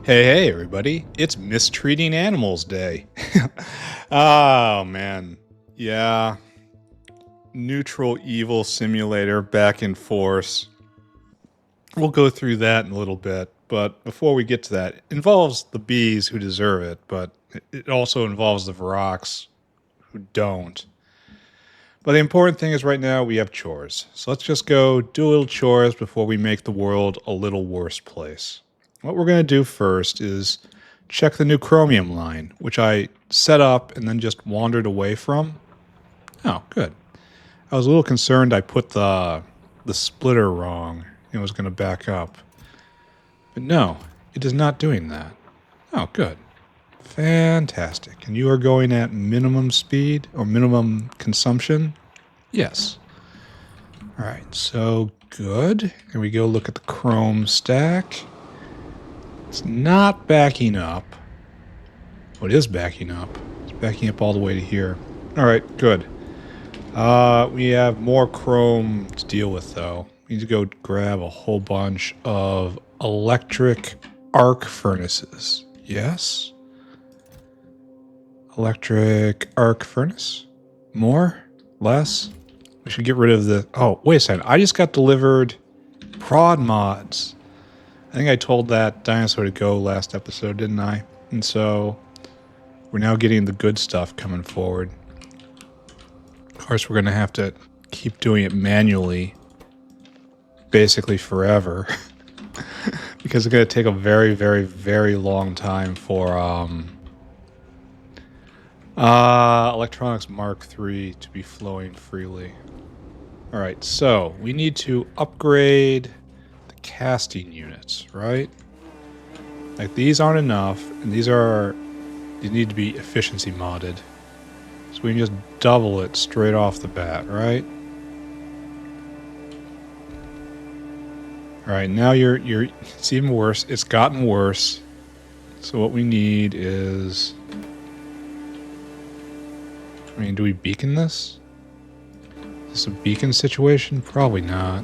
Hey, everybody. It's Mistreating Animals Day. Oh, man. Yeah. Neutral Evil Simulator back in force. We'll go through that in a little bit, but before we get to that, it involves the bees who deserve it, but it also involves the Vrocs who don't. But the important thing is right now we have chores. So let's just go do a little chores before we make the world a little worse place. What we're going to do first is check the new Chromium line, which I set up and then just wandered away from. Oh, good. I was a little concerned I put the splitter wrong and it was going to back up. But no, it is not doing that. Oh, good. Fantastic. And you are going at minimum speed or minimum consumption? Yes. All right, so good. And we go look at the Chrome stack. It's not backing up. Well, it is backing up. It's backing up all the way to here. All right, good. We have more Chrome to deal with, though. We need to go grab a whole bunch of electric arc furnaces. Yes? Electric arc furnace? More? Less? We should get rid of the... Oh, wait a second. I just got delivered prod mods. I think I told that dinosaur to go last episode, didn't I? And so we're now getting the good stuff coming forward. Of course, we're going to have to keep doing it manually basically forever because it's going to take a very, very, very long time for Electronics Mark III to be flowing freely. All right, so we need to upgrade the casting units, right? Like these aren't enough, and these need to be efficiency modded. So we can just double it straight off the bat, right? All right, now it's even worse. It's gotten worse. So what we need is, I mean, do we beacon this? Is this a beacon situation? Probably not.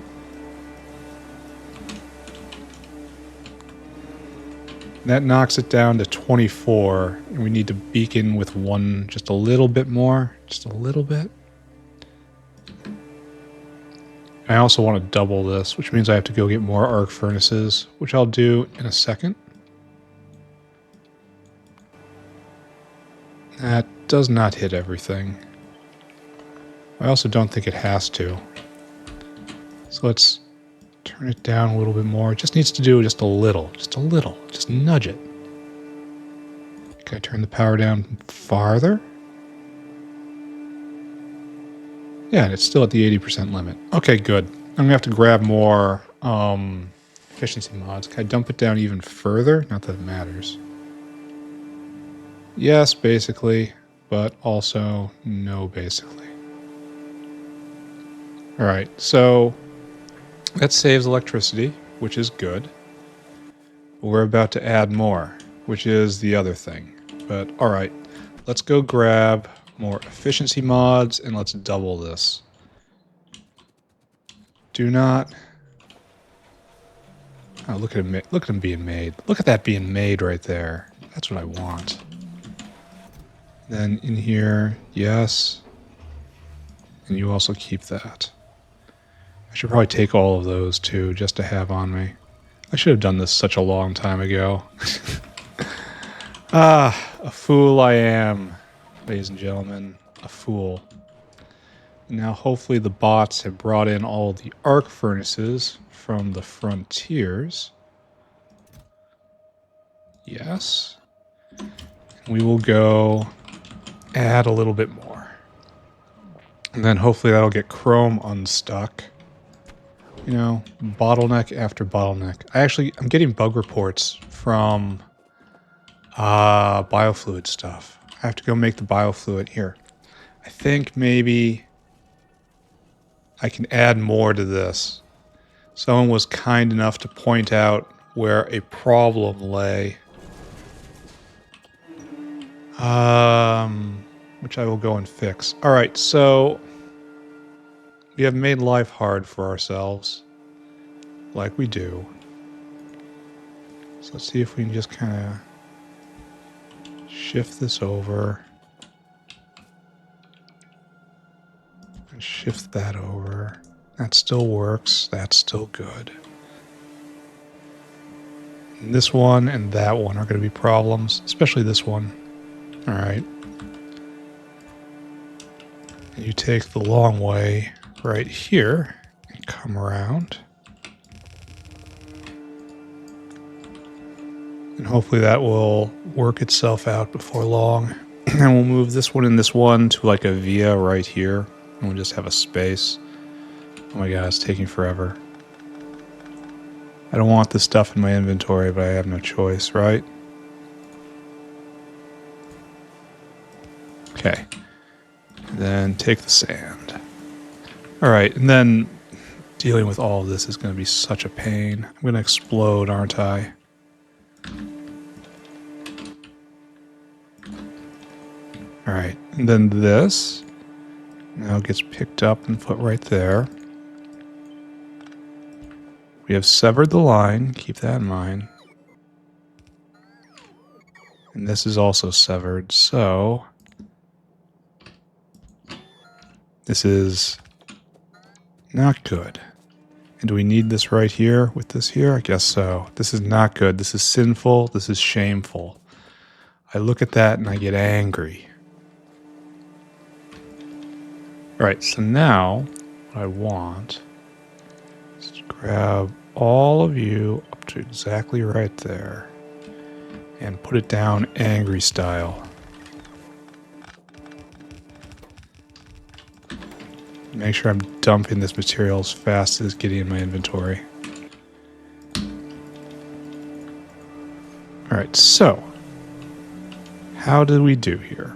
That knocks it down to 24, and we need to beacon with one just a little bit more. Just a little bit. I also want to double this, which means I have to go get more arc furnaces, which I'll do in a second. That does not hit everything. I also don't think it has to. So let's turn it down a little bit more. It just needs to do just a little. Just nudge it. Can I turn the power down farther? Yeah, and it's still at the 80% limit. Okay, good. I'm going to have to grab more efficiency mods. Can I dump it down even further? Not that it matters. Yes, basically, but also no, basically. All right, so that saves electricity, which is good. But we're about to add more, which is the other thing. But all right, let's go grab more efficiency mods and let's double this. Do not... Oh, look at him! Look at him being made. Look at that being made right there. That's what I want. Then in here, yes. And you also keep that. I should probably take all of those too, just to have on me. I should have done this such a long time ago. A fool I am, ladies and gentlemen. A fool. Now hopefully the bots have brought in all the arc furnaces from the frontiers. Yes. We will go add a little bit more. And then hopefully that'll get Chrome unstuck. You know, bottleneck after bottleneck. I'm getting bug reports from biofluid stuff. I have to go make the biofluid here. I think maybe I can add more to this. Someone was kind enough to point out where a problem lay. Which I will go and fix. All right, so we have made life hard for ourselves, like we do. So let's see if we can just kind of shift this over. And shift that over. That still works. That's still good. And this one and that one are going to be problems, especially this one. All right. And you take the long way right here and come around. And hopefully that will work itself out before long. And we'll move this one and this one to like a via right here. And we'll just have a space. Oh my god, it's taking forever. I don't want this stuff in my inventory, but I have no choice, right? Okay. And then take the sand. Alright, and then dealing with all of this is going to be such a pain. I'm going to explode, aren't I? Alright, and then this now gets picked up and put right there. We have severed the line, keep that in mind. And this is also severed, so this is not good. And do we need this right here with this here? I guess so. This is not good. This is sinful. This is shameful. I look at that and I get angry. Alright, so now what I want is to grab all of you up to exactly right there and put it down angry style. Make sure I'm dumping this material as fast as getting in my inventory. Alright, so how did we do here?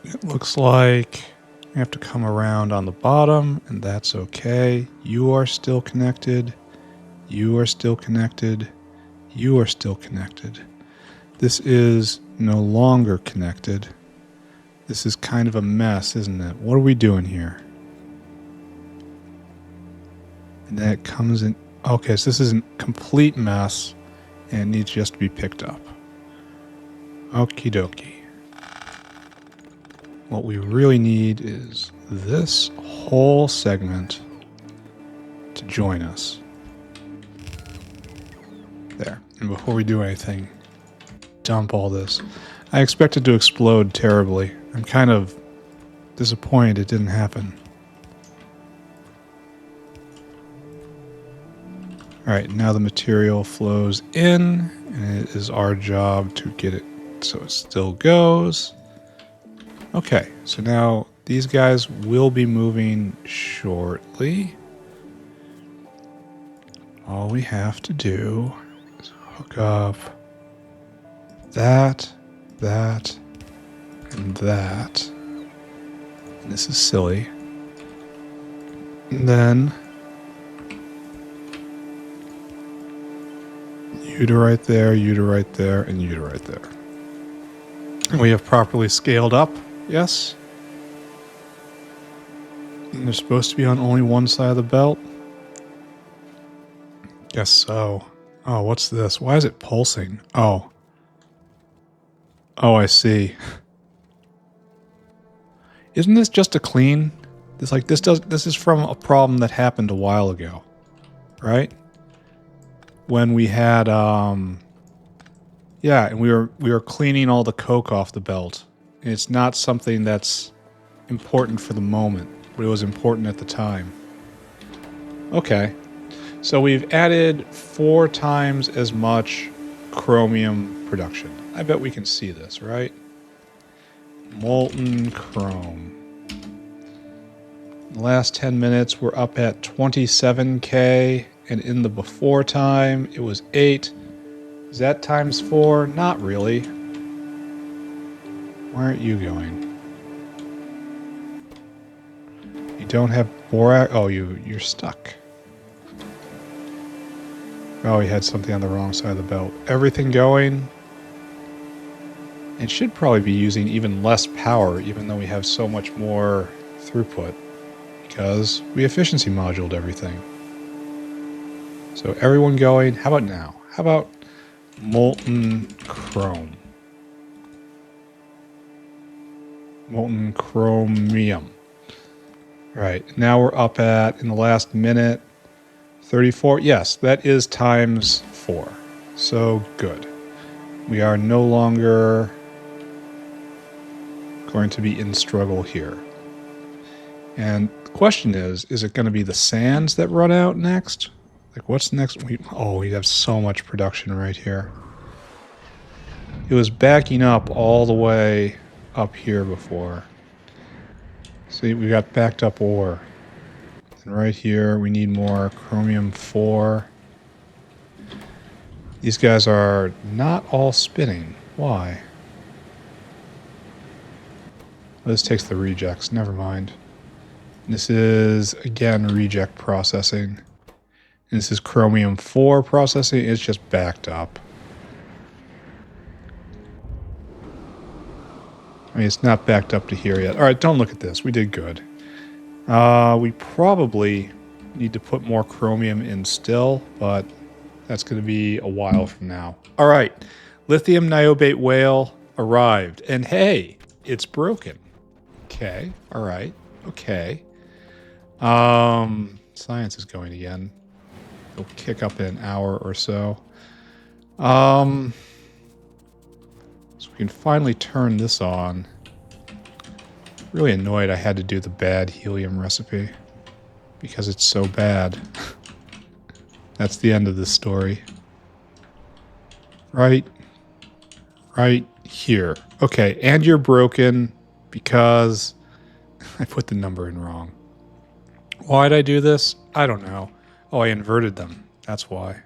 It looks like we have to come around on the bottom, and that's okay. You are still connected. You are still connected. You are still connected. This is no longer connected. This is kind of a mess, isn't it? What are we doing here? And then it comes in. Okay, so this is a complete mess, and it needs just to be picked up. Okie dokie. What we really need is this whole segment to join us. There. And before we do anything, dump all this. I expect it to explode terribly. I'm kind of disappointed it didn't happen. Alright, now the material flows in, and it is our job to get it so it still goes. Okay, so now these guys will be moving shortly. All we have to do is hook up that, and that. And this is silly. And then you to right there, you to right there, and you to right there. And we have properly scaled up. Yes. And they're supposed to be on only one side of the belt. Guess so. Oh, what's this? Why is it pulsing? Oh. Oh, I see. Isn't this just a clean? This is from a problem that happened a while ago. Right? When we had yeah, and we were cleaning all the coke off the belt. It's not something that's important for the moment, but it was important at the time. Okay. So we've added 4 times as much chromium production. I bet we can see this, right? Molten chrome. In the last 10 minutes, we're up at 27K, and in the before time, it was 8. Is that times 4? Not really. Where aren't you going? You don't have borax. Oh, you're stuck. Oh, we had something on the wrong side of the belt. Everything going. It should probably be using even less power, even though we have so much more throughput, because we efficiency moduled everything. So everyone going, how about now? How about molten chrome? Molten chromium. Right, now we're up at, in the last minute, 34. Yes, that is times 4. So good. We are no longer going to be in struggle here. And the question is it going to be the sands that run out next? Like, what's next? We have so much production right here. It was backing up all the way up here before. See, we got backed up ore. And right here, we need more chromium 4. These guys are not all spinning. Why? This takes the rejects. Never mind. This is, again, reject processing. And this is chromium 4 processing. It's just backed up. I mean, it's not backed up to here yet. All right, don't look at this. We did good. We probably need to put more chromium in still, but that's going to be a while from now. All right, lithium niobate whale arrived. And hey, it's broken. Okay, all right, okay. Science is going again. It'll kick up in an hour or so. So we can finally turn this on. Really annoyed I had to do the bad helium recipe because it's so bad. That's the end of this story. Right here. Okay, and you're broken because I put the number in wrong. Why'd I do this? I don't know. Oh, I inverted them. That's why.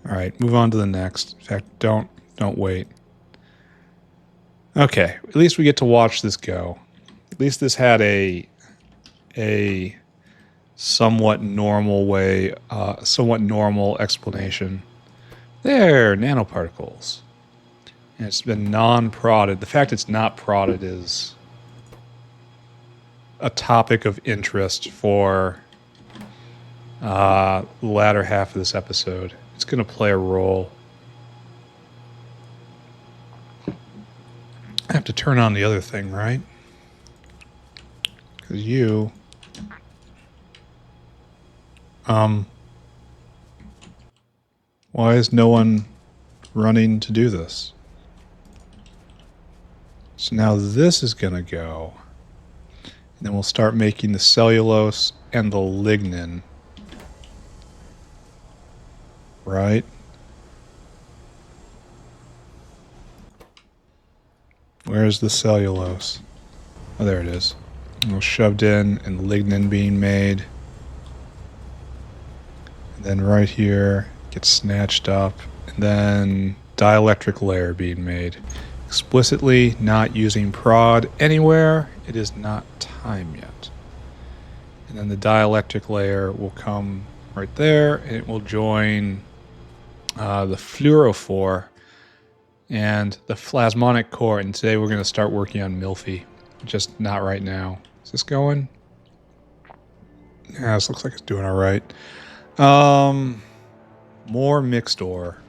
All right, move on to the next. In fact, don't wait. Okay, at least we get to watch this go. At least this had a somewhat normal way, somewhat normal explanation. There, nanoparticles. And it's been non-prodded. The fact it's not prodded is a topic of interest for the latter half of this episode. It's going to play a role. I have to turn on the other thing, right? Because you... why is no one running to do this? So now this is going to go. And then we'll start making the cellulose and the lignin. Right? Where's the cellulose? Oh, there it is. All shoved in and lignin being made. And then right here gets snatched up. And then dielectric layer being made. Explicitly not using prod anywhere. It is not time yet. And then the dielectric layer will come right there. And it will join the fluorophore and the plasmonic core. And today we're going to start working on Milphy. Just not right now. Is this going? Yeah, this looks like it's doing all right. More mixed ore.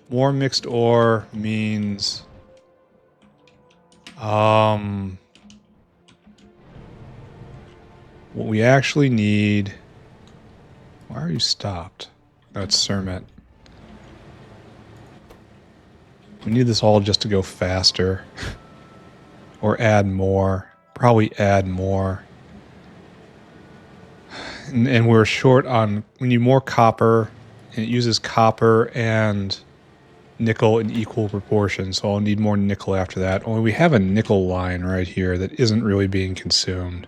More mixed ore means what we actually need. Why are you stopped? No, it's Cermet. We need this all just to go faster. Or add more. Probably add more. And we're short on... We need more copper. And it uses copper and nickel in equal proportions. So I'll need more nickel after that. Only we have a nickel line right here that isn't really being consumed.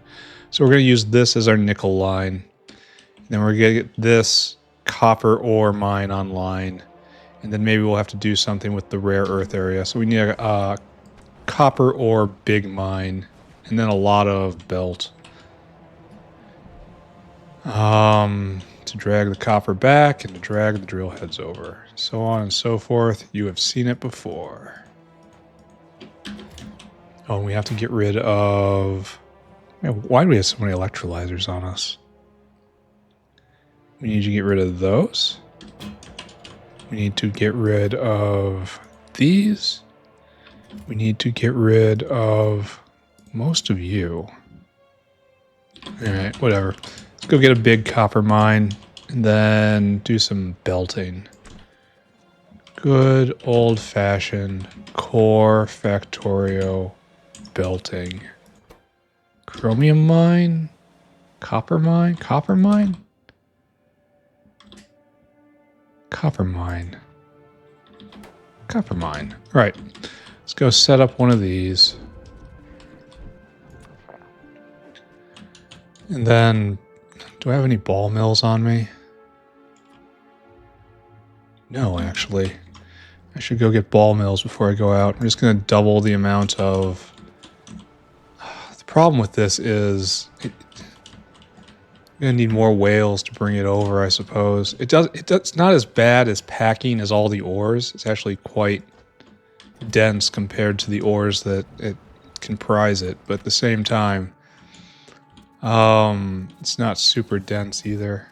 So we're going to use this as our nickel line. And then we're going to get this copper ore mine online. And then maybe we'll have to do something with the rare earth area. So we need a copper ore big mine. And then a lot of belt. To drag the copper back and to drag the drill heads over. So on and so forth. You have seen it before. Oh, and we have to get rid of Man, why do we have so many electrolyzers on us? We need to get rid of those. We need to get rid of these. We need to get rid of most of you. Alright, whatever. Let's go get a big copper mine and then do some belting. Good old-fashioned core Factorio belting. Chromium mine? Copper mine? Copper mine? Copper mine. Copper mine. Right. Let's go set up one of these. And then, do I have any ball mills on me? No, actually. I should go get ball mills before I go out. I'm just going to double the amount of... The problem with this is... I'm going to need more whales to bring it over, I suppose. It's not as bad as packing as all the ores. It's actually quite dense compared to the ores that it comprise it. But at the same time, it's not super dense either.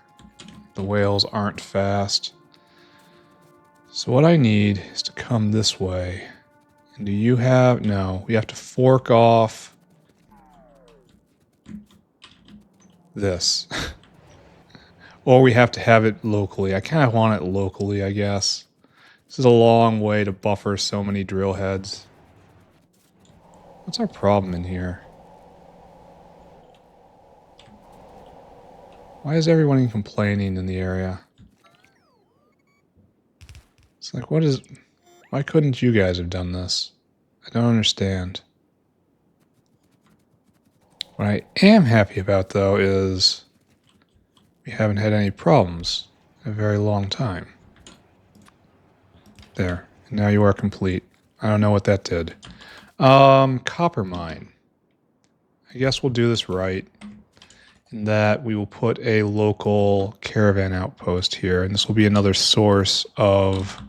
The whales aren't fast. So what I need is to come this way. And do you have... No, we have to fork off this. Or we have to have it locally. I kind of want it locally, I guess. This is a long way to buffer so many drill heads. What's our problem in here? Why is everyone complaining in the area? It's like, what is... Why couldn't you guys have done this? I don't understand. What I am happy about, though, is we haven't had any problems in a very long time. There. And now you are complete. I don't know what that did. Copper mine. I guess we'll do this right. In that we will put a local caravan outpost here. And this will be another source of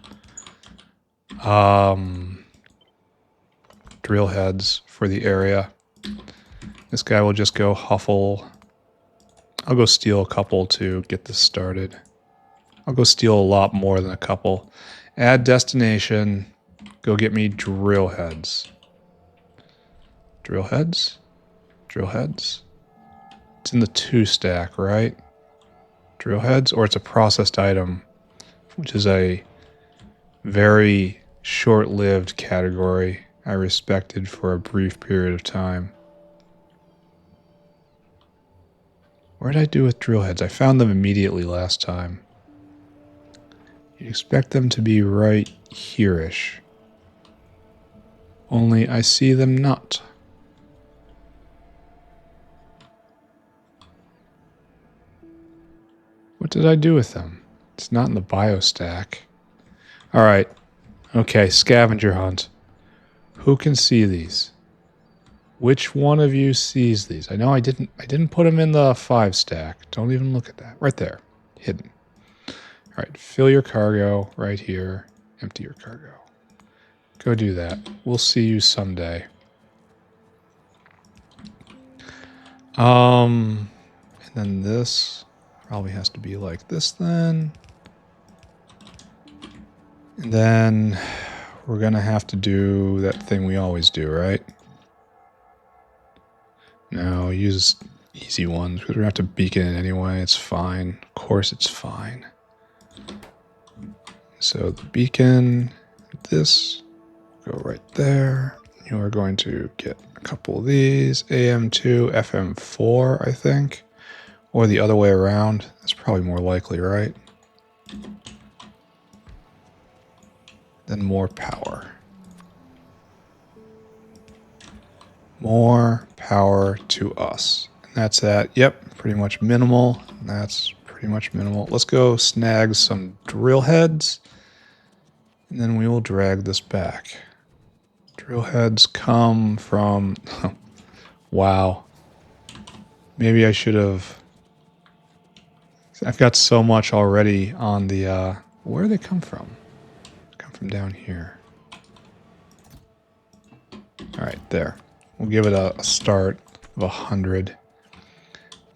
drill heads for the area. This guy will just go huffle. I'll go steal a couple to get this started. I'll go steal a lot more than a couple. Add destination. Go get me drill heads. Drill heads? Drill heads? It's in the 2 stack, right? Drill heads? Or it's a processed item, which is a very short-lived category I respected for a brief period of time. What did I do with drill heads? I found them immediately last time. You'd expect them to be right here-ish. Only I see them not. What did I do with them? It's not in the bio stack. Alright. Okay, scavenger hunt. Who can see these? Which one of you sees these? I know I didn't put them in the 5 stack. Don't even look at that. Right there. Hidden. Alright, fill your cargo right here. Empty your cargo. Go do that. We'll see you someday. And then this probably has to be like this then. And then we're gonna have to do that thing we always do, right? No, use easy ones because we're gonna have to beacon it anyway. It's fine. Of course it's fine. So the beacon, this, go right there. You are going to get a couple of these. AM2, FM4, I think. Or the other way around. That's probably more likely, right? Then more power. More power to us. And that's that. Yep, pretty much minimal. And that's pretty much minimal. Let's go snag some drill heads. And then we will drag this back. Drill heads come from... Wow. Maybe I should have... I've got so much already on the... Where do they come from? They come from down here. Alright, there. We'll give it a start. of 100.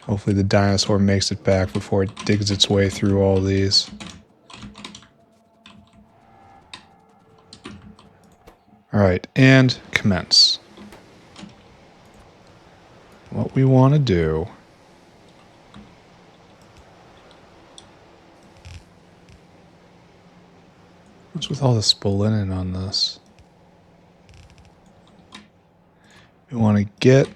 Hopefully the dinosaur makes it back before it digs its way through all these. Alright, and commence. What we want to do... What's with all the spolinin on this? We want to get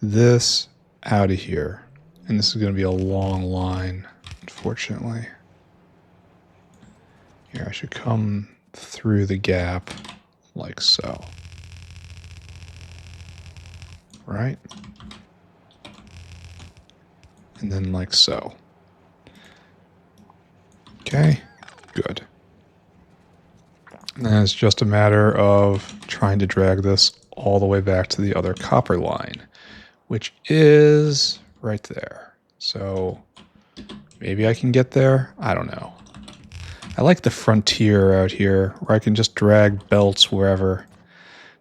this out of here. And this is going to be a long line, unfortunately. Here, I should come through the gap like so. Right? And then like so. Okay, good. And it's just a matter of trying to drag this all the way back to the other copper line, which is right there. So maybe I can get there? I don't know. I like the frontier out here where I can just drag belts wherever,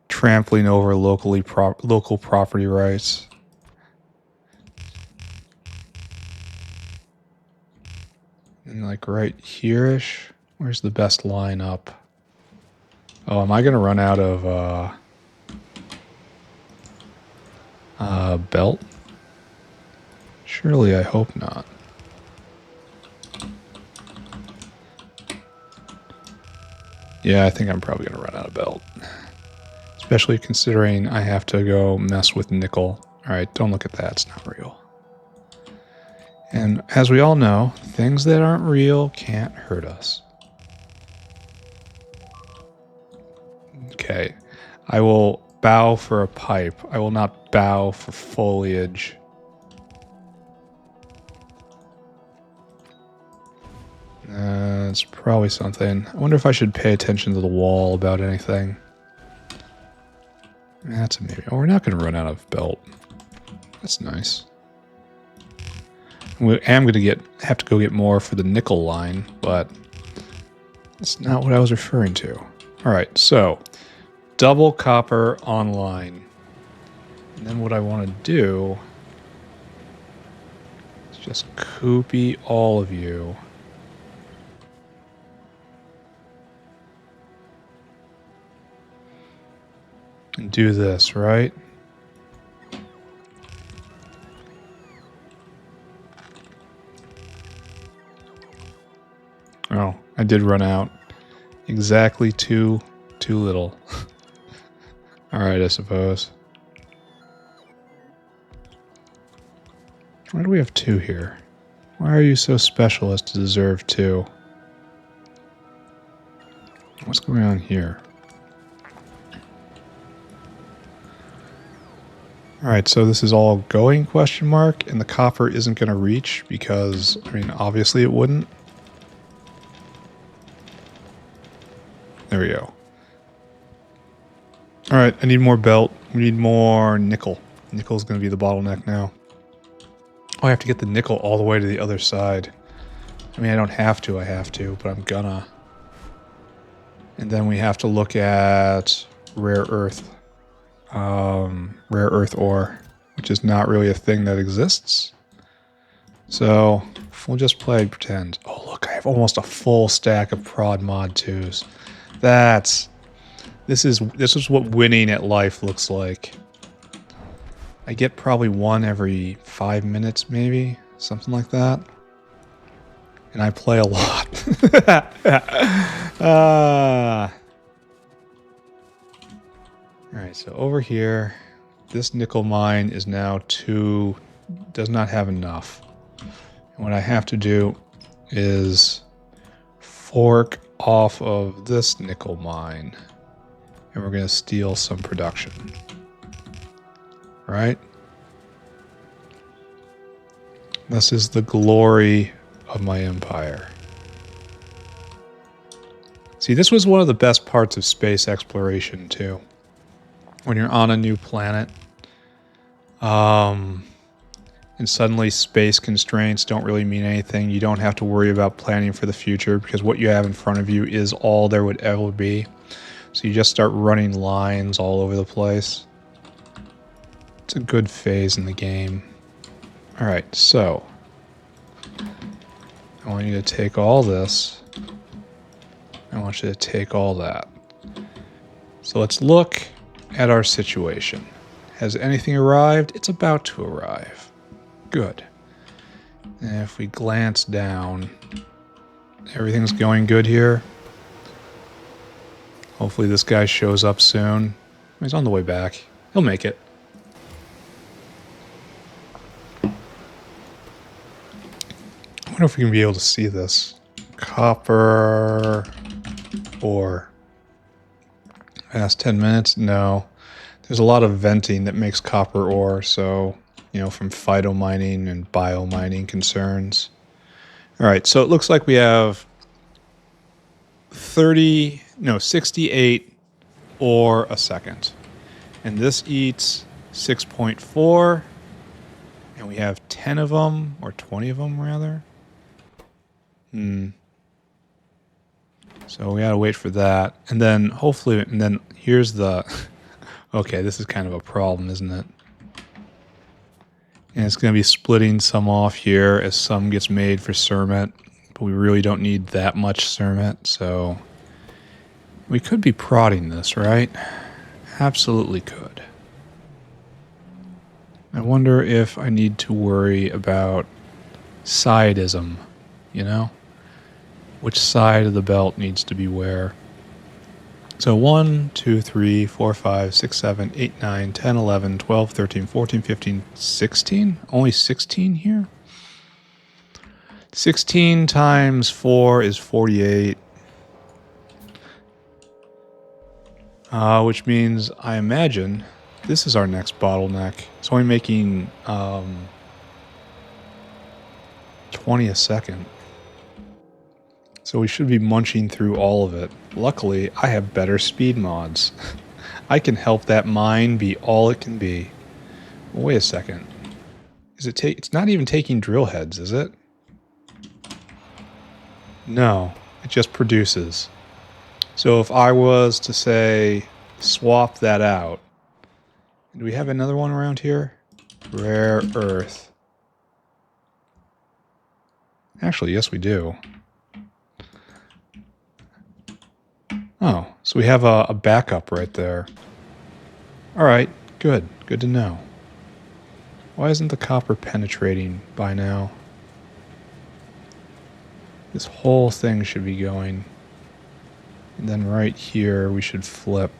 trampling over local property rights. And like right here-ish, where's the best line up? Oh, am I going to run out of belt? Surely I hope not. Yeah, I think I'm probably going to run out of belt. Especially considering I have to go mess with nickel. Alright, don't look at that, it's not real. And as we all know, things that aren't real can't hurt us. Okay, I will bow for a pipe. I will not bow for foliage. It's probably something. I wonder if I should pay attention to the wall about anything. That's a maybe. Oh, we're not going to run out of belt. That's nice. I am going to have to go get more for the nickel line, but that's not what I was referring to. All right, so double copper online. And then what I want to do is just copy all of you. And do this, right? Oh, I did run out. Exactly too little. Alright, I suppose. Why do we have 2 here? Why are you so special as to deserve 2? What's going on here? Alright, so this is all going, question mark, and the copper isn't going to reach because, I mean, obviously it wouldn't. There we go. Alright, I need more belt. We need more nickel. Nickel's going to be the bottleneck now. Oh, I have to get the nickel all the way to the other side. I mean, I don't have to, I have to, but I'm gonna. And then we have to look at rare earth. Rare earth ore, which is not really a thing that exists. So, we'll just play pretend. Oh, look, I have almost a full stack of prod mod 2s. This is what winning at life looks like. I get probably one every 5 minutes, maybe, something like that. And I play a lot. Alright, so over here, this nickel mine is now does not have enough. And what I have to do is fork off of this nickel mine. And we're going to steal some production. Right? This is the glory of my empire. See, this was one of the best parts of space exploration, too. When you're on a new planet, and suddenly space constraints don't really mean anything. You don't have to worry about planning for the future because what you have in front of you is all there would ever be. So you just start running lines all over the place. It's a good phase in the game. Alright, so I want you to take all this. I want you to take all that. So let's look at our situation. Has anything arrived? It's about to arrive. Good. And if we glance down, everything's going good here. Hopefully this guy shows up soon. He's on the way back. He'll make it. I wonder if we can be able to see this. Copper ore. Past 10 minutes? No. There's a lot of venting that makes copper ore, so, you know, from phytomining and biomining concerns. Alright, so it looks like we have 68 ore a second. And this eats 6.4, and we have 10 of them, or 20 of them, rather. So we gotta wait for that. And then, hopefully, and then here's the... Okay, this is kind of a problem, isn't it? And it's gonna be splitting some off here as some gets made for Cermet, but we really don't need that much Cermet, so... We could be prodding this, right? Absolutely could. I wonder if I need to worry about sideism, you know? Which side of the belt needs to be where? So 1, 2, 3, 4, 5, 6, 7, 8, 9, 10, 11, 12, 13, 14, 15, 16? Only 16 here? 16 times 4 is 48. Which means, I imagine, this is our next bottleneck. It's only making 20 a second. So we should be munching through all of it. Luckily, I have better speed mods. I can help that mine be all it can be. Well, wait a second. Is it it's not even taking drill heads, is it? No, it just produces. So if I was to say, swap that out. Do we have another one around here? Rare earth. Actually, yes we do. Oh, so we have a backup right there. Alright, good. Good to know. Why isn't the copper penetrating by now? This whole thing should be going. And then right here we should flip.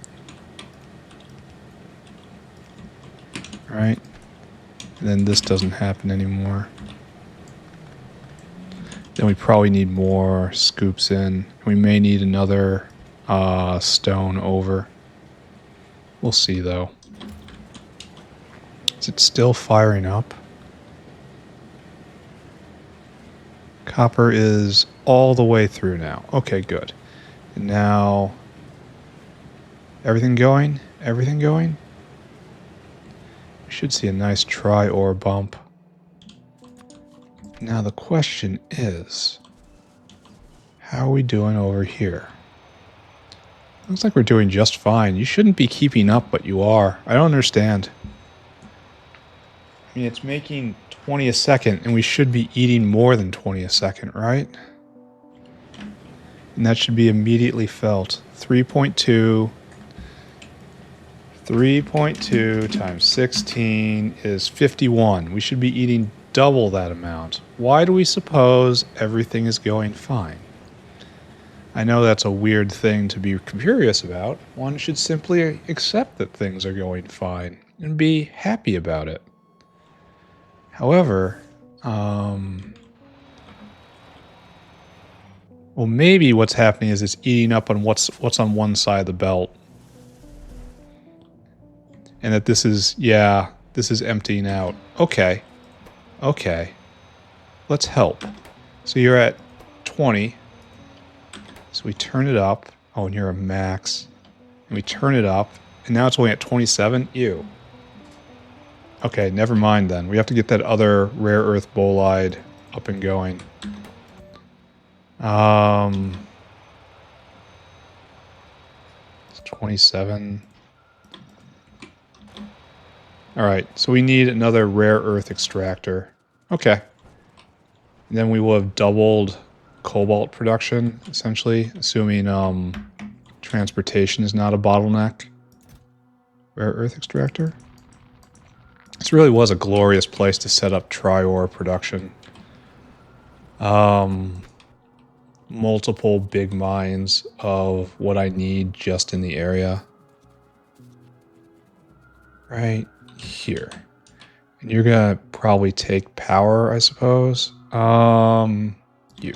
Right? And then this doesn't happen anymore. Then we probably need more scoops in. We may need another stone over. We'll see though. Is it still firing up? Copper is all the way through now. Okay, good. And now, everything going? Everything going? We should see a nice tri-ore bump. Now the question is, how are we doing over here? Looks like we're doing just fine. You shouldn't be keeping up, but you are. I don't understand. I mean, it's making 20 a second, and we should be eating more than 20 a second, right? And that should be immediately felt. 3.2 times 16 is 51. We should be eating double that amount. Why do we suppose everything is going fine? I know that's a weird thing to be curious about. One should simply accept that things are going fine and be happy about it. However, well, maybe what's happening is it's eating up on what's on one side of the belt. And that this is, yeah, this is emptying out. Okay. Okay. Let's help. So you're at 20. So we turn it up. Oh, and you're a max. And we turn it up. And now it's only at 27. Ew. Okay, never mind then. We have to get that other rare earth bolide up and going. It's 27. All right, so we need another rare earth extractor. Okay. And then we will have doubled cobalt production, essentially, assuming transportation is not a bottleneck. Rare earth extractor? This really was a glorious place to set up tri-ore production. Multiple big mines of what I need just in the area. Right here. And you're gonna probably take power, I suppose. You.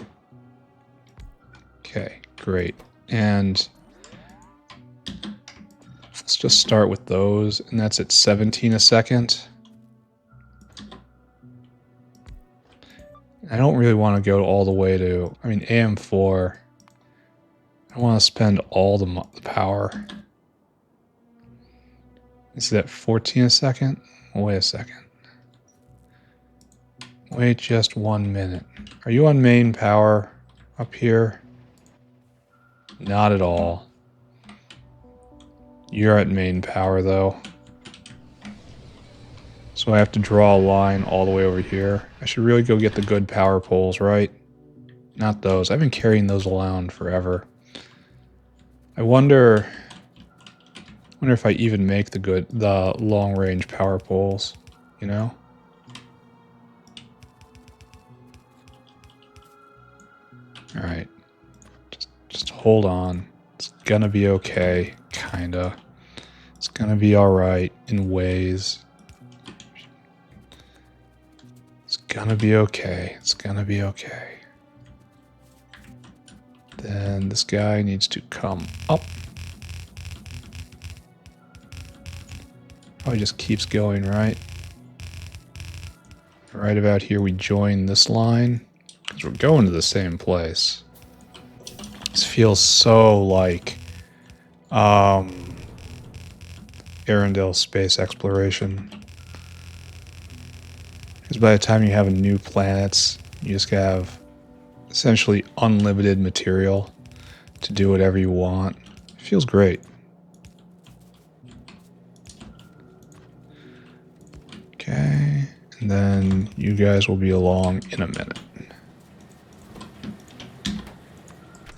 Okay, great. And let's just start with those, and that's at 17 a second. I don't really want to go all the way to, I mean, AM4. I want to spend all the power. Is that 14 a second? Wait a second. Wait just 1 minute. Are you on main power up here? Not at all. You're at main power though. So I have to draw a line all the way over here. I should really go get the good power poles, right? Not those. I've been carrying those around forever. I wonder if I even make the long range power poles, you know? All right. Just hold on. It's gonna be okay, kinda. It's gonna be all right in ways. It's gonna be okay. It's gonna be okay. Then this guy needs to come up. Oh, he just keeps going, right? Right about here we join this line. Because we're going to the same place. This feels so like Arendelle space exploration. Because by the time you have new planets, you just have essentially unlimited material to do whatever you want. It feels great. Okay, and then you guys will be along in a minute.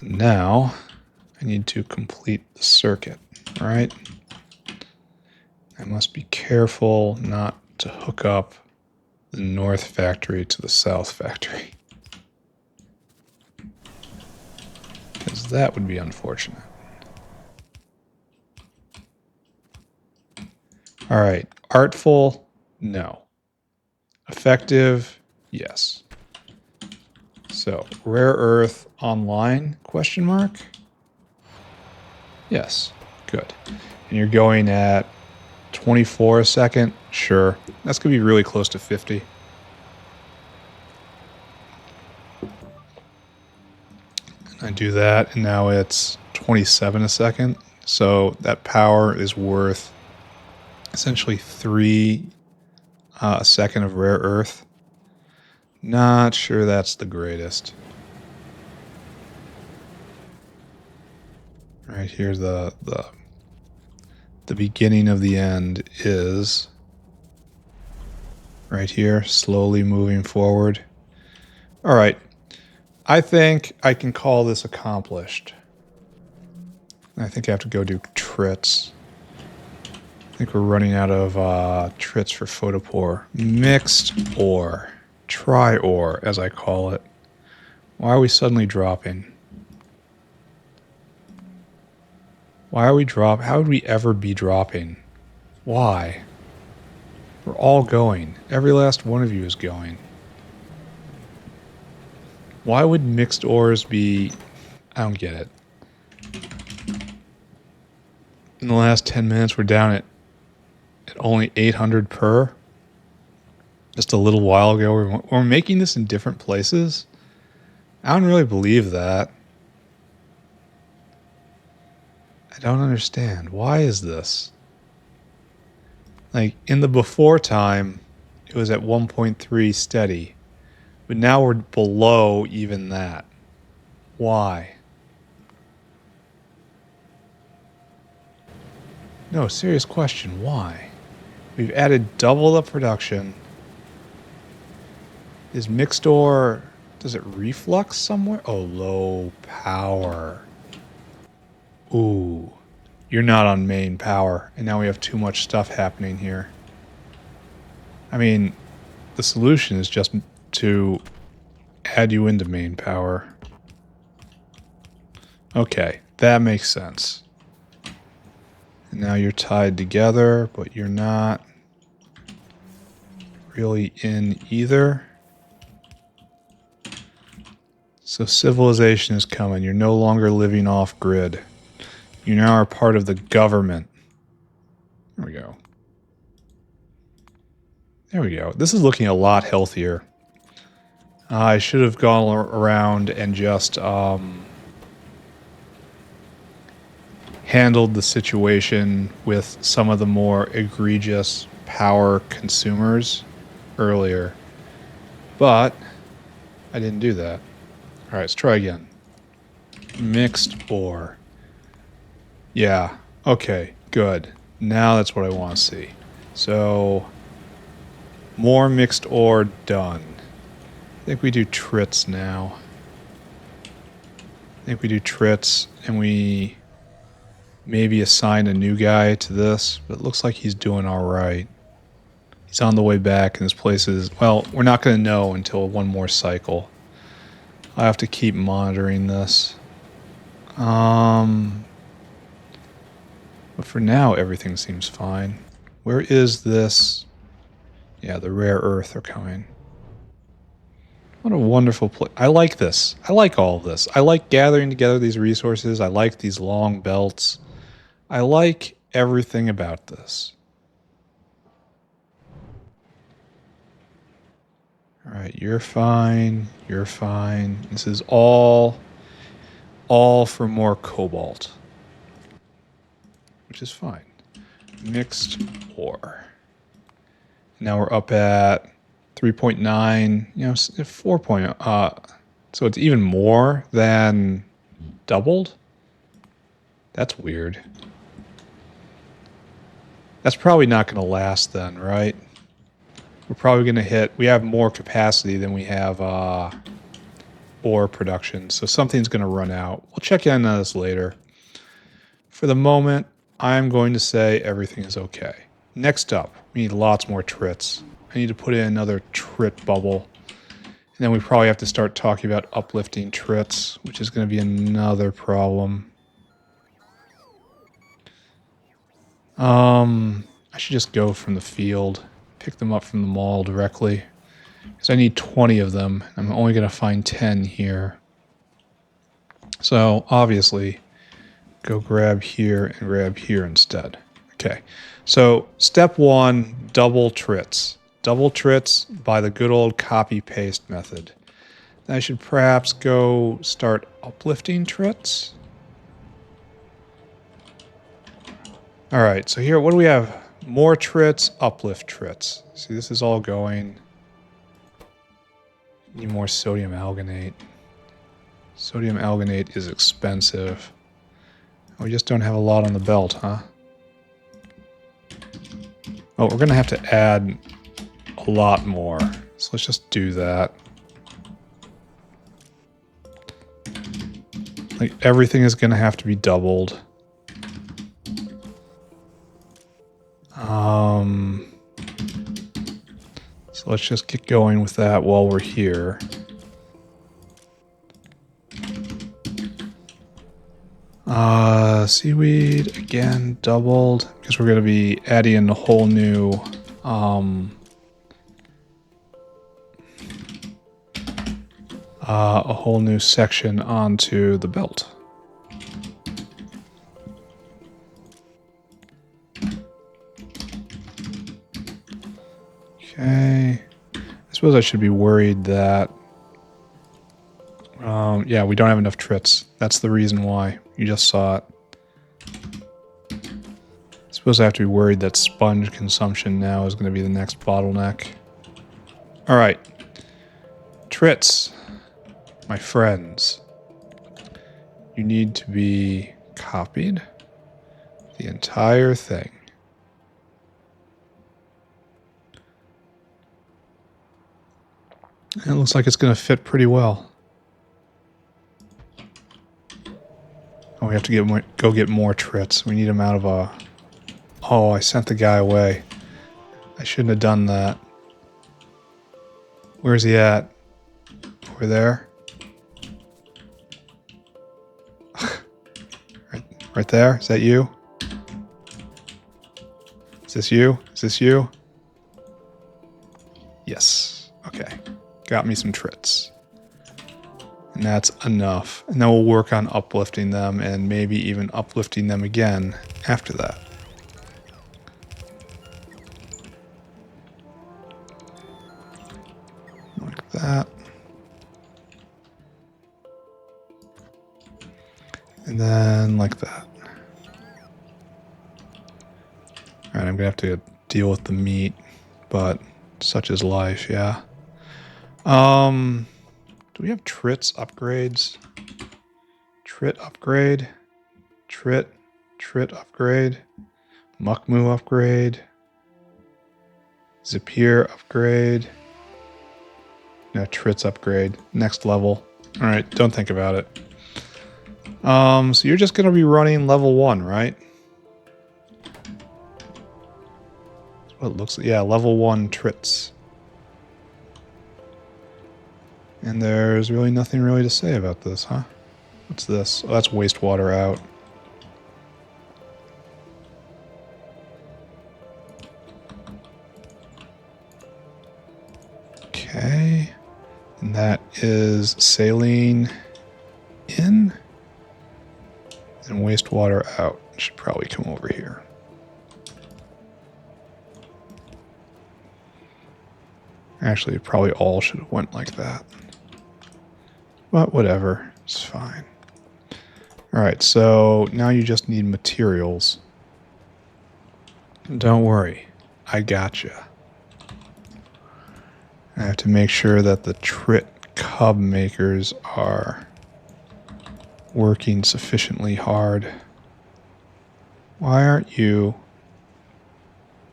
Now, I need to complete the circuit, right? I must be careful not to hook up the north factory to the south factory. Because that would be unfortunate. All right, artful, no. Effective, yes. So, rare earth online, question mark? Yes, good. And you're going at 24 a second? Sure. That's going to be really close to 50. I do that, and now it's 27 a second. So that power is worth essentially 3 a second of rare earth. Not sure that's the greatest. Right here, the beginning of the end is right here, slowly moving forward. All right. I think I can call this accomplished. I think I have to go do Trits. I think we're running out of Trits for photopore. Mixed ore. Tri-ore, as I call it. Why are we suddenly dropping? Why are we dropping? How would we ever be dropping? Why? We're all going. Every last one of you is going. Why would mixed ores be... I don't get it. In the last 10 minutes, we're down at only 800 per. Just a little while ago, we're making this in different places. I don't really believe that. I don't understand. Why is this? Like, in the before time, it was at 1.3 steady. But now we're below even that. Why? No, serious question. Why? We've added double the production. Is mixed ore... Does it reflux somewhere? Oh, low power. Ooh. You're not on main power. And now we have too much stuff happening here. I mean, the solution is just to add you into main power. Okay, that makes sense. And now you're tied together, but you're not really in either. So civilization is coming. You're no longer living off grid. You now are part of the government. There we go. There we go. This is looking a lot healthier. I should have gone around and just handled the situation with some of the more egregious power consumers earlier. But I didn't do that. All right, let's try again. Mixed ore. Yeah, okay, good. Now that's what I want to see. So, more mixed ore done. I think we do Trits now. I think we do Trits, and we maybe assign a new guy to this, but it looks like he's doing all right. He's on the way back, and his place is... Well, we're not going to know until one more cycle. I have to keep monitoring this. But for now, everything seems fine. Where is this? Yeah, the rare earth are coming. What a wonderful place. I like this. I like all of this. I like gathering together these resources. I like these long belts. I like everything about this. All right, you're fine. You're fine. This is all for more cobalt, which is fine. Mixed ore. Now we're up at 3.9, you know, 4. So it's even more than doubled? That's weird. That's probably not going to last then, right? We're probably going to hit... We have more capacity than we have ore production, so something's going to run out. We'll check in on this later. For the moment, I'm going to say everything is okay. Next up, we need lots more Trits. I need to put in another Trit bubble. And then we probably have to start talking about uplifting Trits, which is going to be another problem. I should just go from the field. Pick them up from the mall directly. Because I need 20 of them. I'm only going to find 10 here. So, obviously, go grab here and grab here instead. Okay. So, step 1, double Trits. Double Trits by the good old copy-paste method. Then I should perhaps go start uplifting Trits. Alright, so here, what do we have? More Trits, uplift Trits. See, this is all going. Need more sodium alginate. Sodium alginate is expensive. We just don't have a lot on the belt, huh? Oh, we're going to have to add a lot more. So let's just do that. Like, everything is going to have to be doubled. So let's just get going with that while we're here. Seaweed, again, doubled. Because we're going to be adding in a whole new... a whole new section onto the belt. Okay. I suppose I should be worried that... yeah, we don't have enough Trits. That's the reason why. You just saw it. I suppose I have to be worried that sponge consumption now is going to be the next bottleneck. Alright. Trits. My friends. You need to be copied. The entire thing. It looks like it's going to fit pretty well. Oh, we have to go get more Trits. We need them out of a... Oh, I sent the guy away. I shouldn't have done that. Where's he at? Over there? Right there? Is that you? Is this you? Is this you? Yes. Okay. Got me some Trits. And that's enough. And then we'll work on uplifting them and maybe even uplifting them again after that. Like that. And then like that. Alright, I'm gonna have to deal with the meat, but such is life, yeah. Do we have Trits upgrades? Trit upgrade? Trit upgrade? Muckmoo upgrade? Zapier upgrade? No, Trits upgrade. Next level. Alright, don't think about it. So you're just gonna be running level 1, right? What it looks like. Yeah, level 1 Trits. And there's really nothing really to say about this, huh? What's this? Oh, that's wastewater out. Okay. And that is saline in and wastewater out. Should probably come over here. Actually, it probably all should have went like that. But whatever, it's fine. Alright, so now you just need materials. Don't worry, I gotcha. I have to make sure that the Trit cub makers are working sufficiently hard. Why aren't you...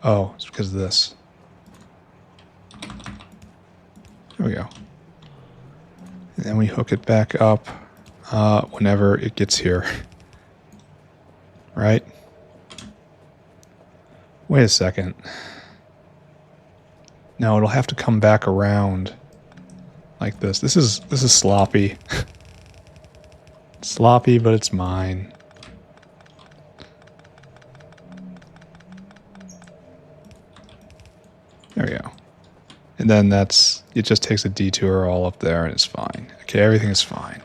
Oh, it's because of this. There we go. And then we hook it back up whenever it gets here. Right? Wait a second. No, it'll have to come back around like this. This is sloppy. Sloppy, but it's mine. There we go. And then it just takes a detour all up there and it's fine. Okay, everything is fine.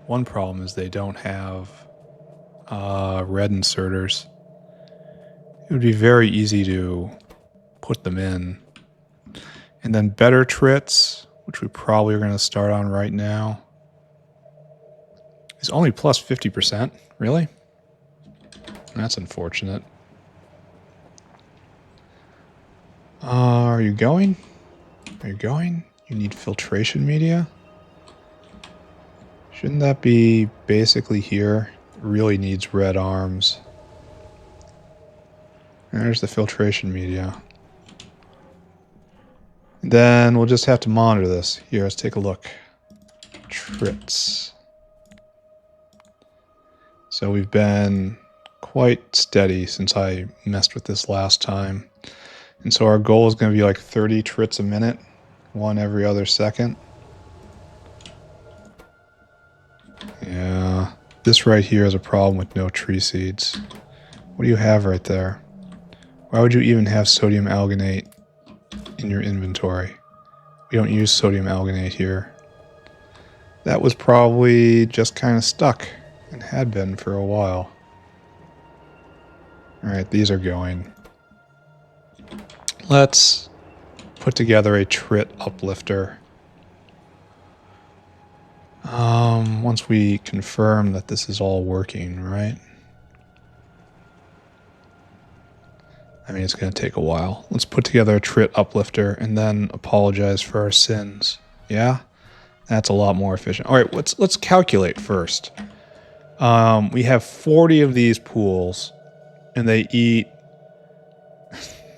One problem is they don't have red inserters. It would be very easy to put them in. And then better Trits, which we probably are going to start on right now, is only plus 50%. Really? That's unfortunate. Are you going? Are you going? You need filtration media? Shouldn't that be basically here? It really needs red arms. There's the filtration media. Then we'll just have to monitor this. Here, let's take a look. Trits. So we've been quite steady since I messed with this last time. And so our goal is going to be like 30 Trits a minute, one every other second. Yeah, this right here is a problem with no tree seeds. What do you have right there? Why would you even have sodium alginate in your inventory? We don't use sodium alginate here. That was probably just kind of stuck and had been for a while. Alright, these are going. Let's put together a Trit uplifter. Once we confirm that this is all working, right? I mean, it's going to take a while. Let's put together a Trit uplifter and then apologize for our sins. Yeah? That's a lot more efficient. All right, let's calculate first. We have 40 of these pools, and they eat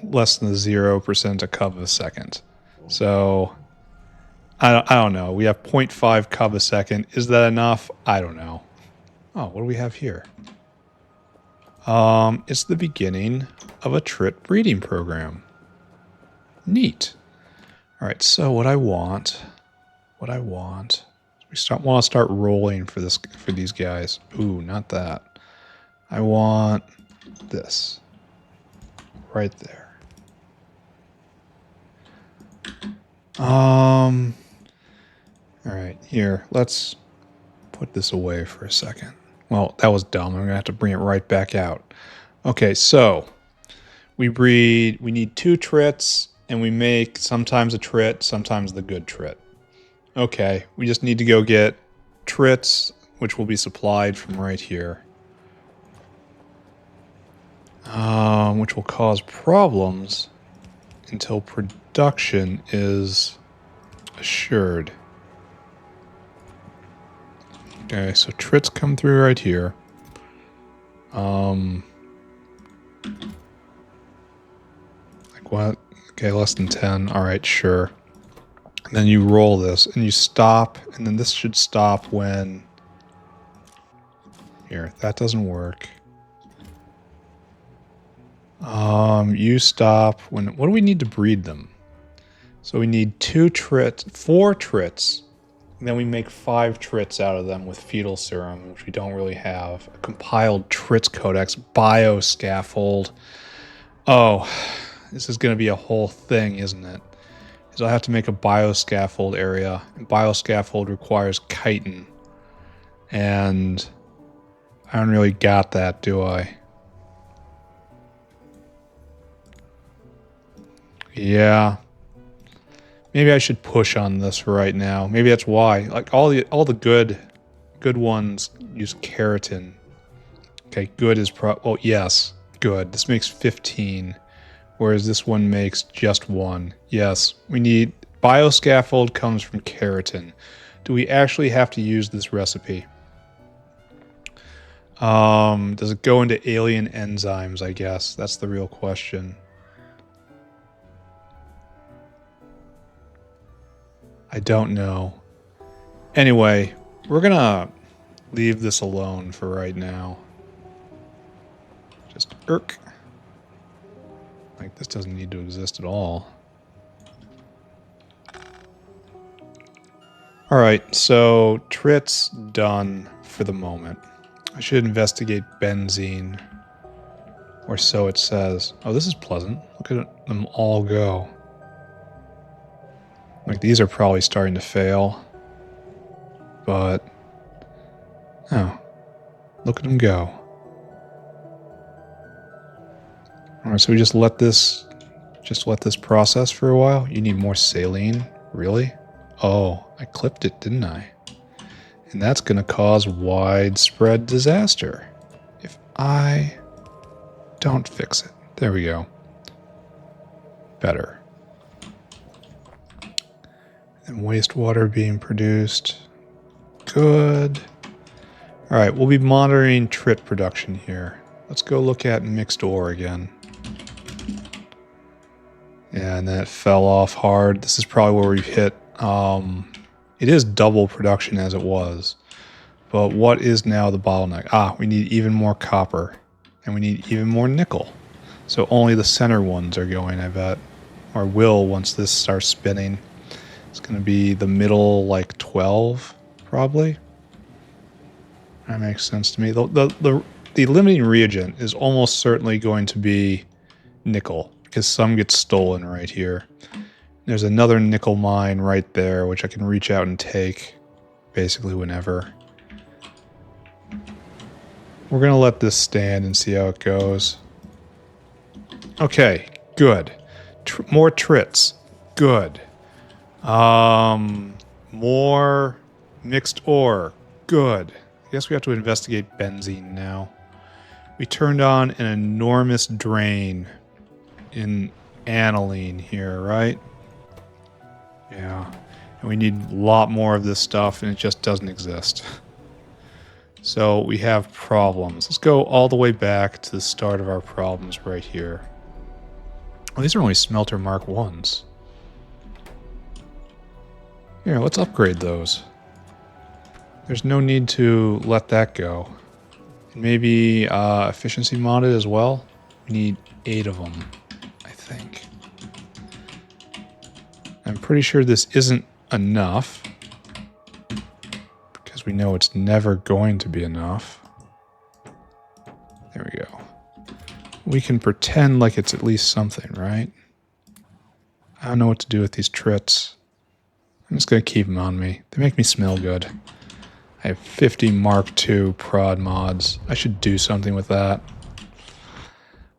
less than 0% a cub a second. So I don't know. We have 0.5 cub a second. Is that enough? I don't know. Oh, what do we have here? It's the beginning of a Trit breeding program. Neat. All right, so what I want, we want to start rolling for these guys. Ooh, not that. I want this right there. All right, here, let's put this away for a second. Well, that was dumb. I'm gonna have to bring it right back out. Okay, so we need 2 trits, and we make sometimes a trit, sometimes the good trit. Okay, we just need to go get trits, which will be supplied from right here. Which will cause problems until production is assured. Okay, so trits come through right here. Like what? Okay, less than 10. All right, sure. And then you roll this and you stop, and then this should stop when... Here, that doesn't work. You stop when... What do we need to breed them? So we need 4 trits, and then we make 5 trits out of them with fetal serum, which we don't really have. A compiled trits codex, bioscaffold. Oh, this is going to be a whole thing, isn't it? So I have to make a bioscaffold area. And bioscaffold requires chitin. And I don't really got that, do I? Yeah. Maybe I should push on this right now. Maybe that's why. Like all the good ones use keratin. Okay, good is oh yes, good. This makes 15. Whereas this one makes just 1. Yes, we need... Bioscaffold comes from keratin. Do we actually have to use this recipe? Does it go into alien enzymes, I guess? That's the real question. I don't know. Anyway, we're gonna leave this alone for right now. Just irk. Like, this doesn't need to exist at all. Alright, so Trits done for the moment. I should investigate benzene. Or so it says. Oh, this is pleasant. Look at them all go. Like, these are probably starting to fail. But... oh. Look at them go. Alright, so we just let this process for a while. You need more saline? Really? Oh, I clipped it, didn't I? And that's going to cause widespread disaster if I don't fix it. There we go. Better. And wastewater being produced. Good. Alright, we'll be monitoring trit production here. Let's go look at mixed ore again. Yeah, and then it fell off hard. This is probably where we've hit... it is double production as it was. But what is now the bottleneck? Ah, we need even more copper. And we need even more nickel. So only the center ones are going, I bet. Or will once this starts spinning. It's going to be the middle, like, 12, probably. That makes sense to me. The limiting reagent is almost certainly going to be nickel, because some gets stolen right here. There's another nickel mine right there, which I can reach out and take basically whenever. We're going to let this stand and see how it goes. Okay, good. More trits. Good. More mixed ore. Good. I guess we have to investigate benzene now. We turned on an enormous drain in aniline here, right? Yeah. And we need a lot more of this stuff, and it just doesn't exist. So we have problems. Let's go all the way back to the start of our problems right here. Oh, these are only smelter Mark 1s. Here, let's upgrade those. There's no need to let that go. Maybe efficiency modded as well. We need 8 of them, I think. I'm pretty sure this isn't enough, because we know it's never going to be enough. There we go. We can pretend like it's at least something, right? I don't know what to do with these trits. I'm just going to keep them on me. They make me smell good. I have 50 Mark II prod mods. I should do something with that.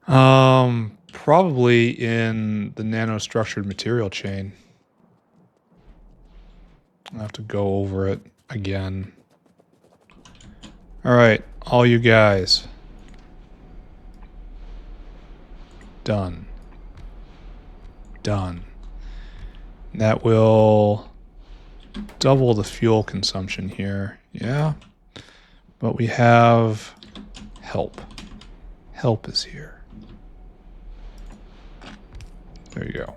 Probably in the nanostructured material chain. I'll have to go over it again. Alright, all you guys. Done. Done. That will double the fuel consumption here. Yeah. But we have help. Help is here. There you go.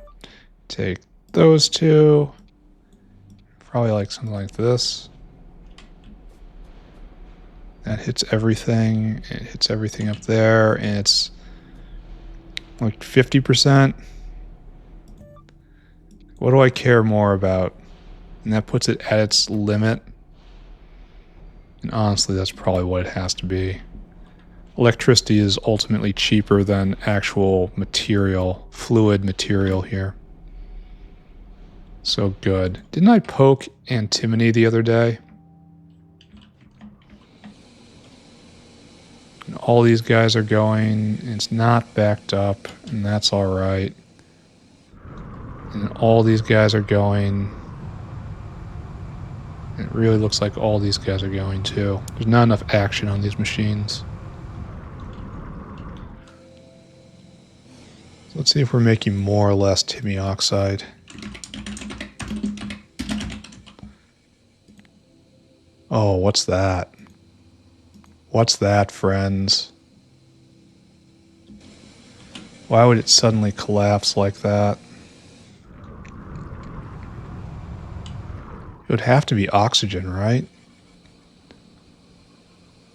Take those two. Probably like something like this. That hits everything. It hits everything up there, and it's like 50%. What do I care more about? And that puts it at its limit. And honestly, that's probably what it has to be. Electricity is ultimately cheaper than actual material, fluid material here. So good. Didn't I poke antimony the other day? And all these guys are going. It's not backed up, and that's alright. And all these guys are going. It really looks like all these guys are going too. There's not enough action on these machines. So let's see if we're making more or less titanium oxide. Oh, what's that? What's that, friends? Why would it suddenly collapse like that? It would have to be oxygen, right?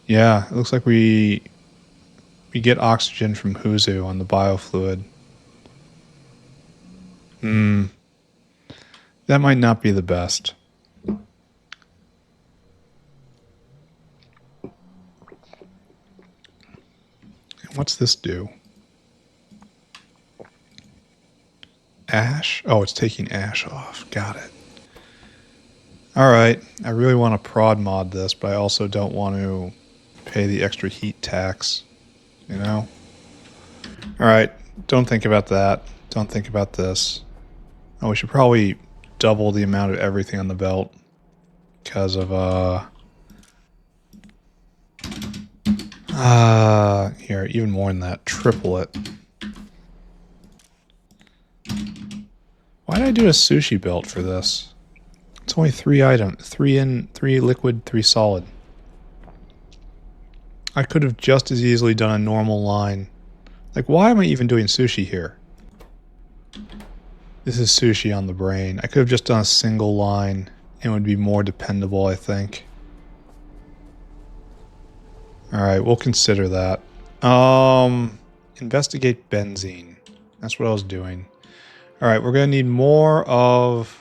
Yeah, it looks like we get oxygen from Huzu on the biofluid. That might not be the best. And what's this do? Ash? Oh, it's taking ash off. Got it. Alright, I really want to prod mod this, but I also don't want to pay the extra heat tax, you know? Alright, don't think about that. Don't think about this. Oh, we should probably double the amount of everything on the belt because of, here, even more than that, triple it. Why did I do a sushi belt for this? It's only 3 items, 3 in, 3 liquid, 3 solid. I could have just as easily done a normal line. Like, why am I even doing sushi here? This is sushi on the brain. I could have just done a single line and it would be more dependable, I think. Alright, we'll consider that. Investigate benzene. That's what I was doing. Alright, we're going to need more of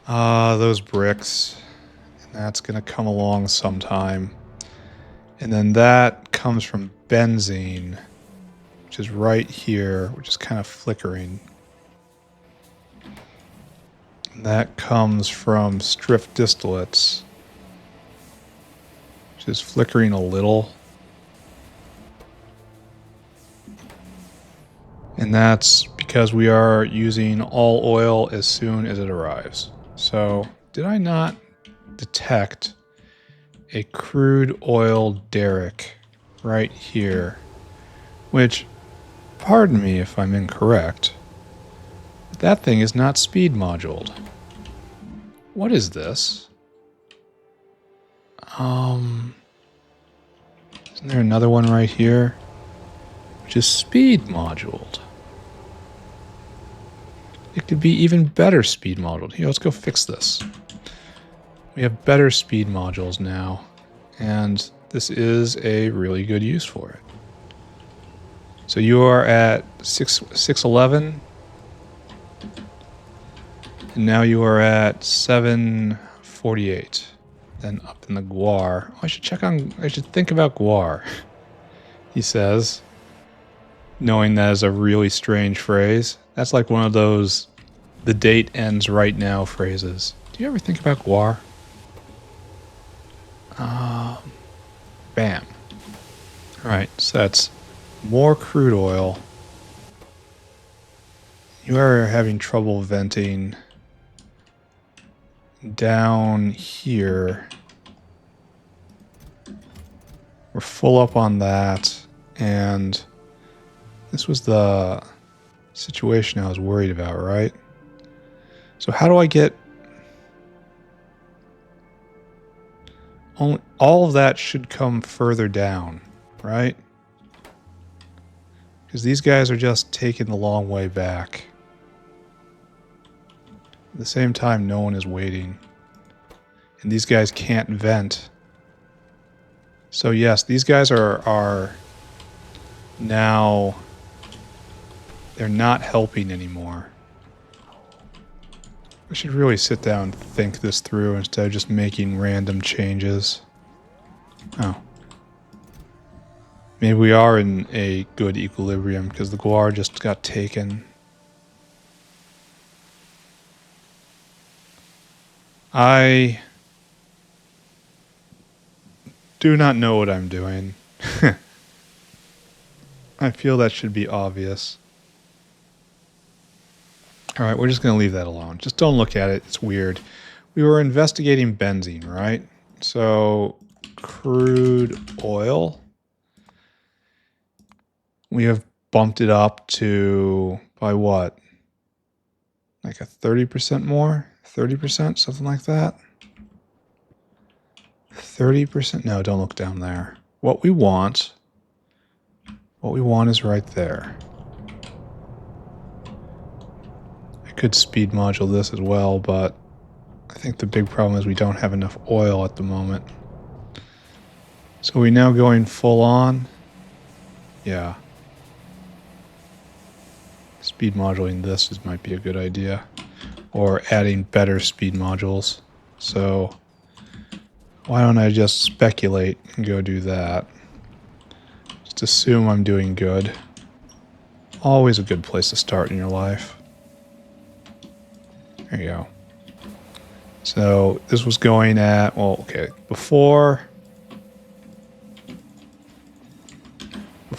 those bricks. And that's going to come along sometime. And then that comes from benzene, which is right here, which is kind of flickering. And that comes from stripped distillates, which is flickering a little. And that's because we are using all oil as soon as it arrives. So, did I not detect a crude oil derrick right here? Which, pardon me if I'm incorrect, but that thing is not speed moduled. What is this? Isn't there another one right here? Which is speed moduled. it could be even better speed modeled. Here, let's go fix this. We have better speed modules now, and this is a really good use for it. So you are at 611, and now you are at 748. Then up in the guar. Oh, I should think about guar, he says, knowing that is a really strange phrase. That's like one of those "the date ends right now" phrases. Do you ever think about guar? Bam. Alright, so that's more crude oil. You are having trouble venting down here. We're full up on that, and this was the situation I was worried about, right? So how do I get... all of that should come further down, right? Because these guys are just taking the long way back. At the same time, no one is waiting. And these guys can't vent. So yes, these guys are now... they're not helping anymore. I should really sit down and think this through instead of just making random changes. Oh. Maybe we are in a good equilibrium because the guar just got taken. I do not know what I'm doing. I feel that should be obvious. Alright, we're just going to leave that alone. Just don't look at it. It's weird. We were investigating benzene, right? So, crude oil. We have bumped it up to, by what? Like a 30% more? 30%? Something like that? 30%? No, don't look down there. What we want is right there. I could speed module this as well, but I think the big problem is we don't have enough oil at the moment. So are we now going full on? Yeah. Speed modulating this might be a good idea. Or adding better speed modules. So why don't I just speculate and go do that? Just assume I'm doing good. Always a good place to start in your life. There you go. So this was going at, well, okay, before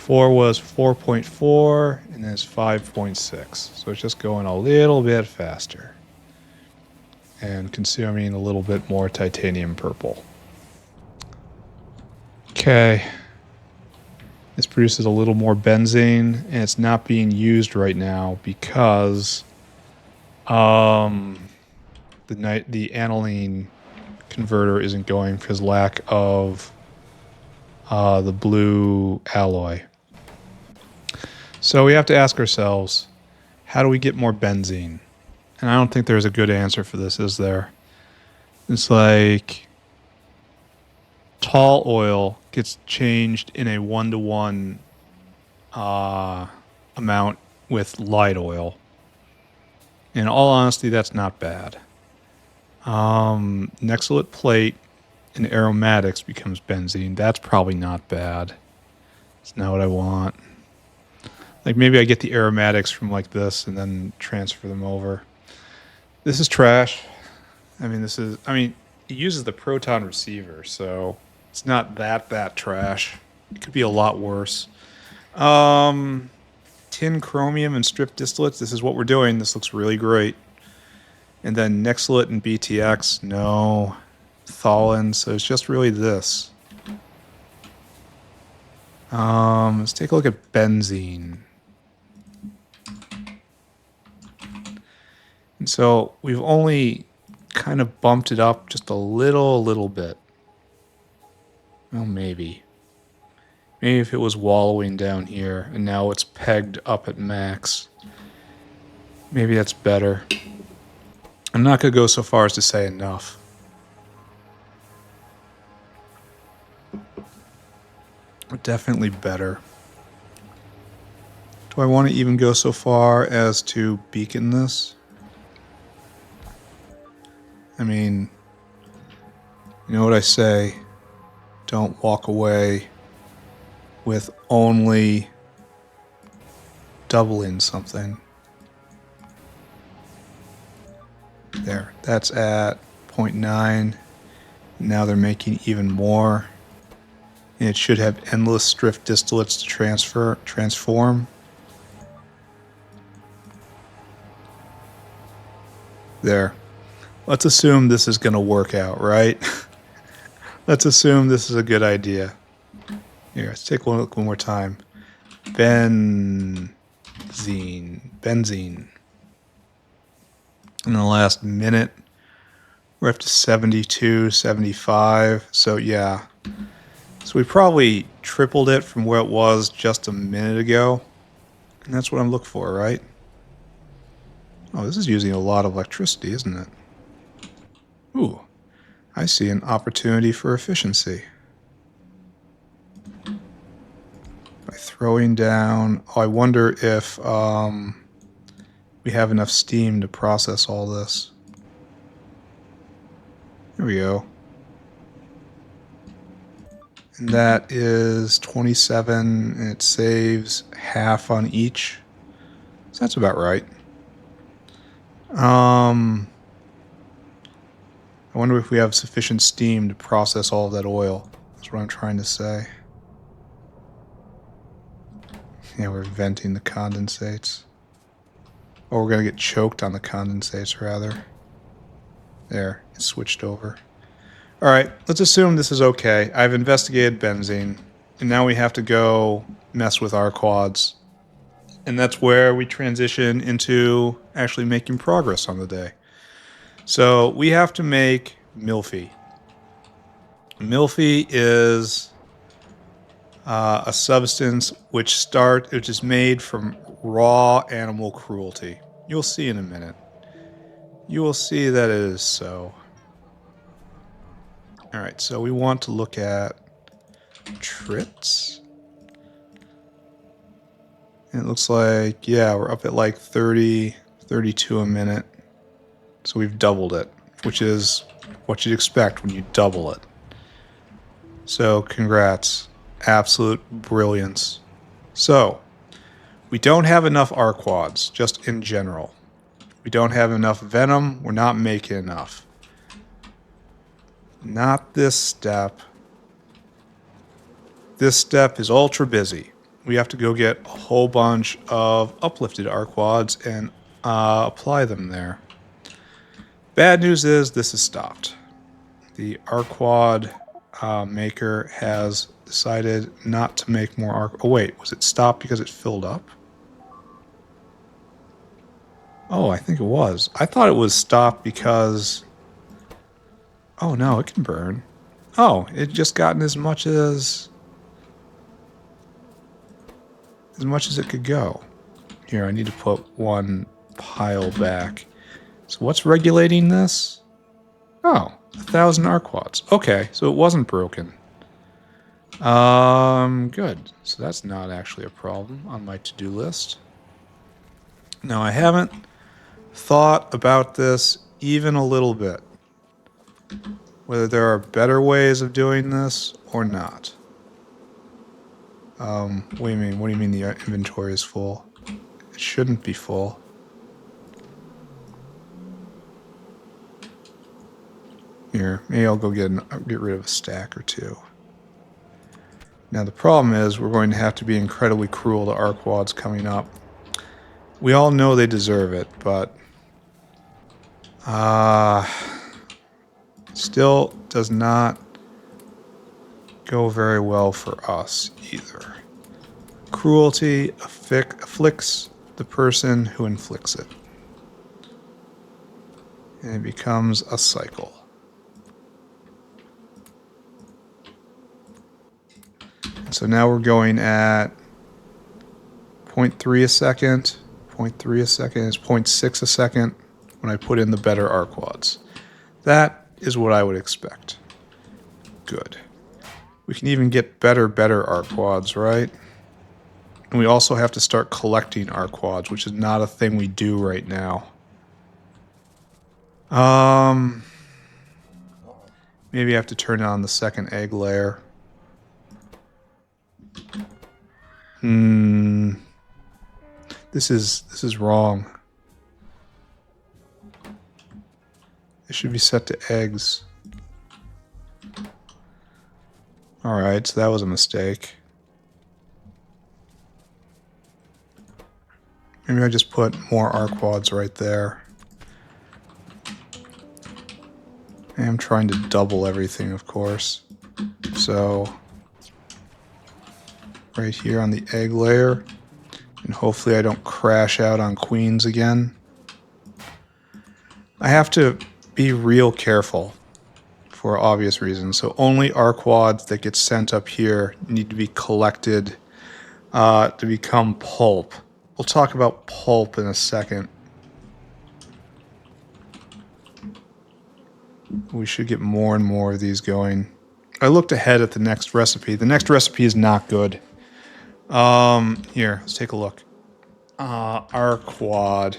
was 4.4 and then it's 5.6. So it's just going a little bit faster and consuming a little bit more titanium purple. Okay. This produces a little more benzene and it's not being used right now because the aniline converter isn't going because lack of the blue alloy. So we have to ask ourselves, how do we get more benzene? And I don't think there's a good answer for this, is there? It's like tall oil gets changed in a 1-to-1 amount with light oil. In all honesty, that's not bad. Nexolite plate and aromatics becomes benzene. That's probably not bad. It's not what I want. Like maybe I get the aromatics from like this and then transfer them over. This is trash. I mean, it uses the proton receiver, so it's not that trash. It could be a lot worse. Tin chromium and strip distillates. This is what we're doing. This looks really great. And then Nexolite and BTX. No. Tholin. So it's just really this. Let's take a look at benzene. And so we've only kind of bumped it up just a little bit. Well, maybe. Maybe if it was wallowing down here and now it's pegged up at max. Maybe that's better. I'm not going to go so far as to say enough. But definitely better. Do I want to even go so far as to beacon this? I mean, you know what I say? Don't walk away with only doubling something. There, that's at 0.9. Now they're making even more. And it should have endless drift distillates to transform. There. Let's assume this is going to work out, right? Let's assume this is a good idea. Here, let's take a look one more time. Benzene. In the last minute, we're up to 72, 75. So yeah. So we probably tripled it from where it was just a minute ago. And that's what I'm looking for, right? Oh, this is using a lot of electricity, isn't it? Ooh, I see an opportunity for efficiency. By throwing down... Oh, I wonder if we have enough steam to process all this. There we go. And that is 27, and it saves half on each. So that's about right. I wonder if we have sufficient steam to process all of that oil. That's what I'm trying to say. Yeah, we're venting the condensates. Or we're going to get choked on the condensates, rather. There, it switched over. Alright, let's assume this is okay. I've investigated benzene, and now we have to go mess with our quads. And that's where we transition into actually making progress on the day. So we have to make Milfy. Milfy is a substance which is made from raw animal cruelty. You'll see in a minute. You will see that it is so. Alright, so we want to look at Trits. And it looks like, yeah, we're up at like 30, 32 a minute. So we've doubled it, which is what you'd expect when you double it. So congrats. Absolute brilliance. So, we don't have enough Arquads, just in general. We don't have enough Venom. We're not making enough. Not this step. This step is ultra busy. We have to go get a whole bunch of uplifted Arquads and apply them there. Bad news is this is stopped. The Arquad maker has decided not to make more Arquad. Oh wait, was it stopped because it filled up? Oh, I think it was. I thought it was stopped because... Oh no, it can burn. Oh, it just gotten as much as it could go. Here, I need to put one pile back. So what's regulating this? Oh, 1,000 Arquads. Okay, so it wasn't broken. Good. So that's not actually a problem on my to-do list. Now, I haven't thought about this even a little bit. Whether there are better ways of doing this or not. What do you mean? What do you mean the inventory is full? It shouldn't be full. Here, maybe I'll go get rid of a stack or two. Now the problem is we're going to have to be incredibly cruel to Arquads coming up. We all know they deserve it, but still does not go very well for us either. Cruelty afflicts the person who inflicts it. And it becomes a cycle. And so now we're going at 0.3 a second, 0.3 a second is 0.6 a second when I put in the better arcwads. That is what I would expect. Good. We can even get better arcwads, right? And we also have to start collecting arcwads, which is not a thing we do right now. Maybe I have to turn on the second egg layer. This is wrong. It should be set to eggs. Alright, so that was a mistake. Maybe I just put more arcwads right there. I am trying to double everything, of course. So, right here on the egg layer. And hopefully I don't crash out on queens again. I have to be real careful for obvious reasons. So only arcwads that get sent up here need to be collected to become pulp. We'll talk about pulp in a second. We should get more and more of these going. I looked ahead at the next recipe. The next recipe is not good. Here, let's take a look. Arcwad.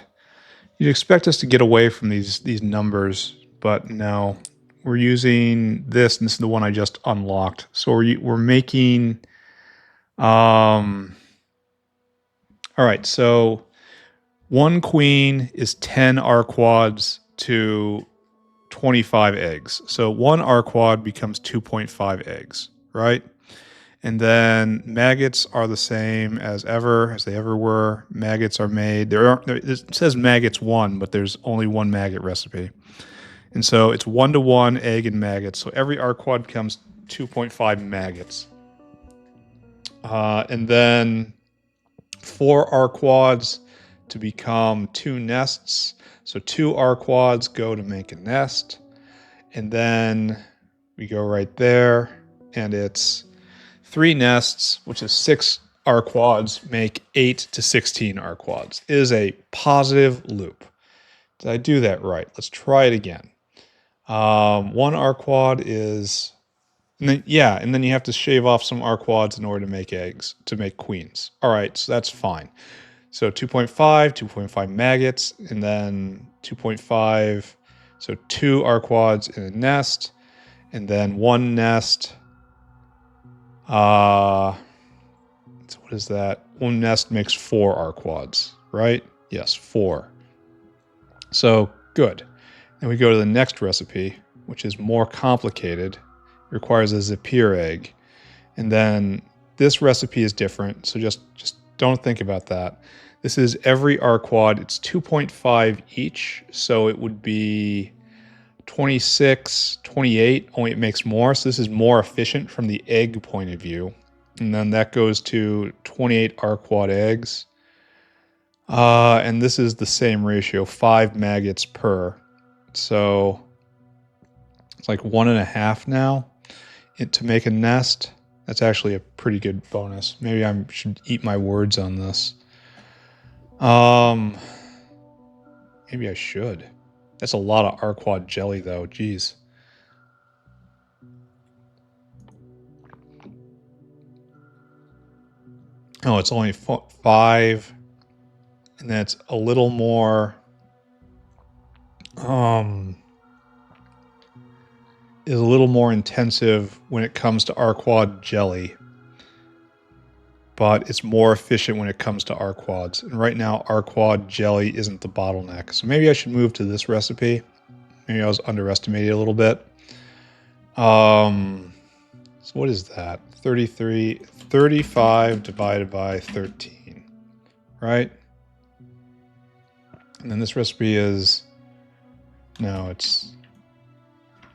You'd expect us to get away from these numbers, but no. We're using this, and this is the one I just unlocked. So we're making... Alright, so 1 queen is 10 arcwads to 25 eggs. So 1 arcwad becomes 2.5 eggs, right? And then maggots are the same as they ever were. Maggots are made. It says maggots 1, but there's only 1 maggot recipe. And so it's 1-to-1 egg and maggots. So every arcwad becomes 2.5 maggots. And then 4 arcwads to become 2 nests. So 2 arcwads go to make a nest. And then we go right there, and it's 3 nests, which is 6 arcwads, make 8 to 16 arcwads. It is a positive loop. Did I do that right? Let's try it again. 1 arcwad is... And then you have to shave off some arcwads in order to make eggs, to make queens. All right, so that's fine. So 2.5 maggots, and then 2.5, so 2 arcwads in a nest, and then 1 nest. So what is that? 1 nest makes 4 arcwads, right? Yes, 4. So good. Then we go to the next recipe, which is more complicated. It requires a Zapier egg. And then this recipe is different, so just don't think about that. This is every arcwad. It's 2.5 each, so it would be 26, 28, only it makes more. So this is more efficient from the egg point of view. And then that goes to 28 arcwad eggs. And this is the same ratio, 5 maggots per. So it's like 1.5 now to make a nest. That's actually a pretty good bonus. Maybe I should eat my words on this. Maybe I should. That's a lot of arcwad jelly, though. Jeez. Oh, it's only 5. And that's a little more... is a little more intensive when it comes to arcwad jelly. But it's more efficient when it comes to arcwads. And right now, arcwad jelly isn't the bottleneck. So maybe I should move to this recipe. Maybe I was underestimated a little bit. So what is that? 35 divided by 13, right? And then this recipe is, no, it's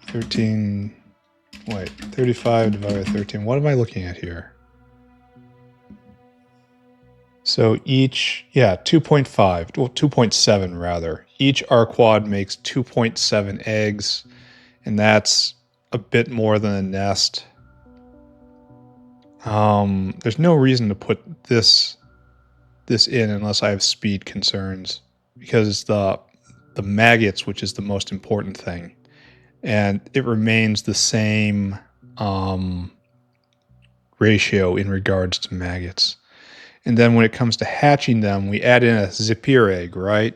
13, wait, 35 divided by 13. What am I looking at here? So each, 2.5, well, 2.7 rather. Each arcwad makes 2.7 eggs, and that's a bit more than a nest. There's no reason to put this this in unless I have speed concerns, because it's the maggots, which is the most important thing. And it remains the same ratio in regards to maggots. And then when it comes to hatching them, we add in a Zipir egg, right?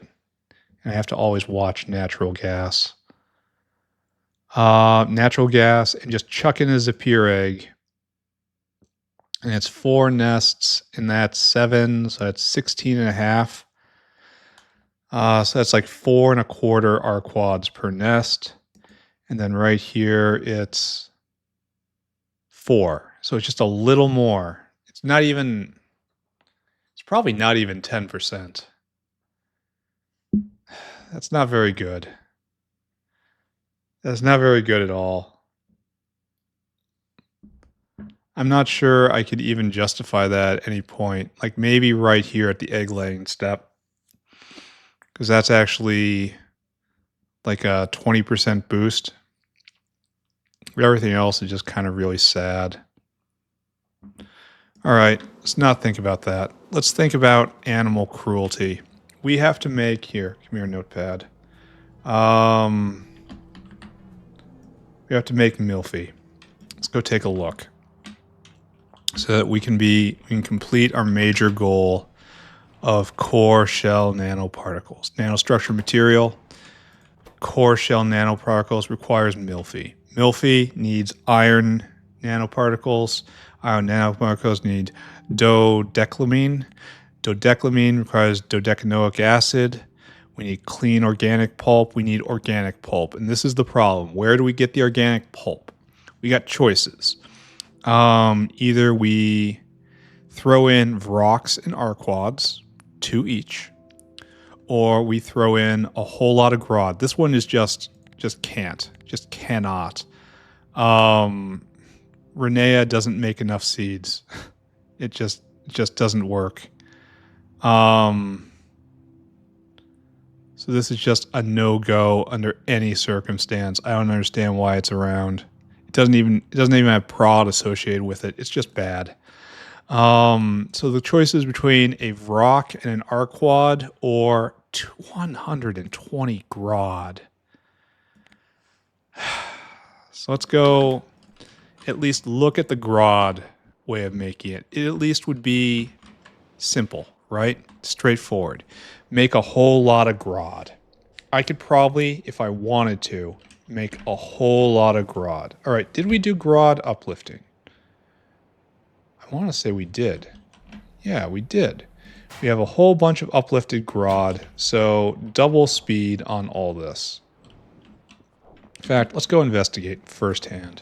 And I have to always watch natural gas. Natural gas, and just chuck in a Zipir egg. And it's 4 nests, and that's 7, so that's 16 and a half. So that's like 4 1/4 arquads per nest. And then right here, it's 4. So it's just a little more. It's probably not even 10%. That's not very good. That's not very good at all. I'm not sure I could even justify that at any point. Like maybe right here at the egg laying step. Because that's actually like a 20% boost. Everything else is just kind of really sad. All right, let's not think about that. Let's think about animal cruelty. We have to make, here, come here, notepad. We have to make Milfy. Let's go take a look. So that we can complete our major goal of core shell nanoparticles. Nanostructure material, core shell nanoparticles requires Milfy. Milfy needs iron nanoparticles. Iron nanoparticles need dodeclamine. Dodeclamine requires dodecanoic acid. We need clean organic pulp. We need organic pulp. And this is the problem. Where do we get the organic pulp? We got choices. Either we throw in Vrox and Arquads, 2 each, or we throw in a whole lot of Grod. This one is just cannot. Renea doesn't make enough seeds. It just doesn't work. So this is just a no-go under any circumstance. I don't understand why it's around. It doesn't even have prod associated with it. It's just bad. So the choice is between a Vrock and an Arquad or 120 Grod. So let's go at least look at the Grod way of making it. It at least would be simple, right? Straightforward. Make a whole lot of Grod. I could probably, if I wanted to, make a whole lot of Grod. All right, did we do Grod uplifting? I want to say we did. Yeah, we did. We have a whole bunch of uplifted Grod, so double speed on all this. In fact, let's go investigate firsthand.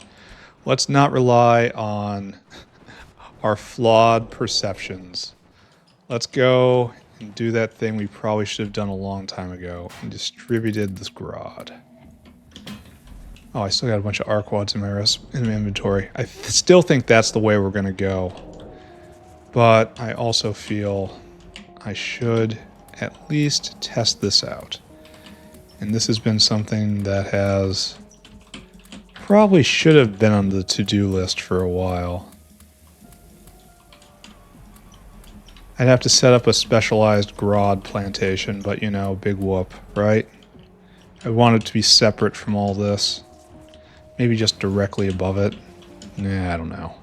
Let's not rely on our flawed perceptions. Let's go and do that thing we probably should have done a long time ago and distributed this Grod. Oh, I still got a bunch of Arquads in my inventory. I still think that's the way we're going to go. But I also feel I should at least test this out. And this has been something that has probably should have been on the to-do list for a while. I'd have to set up a specialized Grod plantation, but you know, big whoop, right? I want it to be separate from all this. Maybe just directly above it. Nah, I don't know.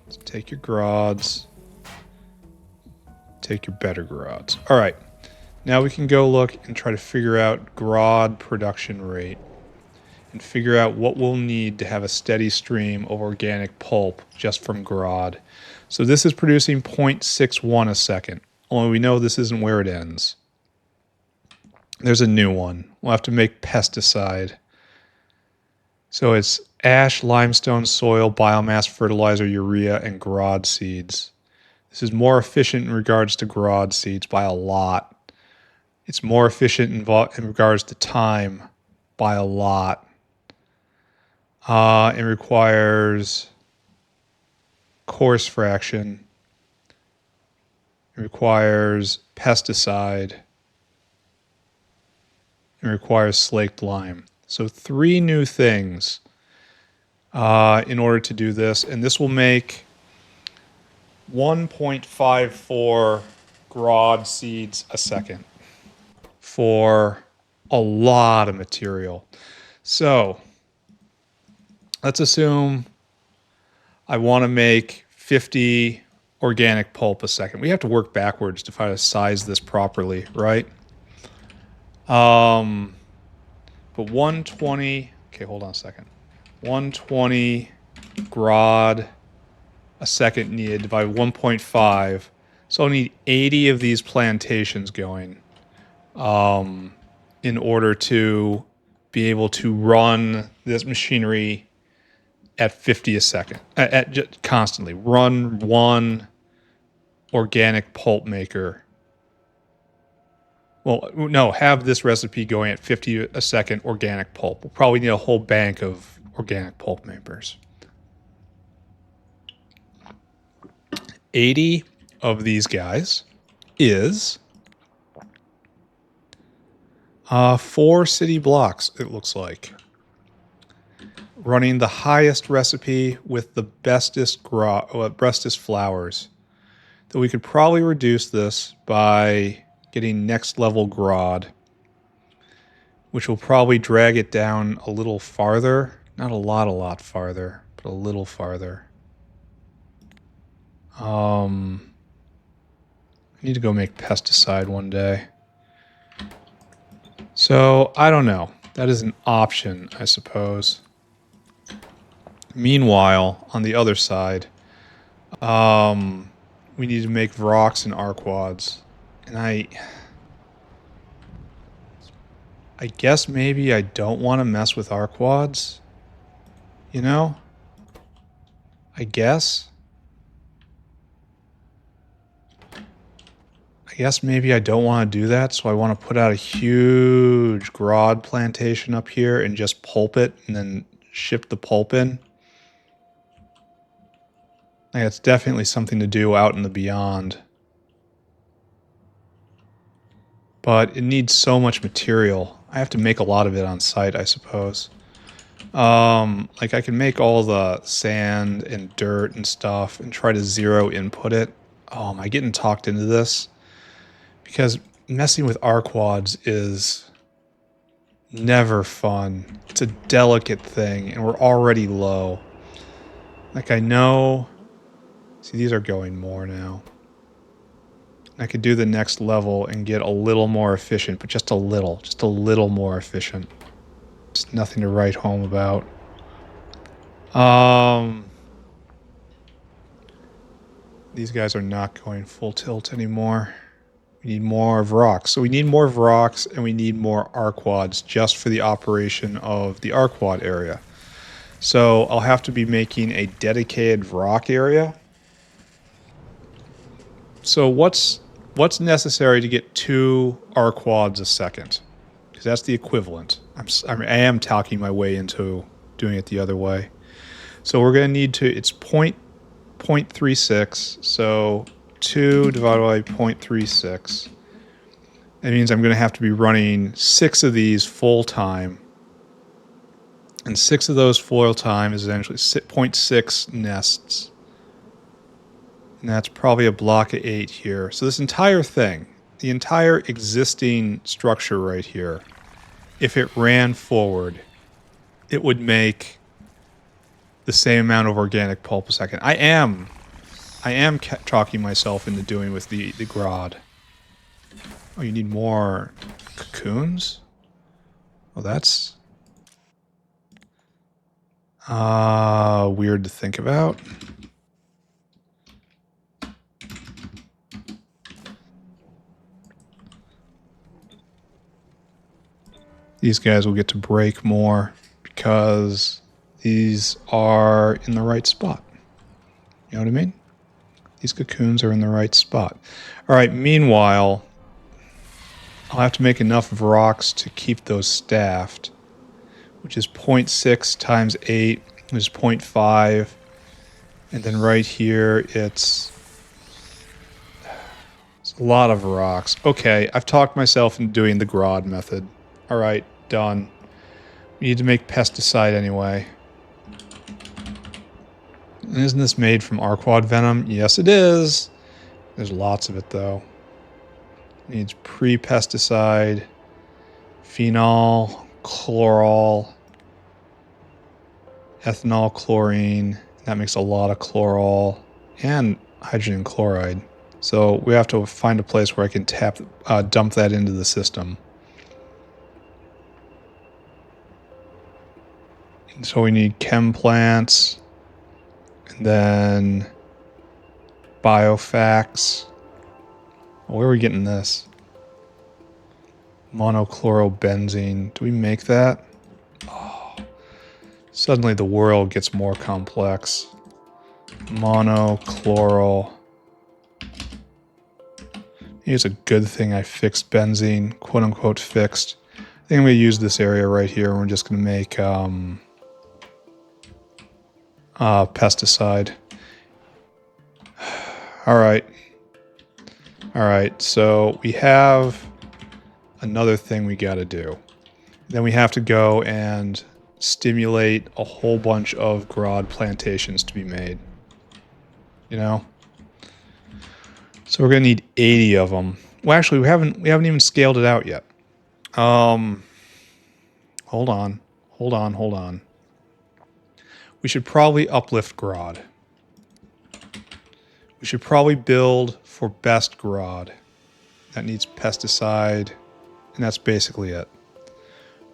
Let's take your Grods. Take your better Grods. All right. Now we can go look and try to figure out Grod production rate and figure out what we'll need to have a steady stream of organic pulp just from Grod. So this is producing 0.61 a second. Only we know this isn't where it ends. There's a new one. We'll have to make pesticide. So it's ash, limestone, soil, biomass, fertilizer, urea, and Grod seeds. This is more efficient in regards to Grod seeds by a lot. It's more efficient in regards to time by a lot. It requires coarse fraction. It requires pesticide. It requires slaked lime. So 3 new things in order to do this. And this will make 1.54 Grod seeds a second for a lot of material. So let's assume I want to make 50 organic pulp a second. We have to work backwards to try to size this properly, right? But 120, okay, hold on a second. 120 Grod a second needed divided by 1.5. So I'll need 80 of these plantations going in order to be able to run this machinery at 50 a second, constantly. Run one organic pulp maker. Well, no, have this recipe going at 50 a second organic pulp. We'll probably need a whole bank of organic pulp makers. 80 of these guys is 4 city blocks, it looks like. Running the highest recipe with the bestest flowers. That we could probably reduce this by getting next level Grod, which will probably drag it down a little farther. Not a lot farther, but a little farther. I need to go make pesticide one day. So, I don't know. That is an option, I suppose. Meanwhile, on the other side, we need to make Vrox and Arquads. And I guess maybe I don't want to mess with Arquads. You know? I guess maybe I don't want to do that, so I want to put out a huge Grod plantation up here and just pulp it and then ship the pulp in. Like, it's definitely something to do out in the beyond. But it needs so much material. I have to make a lot of it on site, I suppose. Like, I can make all the sand and dirt and stuff and try to zero input it. Oh, am I getting talked into this? Because messing with Arquads is never fun. It's a delicate thing, and we're already low. Like, I know... See, these are going more now. I could do the next level and get a little more efficient, but just a little more efficient. Just nothing to write home about. These guys are not going full tilt anymore. We need more Vrox. So we need more Vrox and we need more Arquads just for the operation of the Arquad area. So I'll have to be making a dedicated Vrock area. So what's necessary to get 2 Arquads a second? Because that's the equivalent. I am talking my way into doing it the other way. So we're going to need to, it's 0.36, so 2 divided by 0.36. That means I'm going to have to be running 6 of these full time. And 6 of those full time is essentially 0.6 nests. And that's probably a block of 8 here. So this entire thing, the entire existing structure right here, if it ran forward, it would make the same amount of organic pulp a second. I am talking myself into doing with the Grod. Oh, you need more cocoons? Well, that's weird to think about. These guys will get to break more because these are in the right spot. You know what I mean? These cocoons are in the right spot. All right, meanwhile, I'll have to make enough Vrox to keep those staffed, which is 0.6 times 8, which is 0.5. And then right here, it's a lot of Vrox. Okay, I've talked myself into doing the Grod method. All right, done. We need to make pesticide anyway. Isn't this made from Arquad venom? Yes, it is. There's lots of it, though. Needs pre-pesticide, phenol, chloral, ethanol, chlorine. That makes a lot of chloral and hydrogen chloride. So we have to find a place where I can dump that into the system. And so we need chem plants, and then biofax. Where are we getting this? Monochlorobenzene. Do we make that? Oh, suddenly the world gets more complex. Monochloro. It's a good thing I fixed benzene, quote unquote fixed. I think I'm going to use this area right here, and we're just going to make pesticide. All right. All right, so we have another thing we got to do. Then we have to go and stimulate a whole bunch of Grod plantations to be made. You know? So we're going to need 80 of them. Well, actually, we haven't even scaled it out yet. Hold on. We should probably uplift Grod. We should probably build for best Grod. That needs pesticide, and that's basically it.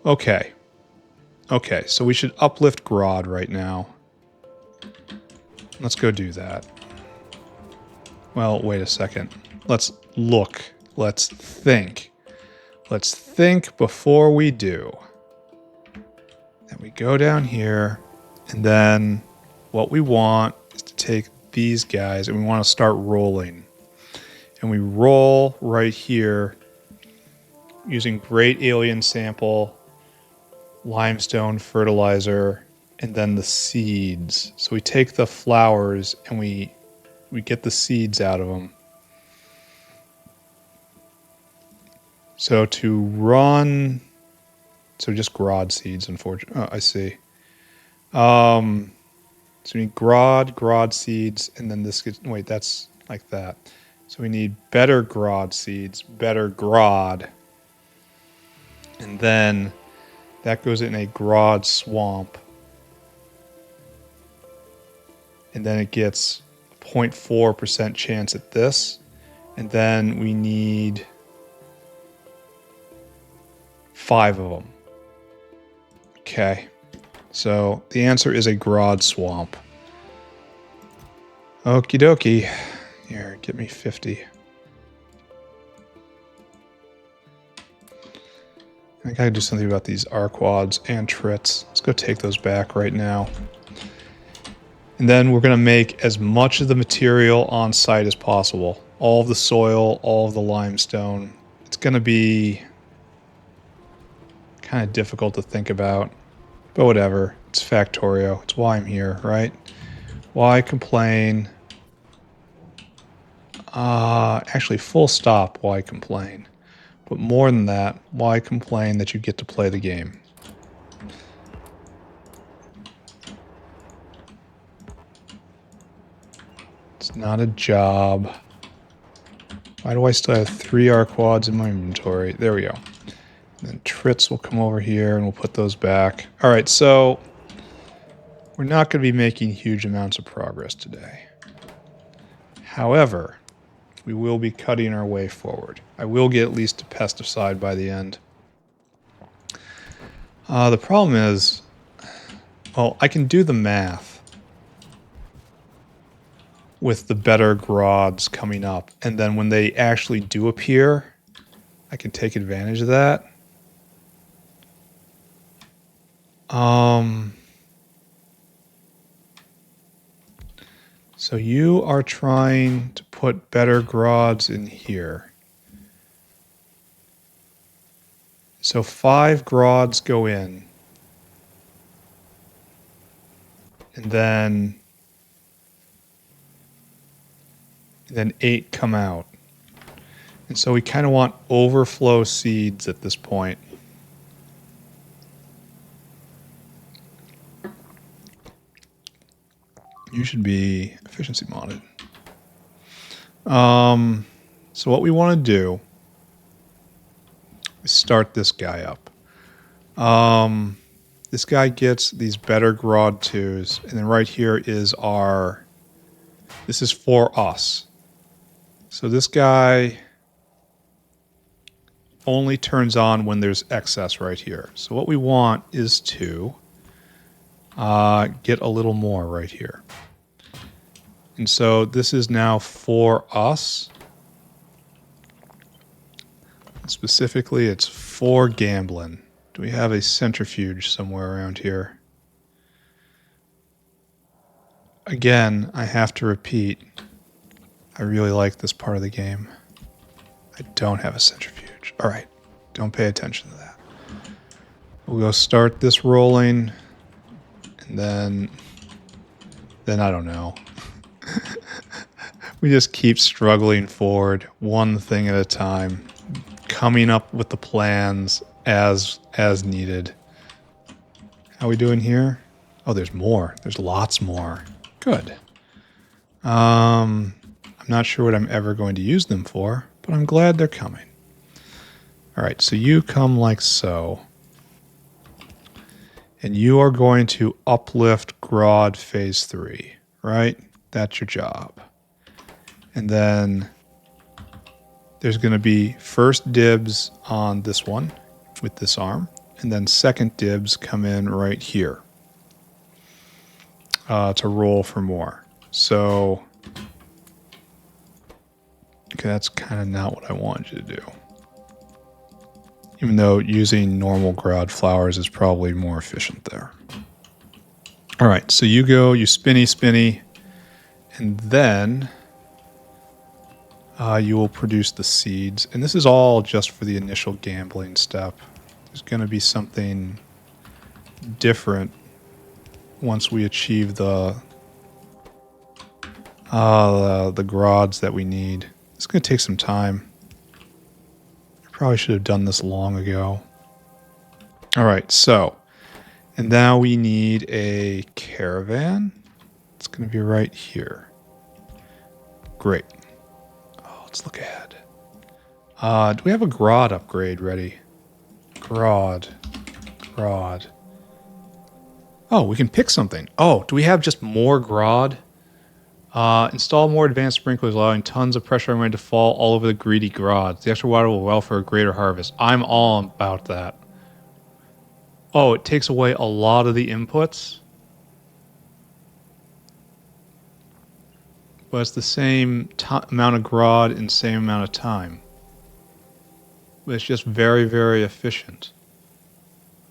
Okay. Okay, so we should uplift Grod right now. Let's go do that. Well, wait a second. Let's look. Let's think. Let's think before we do. Then we go down here, and then what we want is to take these guys, and we want to start rolling. And we roll right here using Great Alien Sample, limestone fertilizer, and then the seeds. So we take the flowers and we get the seeds out of them. So to run, so just Grod seeds, unfortunately. Oh, I see. So we need Grod seeds, and then this gets, wait, that's like that. So we need better Grod seeds, better Grod. And then that goes in a Grod swamp. And then it gets 0.4% chance at this. And then we need 5 of them. Okay. So the answer is a Grod swamp. Okie dokie. Here, get me 50. I gotta do something about these Arquads and Trits. Let's go take those back right now. And then we're gonna make as much of the material on site as possible. All of the soil, all of the limestone. It's gonna be kind of difficult to think about, but whatever. It's Factorio. It's why I'm here, right? Why complain? Actually, full stop, why complain? But more than that, why complain that you get to play the game? It's not a job. Why do I still have 3 Arquads in my inventory? There we go. And then Trits will come over here and we'll put those back. All right, so we're not going to be making huge amounts of progress today. However, we will be cutting our way forward. I will get at least to pesticide by the end. The problem is, well, I can do the math with the better Grods coming up. And then when they actually do appear, I can take advantage of that. So you are trying to put better Grods in here. So 5 Grods go in. And then 8 come out. And so we kind of want overflow seeds at this point. You should be efficiency modded. So what we want to do is start this guy up. This guy gets these better Grod 2s, and then right here is our... This is for us. So this guy only turns on when there's excess right here. So what we want is to get a little more right here. And so this is now for us. Specifically, it's for gambling. Do we have a centrifuge somewhere around here? Again, I have to repeat, I really like this part of the game. I don't have a centrifuge. All right, don't pay attention to that. We'll go start this rolling, and then I don't know. We just keep struggling forward, one thing at a time, coming up with the plans as needed. How are we doing here? Oh, there's more. There's lots more. Good. I'm not sure what I'm ever going to use them for, but I'm glad they're coming. All right, so you come like so. And you are going to uplift Grod phase 3, right? That's your job. And then there's going to be first dibs on this one with this arm, and then second dibs come in right here to roll for more. So, okay, that's kind of not what I wanted you to do. Even though using normal Grod flowers is probably more efficient there. All right, so you go, you spinny, spinny, and then you will produce the seeds. And this is all just for the initial gambling step. There's going to be something different once we achieve the Grods that we need. It's going to take some time. Probably should have done this long ago. All right, so, and now we need a caravan. It's going to be right here. Great. Oh, let's look ahead. Do we have a Grod upgrade ready? Grod. Oh, we can pick something. Oh, do we have just more Grod? Install more advanced sprinklers, allowing tons of pressure on rain to fall all over the greedy Grods. The extra water will allow for a greater harvest. I'm all about that. Oh, it takes away a lot of the inputs. But it's the same amount of Grod in the same amount of time. But it's just very, very efficient.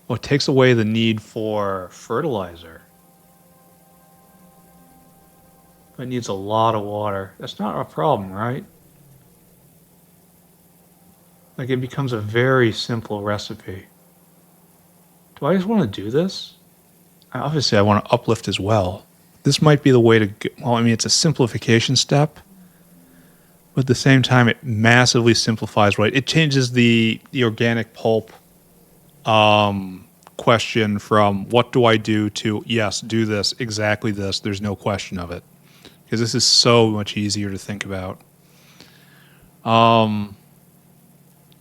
Well, it takes away the need for fertilizer. It needs a lot of water. That's not a problem, right? Like, it becomes a very simple recipe. Do I just want to do this? Obviously, I want to uplift as well. This might be the way to go. Well, I mean, it's a simplification step. But at the same time, it massively simplifies, right? It changes the organic pulp question from what do I do to, yes, do this, exactly this. There's no question of it. Because this is so much easier to think about.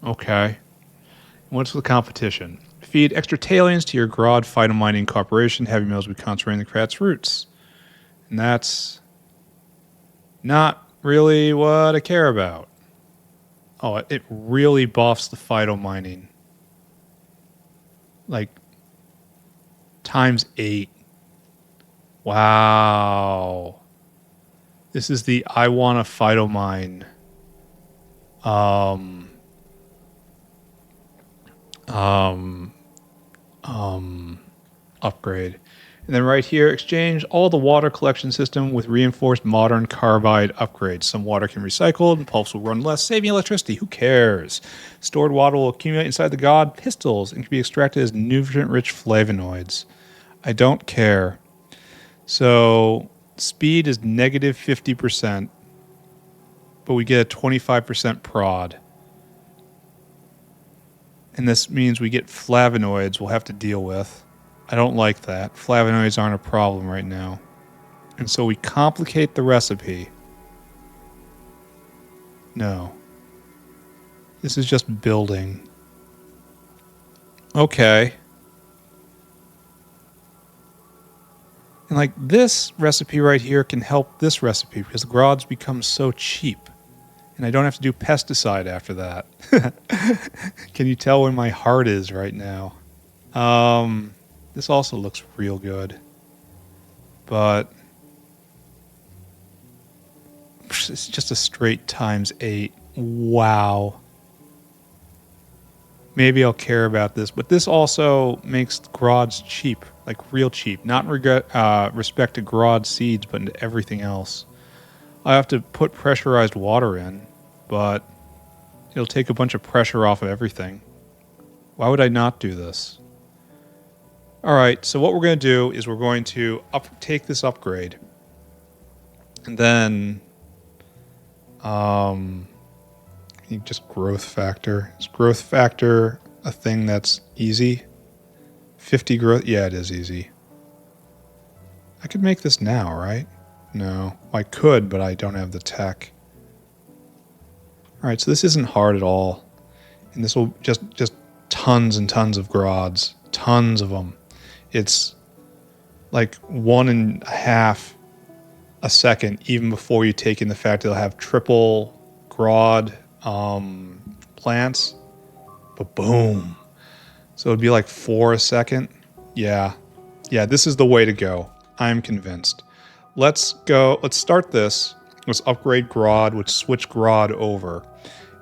Okay. What's the competition? Feed extra tailings to your Grod phytomining corporation. Heavy metals will be concentrating the Kratz roots. And that's not really what I care about. Oh, it really buffs the phytomining. Like, ×8. Wow. This is the I want to phytomine upgrade. And then right here, exchange all the water collection system with reinforced modern carbide upgrades. Some water can be recycled and pulps will run less, saving electricity. Who cares? Stored water will accumulate inside the God pistils and can be extracted as nutrient-rich flavonoids. I don't care. So speed is negative 50%, but we get a 25% prod. And this means we get flavonoids we'll have to deal with. I don't like that. Flavonoids aren't a problem right now. And so we complicate the recipe. No. This is just building. Okay. And like this recipe right here can help this recipe because the Grods become so cheap. And I don't have to do pesticide after that. Can you tell where my heart is right now? This also looks real good. But it's just a straight ×8. Wow. Maybe I'll care about this, but this also makes Grods cheap, like real cheap. Not in respect to Grod seeds, but into everything else. I have to put pressurized water in, but it'll take a bunch of pressure off of everything. Why would I not do this? Alright, so what we're going to do is we're going to take this upgrade. And then... just growth factor. Is growth factor a thing that's easy? 50 growth? Yeah, it is easy. I could make this now, right? No. I could, but I don't have the tech. Alright, so this isn't hard at all. And this will just tons and tons of Grods. Tons of them. It's like 1.5 a second, even before you take in the fact that they'll have triple Grod plants. But boom. So it'd be like 4 a second. Yeah. Yeah, this is the way to go. I'm convinced. Let's go. Let's start this. Let's upgrade Grod. Let's switch Grod over.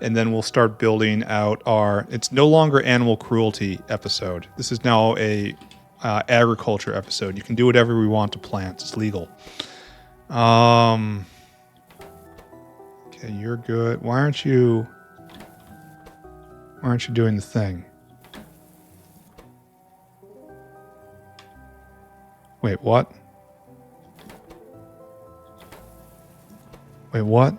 And then we'll start building out our... It's no longer animal cruelty episode. This is now a agriculture episode. You can do whatever we want to plants. It's legal. Okay, you're good. Why aren't you doing the thing? Wait, what? Wait, what?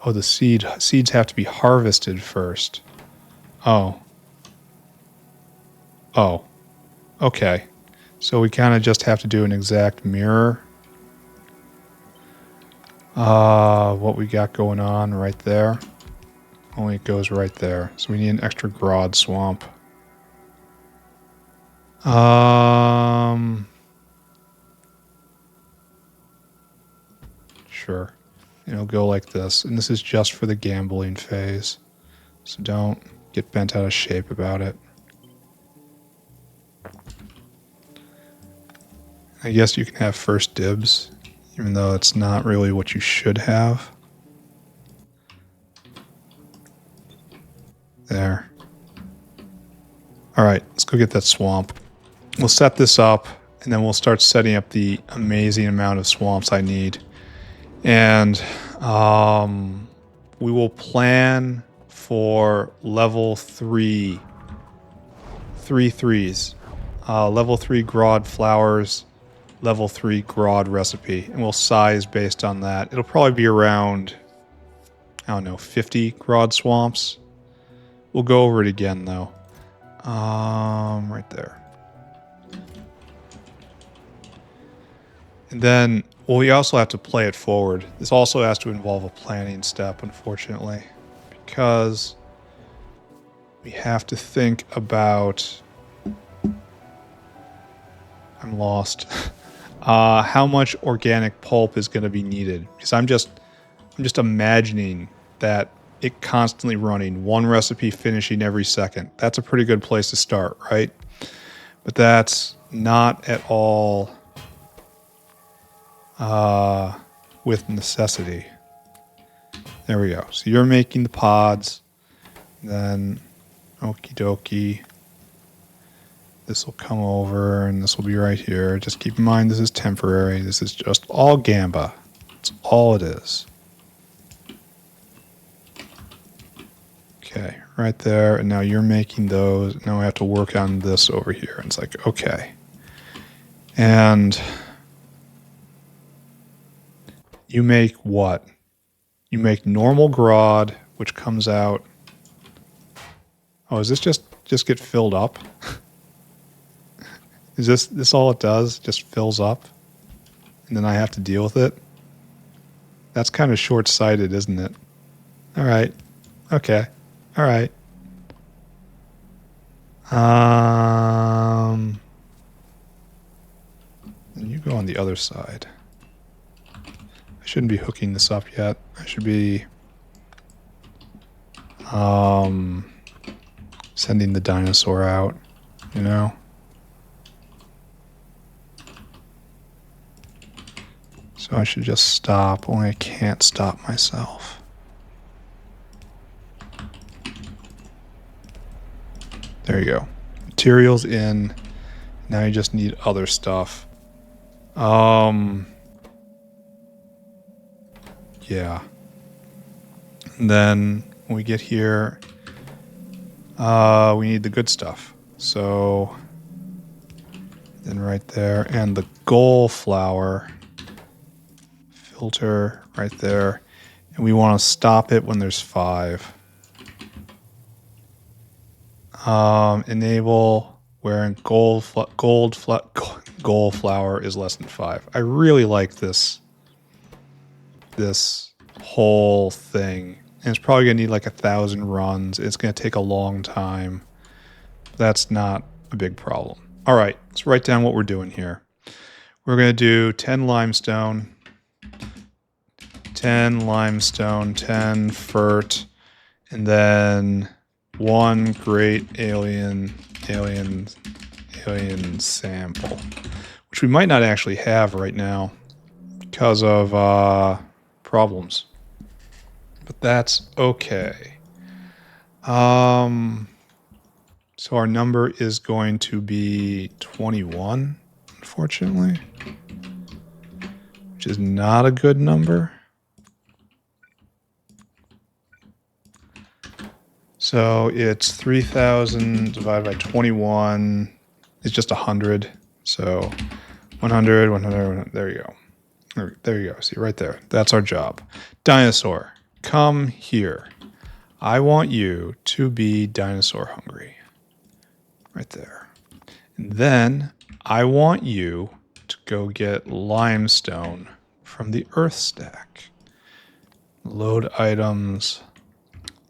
Oh, the seeds have to be harvested first. Oh. Oh. Okay. So we kind of just have to do an exact mirror. What we got going on right there. Only it goes right there. So we need an extra Grod swamp. Sure. It'll go like this. And this is just for the gambling phase. So don't get bent out of shape about it. I guess you can have first dibs, even though it's not really what you should have. There. Alright, let's go get that swamp. We'll set this up, and then we'll start setting up the amazing amount of swamps I need. And we will plan for level 3. 3 threes. Level 3 Grod flowers. Level 3 Grod recipe. And we'll size based on that. It'll probably be around, I don't know, 50 Grod swamps. We'll go over it again, though. Right there. And then, well, we also have to play it forward. This also has to involve a planning step, unfortunately. Because we have to think about... I'm lost. How much organic pulp is going to be needed? Because I'm just imagining that it constantly running, one recipe finishing every second. That's a pretty good place to start, right? But that's not at all with necessity. There we go. So you're making the pods. Then, okie dokie. This will come over, and this will be right here. Just keep in mind this is temporary. This is just all Gamba. That's all it is. Okay, right there. And now you're making those. Now I have to work on this over here. And it's like, okay. And you make what? You make normal Grod, which comes out. Oh, is this just get filled up? Is this all it does? Just fills up? And then I have to deal with it? That's kind of short-sighted, isn't it? Alright. Okay. Alright. And you go on the other side. I shouldn't be hooking this up yet. I should be sending the dinosaur out, you know? So I should just stop, only I can't stop myself. There you go. Materials in. Now you just need other stuff. Yeah. And then when we get here, we need the good stuff. So then right there, and the gold flower filter right there, and we want to stop it when there's 5. Enable where gold flower is less than 5. I really like this whole thing, and it's probably gonna need like 1,000 runs. It's gonna take a long time. That's not a big problem. All right, let's write down what we're doing here. We're gonna do 10 limestone, 10 limestone, 10 fert, and then 1 great alien sample, which we might not actually have right now because of problems, but that's okay. So our number is going to be 21, unfortunately, which is not a good number. So it's 3,000 divided by 21 is just 100. So 100, 100, there you go. There you go. See, right there. That's our job. Dinosaur, come here. I want you to be dinosaur hungry. Right there. And then I want you to go get limestone from the earth stack. Load items,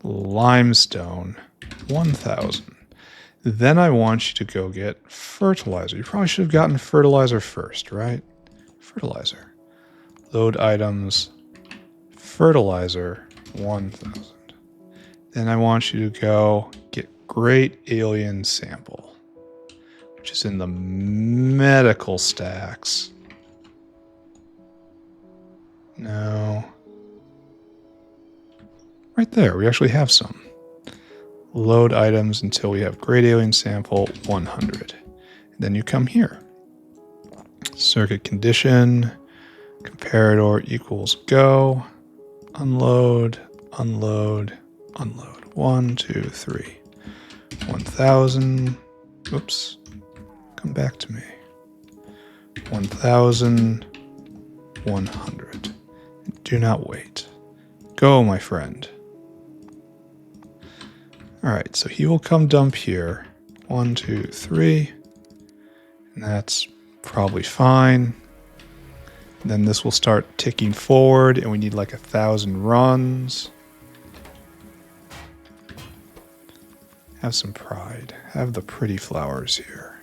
limestone, 1,000. Then I want you to go get fertilizer. You probably should have gotten fertilizer first, right? Fertilizer. Load items, fertilizer, 1,000. Then I want you to go get great alien sample, which is in the medical stacks. No. Right there, we actually have some. Load items until we have great alien sample, 100. And then you come here. Circuit condition. Comparator equals go, unload, unload, unload. 1, 2, 3. 1,000. Oops. Come back to me. 1,000. 100. Do not wait. Go, my friend. Alright, so he will come dump here. 1, 2, 3. And that's probably fine. Then this will start ticking forward, and we need like 1,000 runs. Have some pride. Have the pretty flowers here.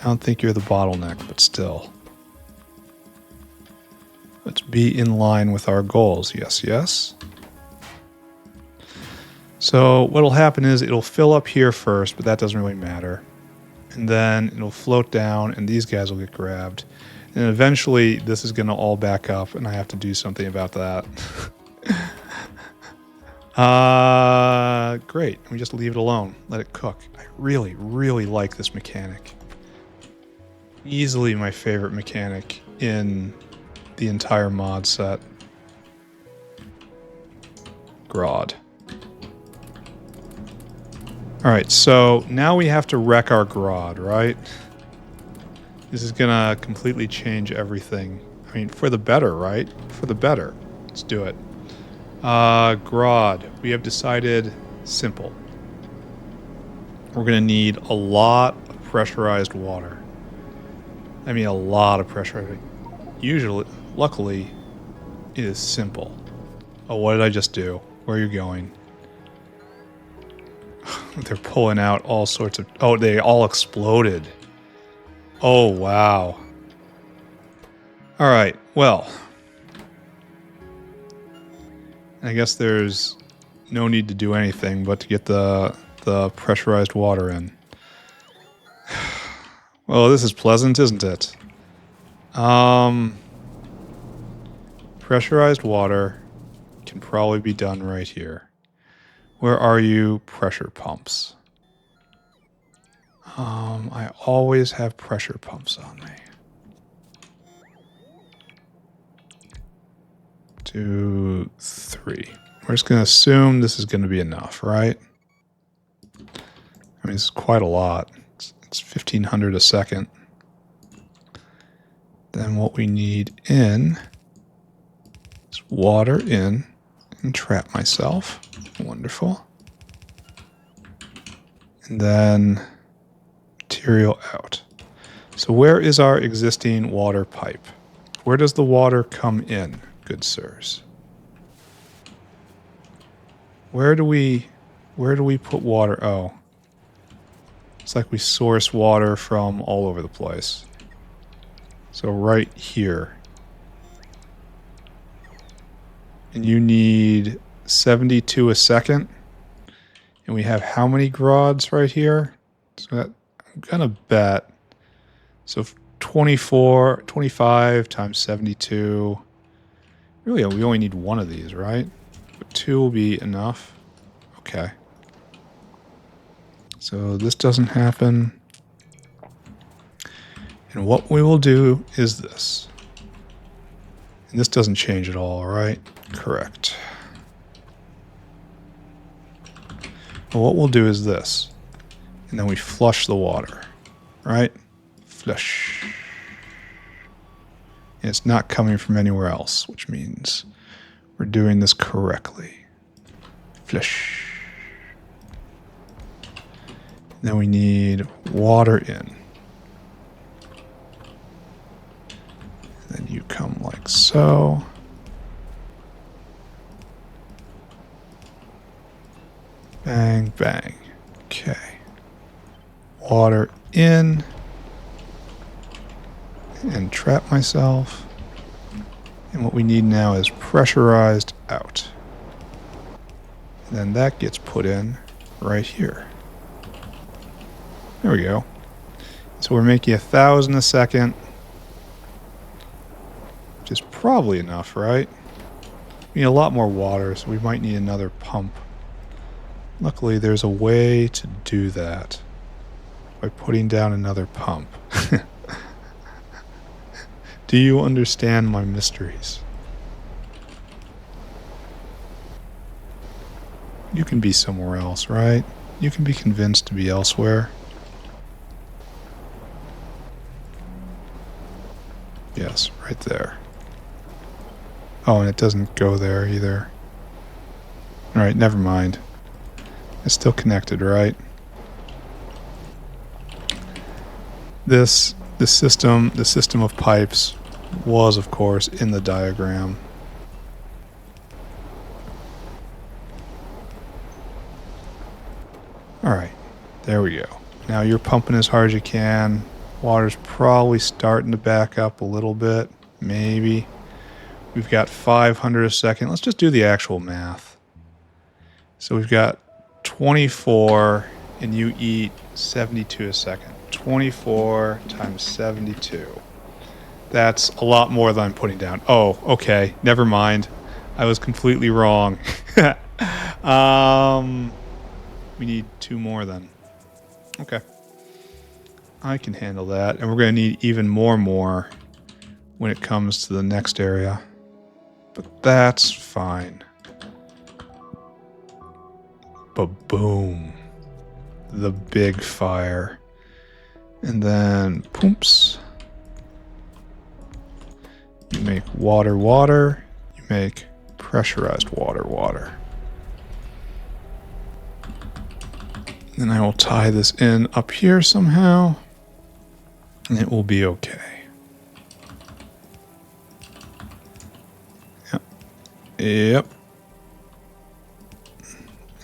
I don't think you're the bottleneck, but still. Let's be in line with our goals. Yes, yes. So what'll happen is it'll fill up here first, but that doesn't really matter. And then it'll float down, and these guys will get grabbed. And eventually, this is going to all back up, and I have to do something about that. Great. We just leave it alone. Let it cook. I really, really like this mechanic. Easily my favorite mechanic in the entire mod set. Grod. Alright, so now we have to wreck our Grod, right? This is gonna completely change everything. I mean, for the better, right? For the better. Let's do it. Grod. We have decided simple. We're gonna need a lot of pressurized water. I mean, a lot of pressure. Usually, luckily, it is simple. Oh, what did I just do? Where are you going? They're pulling out all sorts of... Oh, they all exploded. Oh, wow. All right, well. I guess there's no need to do anything but to get the pressurized water in. Well, this is pleasant, isn't it? Pressurized water can probably be done right here. Where are you, pressure pumps? I always have pressure pumps on me. 2, 3. We're just going to assume this is going to be enough, right? I mean, it's quite a lot. It's 1,500 a second. Then what we need in is water in and trap myself. Wonderful. And then material out. So where is our existing water pipe? Where does the water come in, good sirs? Where do we put water? Oh. It's like we source water from all over the place. So right here. And you need 72 a second. And we have how many grods right here? So that, I'm gonna bet. So 25 times 72. Really, we only need one of these, right? But 2 will be enough. Okay. So this doesn't happen. And what we will do is this. And this doesn't change at all, right? Correct. And what we'll do is this. And then we flush the water, right? Flush. And it's not coming from anywhere else, which means we're doing this correctly. Flush. Then we need water in. Then you come like so. Bang, bang. Okay. Water in. And trap myself. And what we need now is pressurized out. And then that gets put in right here. There we go. So we're making 1,000 a second. Which is probably enough, right? We need a lot more water, so we might need another pump. Luckily, there's a way to do that. By putting down another pump. Do you understand my mysteries? You can be somewhere else, right? You can be convinced to be elsewhere. Yes, right there. Oh, and it doesn't go there either. Alright, never mind. It's still connected, right? The system of pipes was, of course, in the diagram. Alright, there we go. Now you're pumping as hard as you can. Water's probably starting to back up a little bit, maybe. We've got 500 a second. Let's just do the actual math. So we've got 24, and you eat 72 a second. 24 times 72. That's a lot more than I'm putting down. Oh, okay. Never mind. I was completely wrong. We need 2 more then. Okay. I can handle that. And we're going to need even more when it comes to the next area. But that's fine. Ba-boom. The big fire. And then, poops. You make water. You make pressurized water. Then I will tie this in up here somehow. And it will be okay. Yep. Yep.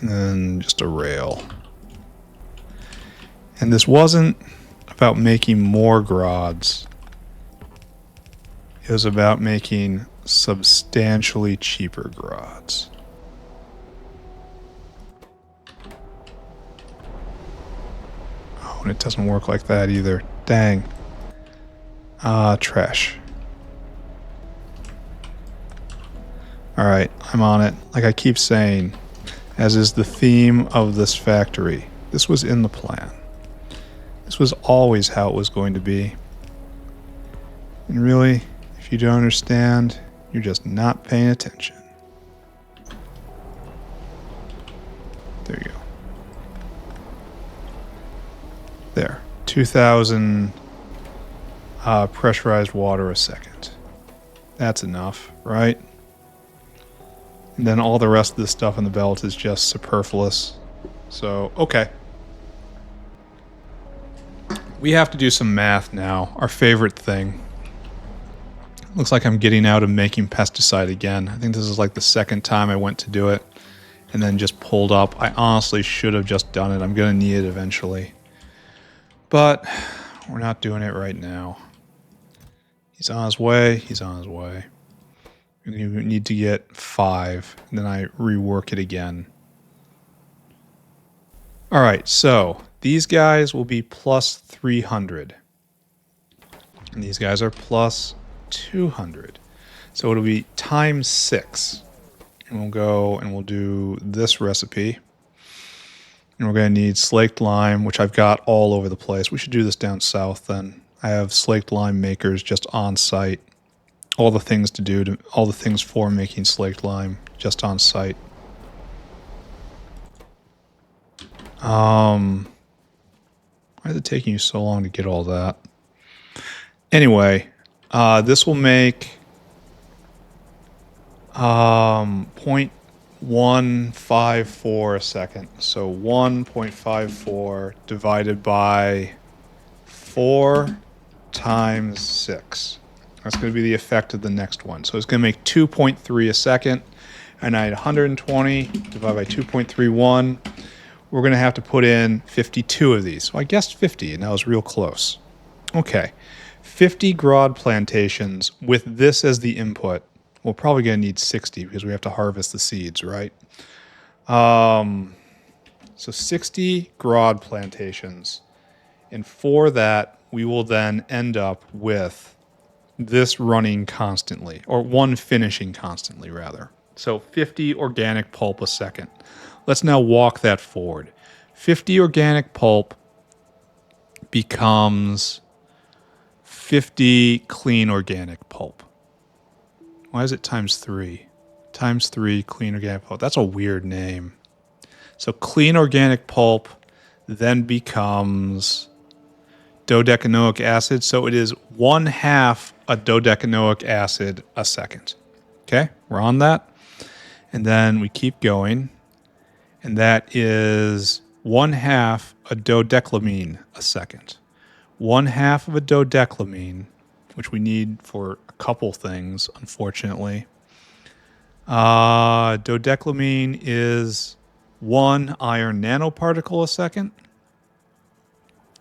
And then just a rail. And this wasn't about making more grods. It was about making substantially cheaper grods. Oh, and it doesn't work like that either. Dang. Trash. Alright, I'm on it. Like I keep saying, as is the theme of this factory, this was in the plan. This was always how it was going to be. And really, if you don't understand, you're just not paying attention. There you go. There. 2,000 pressurized water a second. That's enough, right? And then all the rest of the stuff in the belt is just superfluous. So, okay. We have to do some math now. Our favorite thing. Looks like I'm getting out of making pesticide again. I think this is like the second time I went to do it and then just pulled up. I honestly should have just done it. I'm going to need it eventually. But we're not doing it right now. He's on his way. He's on his way. We need to get 5, and then I rework it again. All right, so these guys will be plus 300. And these guys are plus 200. So it'll be times 6. And we'll go and we'll do this recipe. And we're going to need slaked lime, which I've got all over the place. We should do this down south then. I have slaked lime makers just on site. All the things to do, all the things for making slaked lime just on site. Why is it taking you so long to get all that? Anyway, this will make 0.154 a second. So 1.54 divided by 4 times 6. That's going to be the effect of the next one. So it's going to make 2.3 a second. And I had 120 divided by 2.31. We're going to have to put in 52 of these. So I guessed 50, and that was real close. Okay. 50 Grod plantations with this as the input. We're probably going to need 60 because we have to harvest the seeds, right? So 60 Grod plantations. And for that, we will then end up with this running constantly, or one finishing constantly, rather. So 50 organic pulp a second. Let's now walk that forward. 50 organic pulp becomes 50 clean organic pulp. Why is it times 3? Times 3 clean organic pulp. That's a weird name. So clean organic pulp then becomes dodecanoic acid. So it is 1/2 a dodecanoic acid a second. Okay, we're on that. And then we keep going. And that is 1/2 a dodeclamine a second. 1/2 of a dodeclamine, which we need for a couple things, unfortunately. Dodeclamine is 1 iron nanoparticle a second.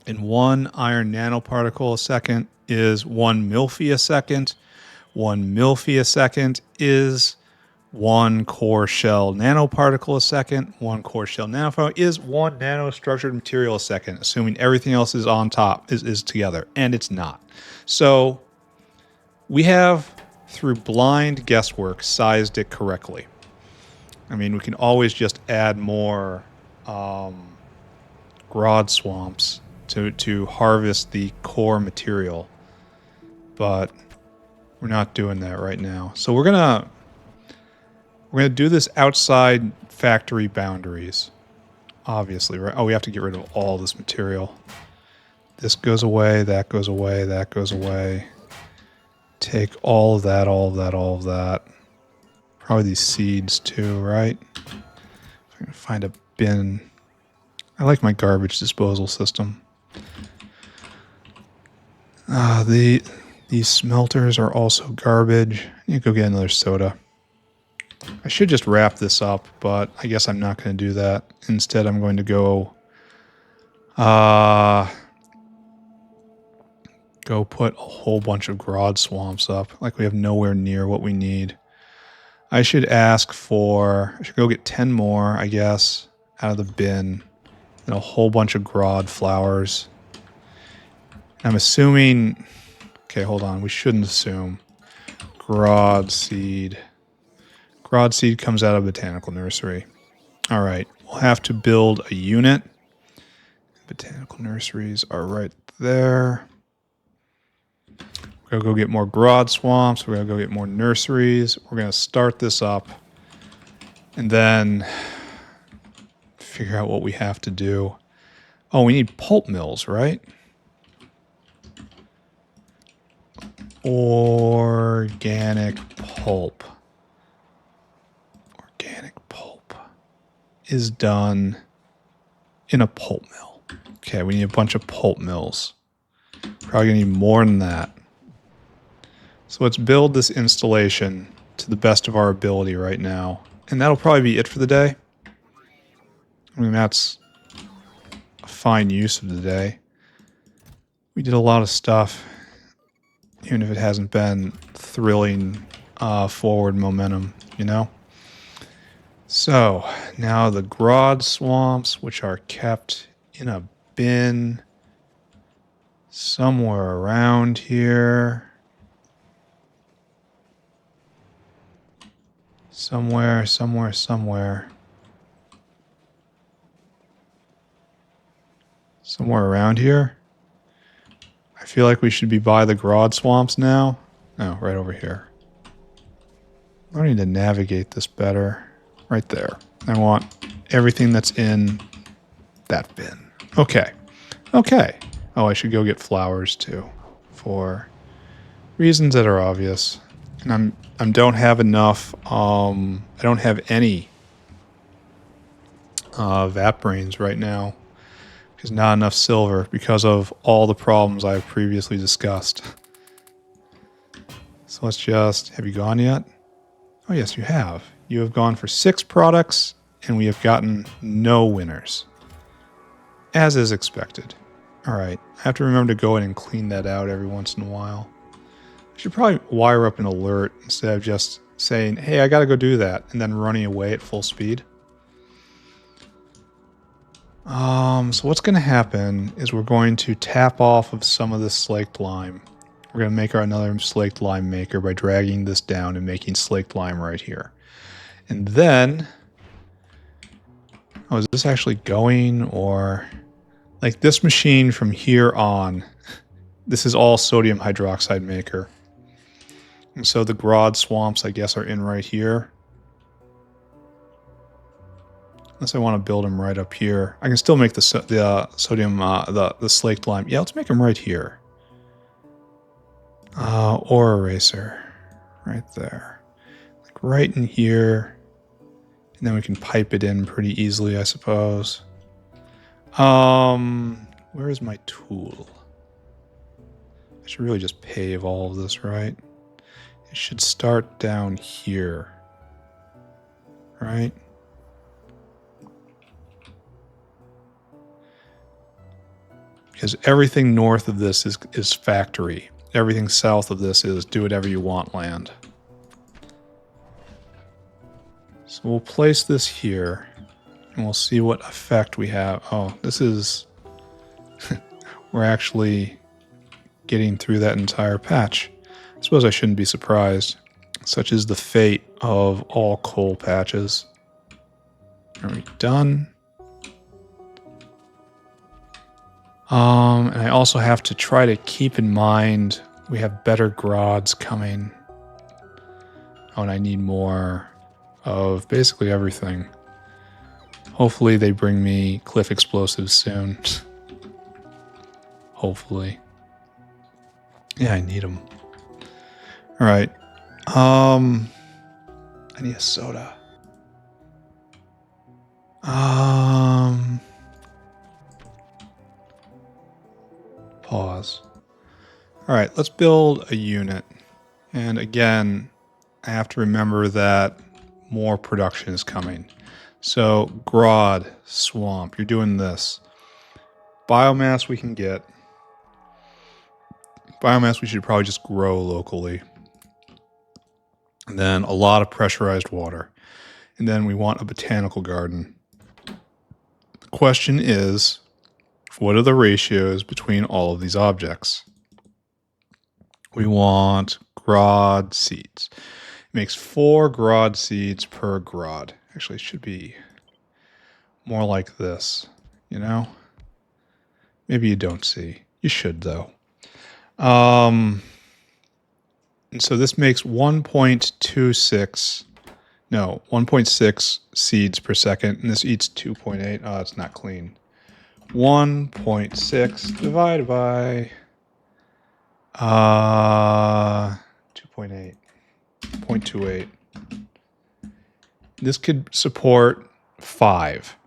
And 1 iron nanoparticle a second is 1 milphi a second. 1 milphi a second is 1 core shell nanoparticle a second. 1 core shell nanoparticle is 1 nanostructured material a second, assuming everything else is on top, is together, and it's not. So we have, through blind guesswork, sized it correctly. I mean, we can always just add more Grod swamps to harvest the core material, but we're not doing that right now. So we're gonna do this outside factory boundaries, obviously, right? Oh, we have to get rid of all this material. This goes away, that goes away, that goes away. Take all of that, all of that, all of that. Probably these seeds too, right? If I can find a bin. I like my garbage disposal system. These smelters are also garbage. I need to go get another soda. I should just wrap this up, but I guess I'm not going to do that. Instead, I'm going to go put a whole bunch of Grod swamps up. Like we have nowhere near what we need. I should go get 10 more, I guess, out of the bin. And a whole bunch of Grod flowers. I'm assuming... Okay, hold on. We shouldn't assume. Grod seed. Grod seed comes out of botanical nursery. All right. We'll have to build a unit. Botanical nurseries are right there. We're going to go get more Grod swamps. We're going to go get more nurseries. We're going to start this up. And then figure out what we have to do. Oh, we need pulp mills, right? Organic pulp. Organic pulp is done in a pulp mill. Okay, we need a bunch of pulp mills. Probably gonna need more than that. So let's build this installation to the best of our ability right now. And that'll probably be it for the day. I mean, that's a fine use of the day. We did a lot of stuff, even if it hasn't been thrilling forward momentum, you know? So, now the Grod swamps, which are kept in a bin somewhere around here. Somewhere. Somewhere around here. I feel like we should be by the Grod swamps now. Oh, right over here. I need to navigate this better. Right there. I want everything that's in that bin. Okay. Okay. Oh, I should go get flowers too, for reasons that are obvious. And I don't have enough. I don't have any vat brains right now. Because not enough silver because of all the problems I've previously discussed. So let's just... Have you gone yet? Oh yes, you have. You have gone for 6 products, and we have gotten no winners. As is expected. Alright, I have to remember to go in and clean that out every once in a while. I should probably wire up an alert instead of just saying, hey, I gotta go do that, and then running away at full speed. So what's going to happen is we're going to tap off of some of this slaked lime. We're going to make another slaked lime maker by dragging this down and making slaked lime right here. And then... Oh, is this actually going, or... Like this machine from here on, this is all sodium hydroxide maker. And so the Grod swamps, I guess, are in right here. Unless I want to build them right up here. I can still make the sodium, the slaked lime. Yeah, let's make them right here. Ore eraser. Right there. Like right in here. And then we can pipe it in pretty easily, I suppose. Where is my tool? I should really just pave all of this, right? It should start down here. Right? Because everything north of this is factory. Everything south of this is do whatever you want land. So we'll place this here, and we'll see what effect we have. Oh, this is... We're actually getting through that entire patch. I suppose I shouldn't be surprised. Such is the fate of all coal patches. Are we done? And I also have to try to keep in mind we have better Grods coming. Oh, and I need more of basically everything. Hopefully they bring me cliff explosives soon. Hopefully. Yeah, I need them. Alright. I need a soda. Pause. All right, let's build a unit. And again, I have to remember that more production is coming. So Grod, swamp, you're doing this. Biomass we can get. Biomass we should probably just grow locally. And then a lot of pressurized water. And then we want a botanical garden. The question is, what are the ratios between all of these objects? We want Grod seeds. It makes 4 Grod seeds per Grod. Actually, it should be more like this, you know? Maybe you don't see. You should, though. And so this makes 1.6 seeds per second, and this eats 2.8. Oh, it's not clean. 1.6 divided by 2.8, 0.28. This could support 5.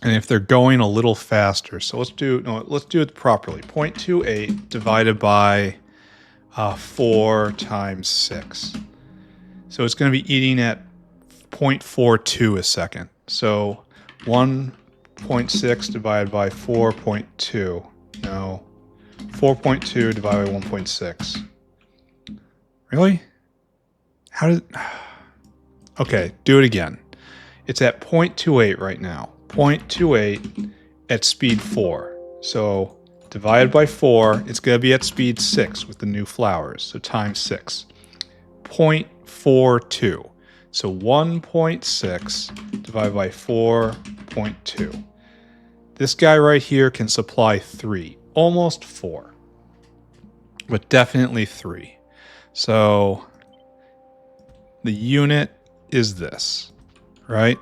And if they're going a little faster, so let's do it properly. 0.28 divided by 4 times 6. So it's going to be eating at 0.42 a second. So 1.6 divided by 4.2. No. 4.2 divided by 1.6. Really? How did... Okay, do it again. It's at 0.28 right now. 0.28 at speed 4. So divided by 4, it's going to be at speed 6 with the new flowers. So times 6. 0.42. So 1.6 divided by 4.2. This guy right here can supply 3. Almost 4. But definitely 3. So the unit is this, right?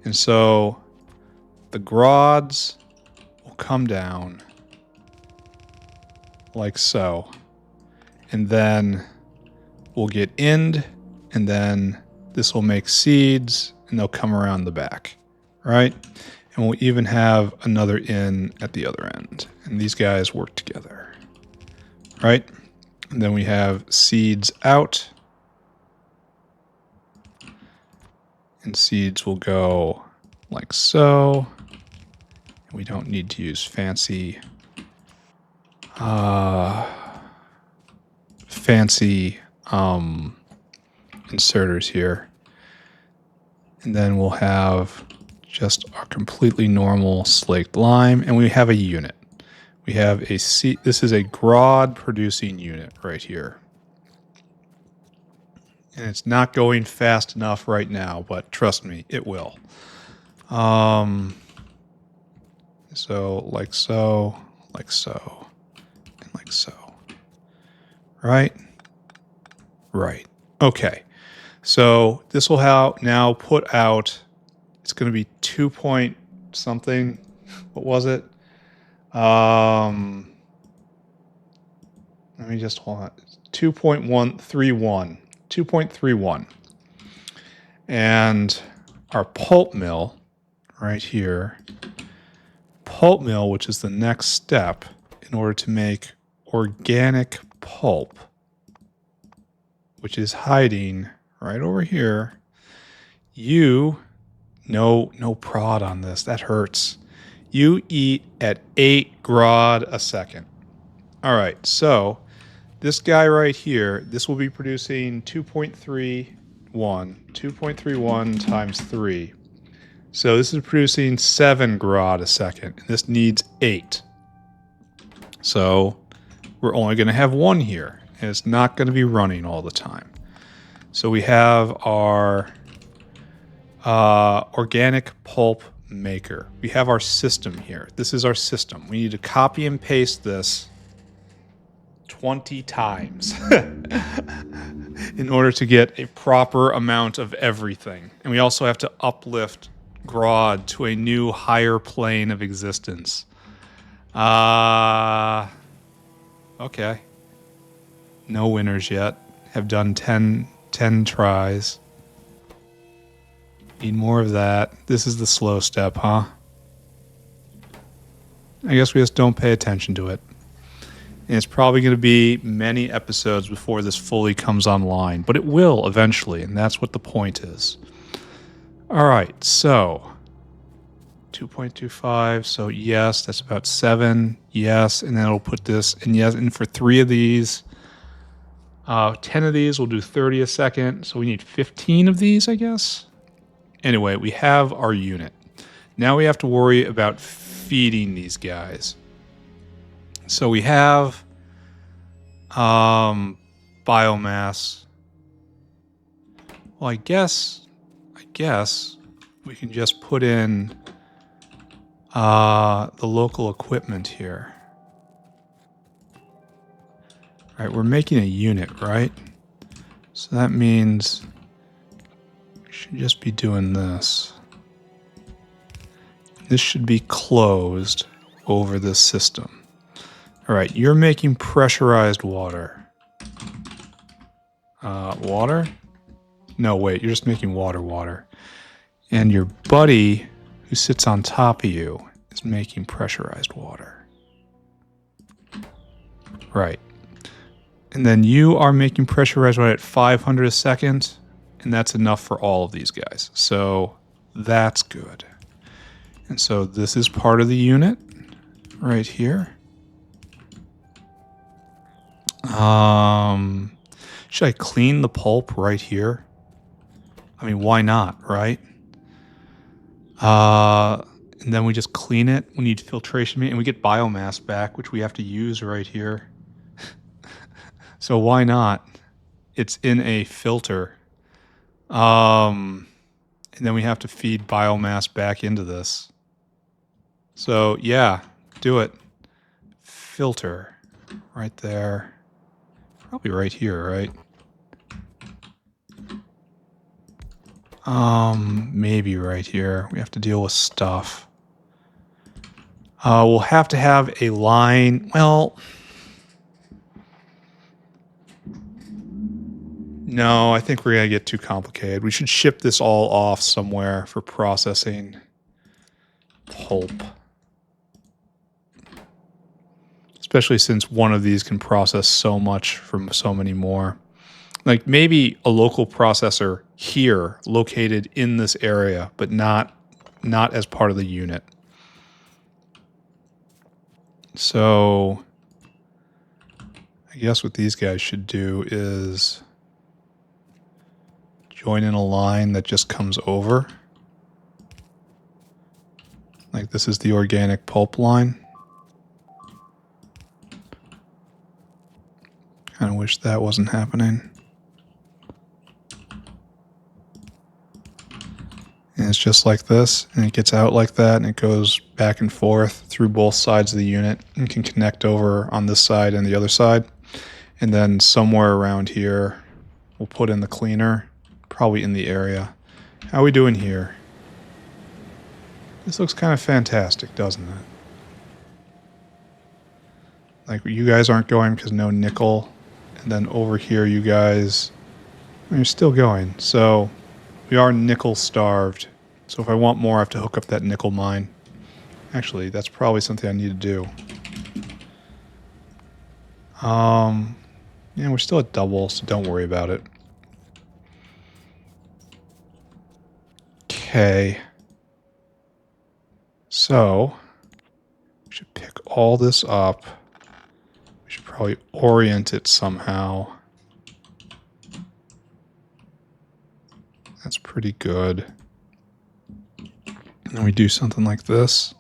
And so the Grods will come down like so. And then we'll get end, and then this will make seeds, and they'll come around the back, right? And we'll even have another in at the other end. And these guys work together, right? And then we have seeds out. And seeds will go like so. We don't need to use fancy inserters here. And then we'll have just our completely normal slaked lime, and we have a unit. We have a seed. This is a Grod producing unit right here. And it's not going fast enough right now, but trust me, it will. So, like so, like so, and like so. Right? Right. Okay. So this will now put out, it's going to be 2 point something. What was it? Let me just hold on. 2.131. 2.31. And our pulp mill right here, pulp mill, which is the next step in order to make organic pulp, which is hiding right over here. No prod on this. That hurts. You eat at 8 Grod a second. All right, so this guy right here, this will be producing 2.31. 2.31 times 3. So this is producing 7 Grod a second. And this needs 8. So we're only going to have 1 here. And it's not going to be running all the time. So we have our organic pulp maker. We have our system here. This is our system. We need to copy and paste this 20 times in order to get a proper amount of everything. And we also have to uplift Grod to a new higher plane of existence. Okay. No winners yet. Have done 10 tries. Need more of that. This is the slow step, huh? I guess we just don't pay attention to it. And it's probably going to be many episodes before this fully comes online, but it will eventually, and that's what the point is. All right, so 2.25, so yes, that's about 7, yes, and then it'll put this, and yes, and for 3 of these, 10 of these, we'll do 30 a second, so we need 15 of these, I guess. Anyway, we have our unit. Now we have to worry about feeding these guys. So we have biomass. Well, I guess we can just put in the local equipment here. All right, we're making a unit, right? So that means we should just be doing this. This should be closed over this system. All right, you're making pressurized water. Water? No, wait, you're just making water. And your buddy who sits on top of you is making pressurized water. Right. And then you are making pressurized water at 500 a second, and that's enough for all of these guys. So that's good. And so this is part of the unit right here. Should I clean the pulp right here? I mean, why not, right? And then we just clean it. We need filtration and we get biomass back, which we have to use right here. So why not? It's in a filter. And then we have to feed biomass back into this. So yeah, do it. Filter right there. Probably right here, right? Maybe right here. We have to deal with stuff. We'll have to have a line. Well, no, I think we're going to get too complicated. We should ship this all off somewhere for processing pulp. Especially since one of these can process so much from so many more. Like maybe a local processor here located in this area, but not as part of the unit. So I guess what these guys should do is join in a line that just comes over. Like this is the organic pulp line. Kind of wish that wasn't happening. And it's just like this, and it gets out like that, and it goes back and forth through both sides of the unit and can connect over on this side and the other side. And then somewhere around here, we'll put in the cleaner, probably in the area. How are we doing here? This looks kind of fantastic, doesn't it? Like, you guys aren't going because no nickel. And then over here, you guys, you're still going. So we are nickel starved. So if I want more, I have to hook up that nickel mine. Actually, that's probably something I need to do. Yeah, we're still at double, so don't worry about it. Okay. So we should pick all this up. We should probably orient it somehow. That's pretty good. And we do something like this.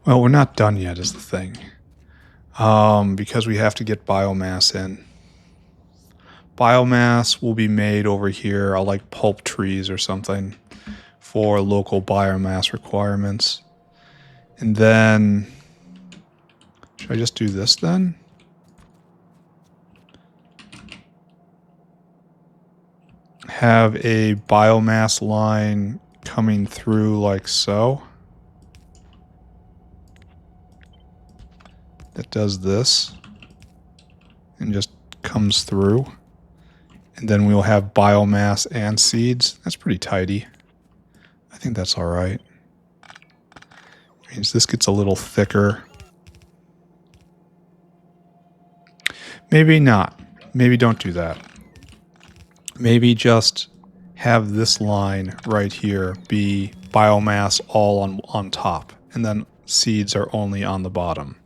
Well, we're not done yet is the thing. Because we have to get biomass in. Biomass will be made over here. I'll like pulp trees or something for local biomass requirements. And then, should I just do this then? Have a biomass line coming through like so. That does this and just comes through. And then we'll have biomass and seeds. That's pretty tidy. I think that's all right. Means this gets a little thicker. Maybe not. Maybe don't do that. Maybe just have this line right here be biomass all on top, and then seeds are only on the bottom,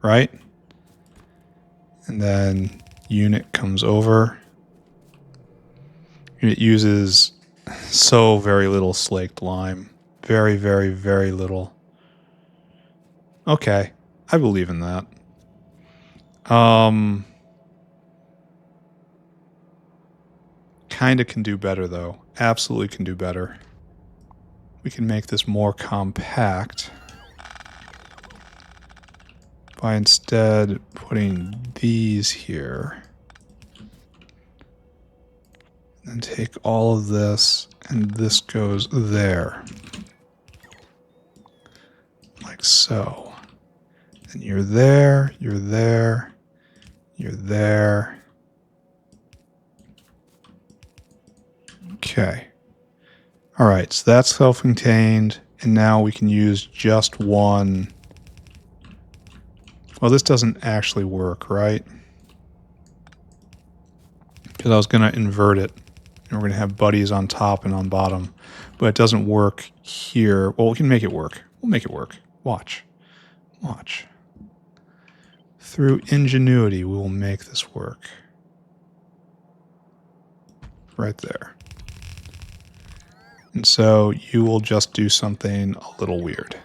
right? And then unit comes over. It uses so very little slaked lime. Very, very, very little. Okay, I believe in that. Kinda can do better though. Absolutely can do better. We can make this more compact by instead putting these here. And take all of this, and this goes there. Like so. And you're there, you're there, you're there. Okay. All right, so that's self-contained, and now we can use just one. Well, this doesn't actually work, right? Because I was going to invert it, and we're going to have buddies on top and on bottom, but it doesn't work here. Well, we can make it work. We'll make it work. Watch. Watch. Through ingenuity, we will make this work. Right there. And so you will just do something a little weird.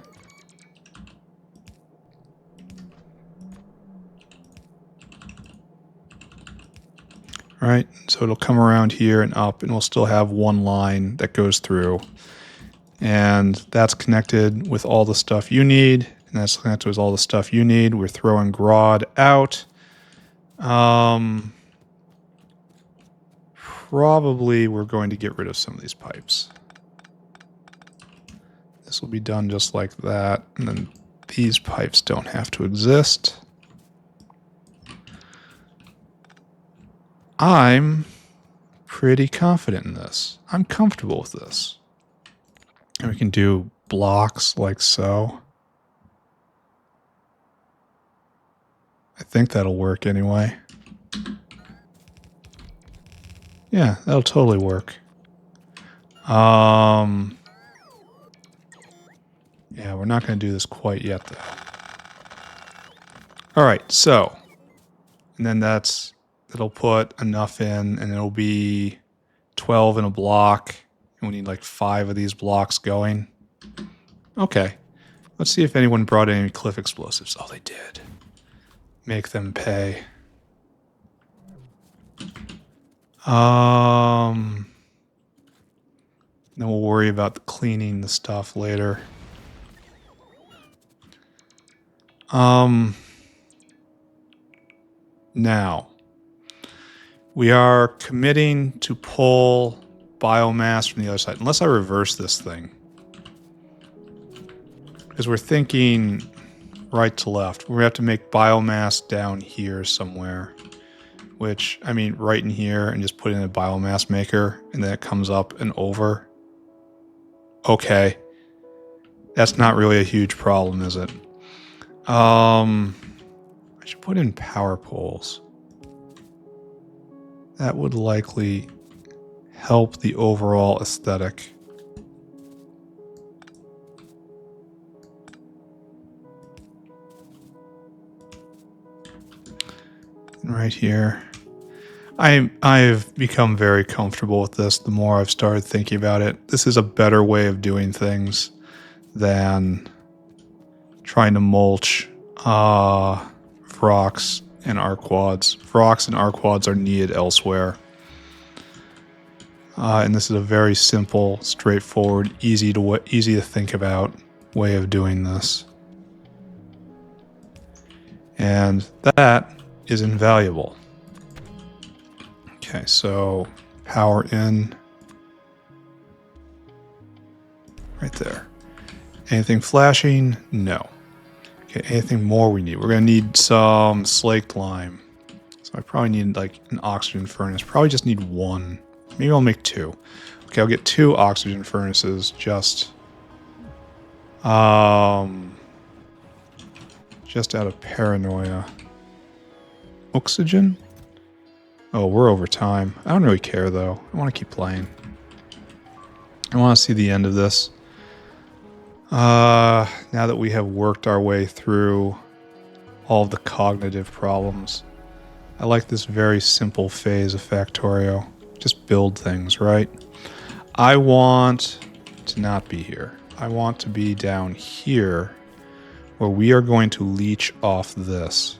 Right, so it'll come around here and up, and we'll still have one line that goes through. And that's connected with all the stuff you need, and that's connected with all the stuff you need. We're throwing Grod out. Probably we're going to get rid of some of these pipes. This will be done just like that, and then these pipes don't have to exist. I'm pretty confident in this. I'm comfortable with this. And we can do blocks like so. I think that'll work anyway. Yeah, that'll totally work. Yeah, we're not going to do this quite yet, though. All right, so, and then it'll put enough in, and it'll be 12 in a block, and we need like 5 of these blocks going. Okay, let's see if anyone brought any cliff explosives. Oh, they did. Make them pay. Then we'll worry about cleaning the stuff later. Now, we are committing to pull biomass from the other side, unless I reverse this thing. Because we're thinking right to left. We have to make biomass down here somewhere. Which, I mean, right in here, and just put in a biomass maker, and then it comes up and over. Okay. That's not really a huge problem, is it? I should put in power poles. That would likely help the overall aesthetic. And right here. I've become very comfortable with this the more I've started thinking about it. This is a better way of doing things than trying to mulch Vrox and Arquads. Vrox and Arquads are needed elsewhere. And this is a very simple, straightforward, easy to think about way of doing this. And that is invaluable. Okay, so power in. Right there. Anything flashing? No. Okay, anything more we need? We're going to need some slaked lime. So I probably need like an oxygen furnace. Probably just need one. Maybe I'll make 2. Okay, I'll get 2 oxygen furnaces just Just out of paranoia. Oxygen? Oh, we're over time. I don't really care, though. I want to keep playing. I want to see the end of this. Now that we have worked our way through all of the cognitive problems, I like this very simple phase of Factorio. Just build things, right? I want to not be here. I want to be down here where we are going to leech off this.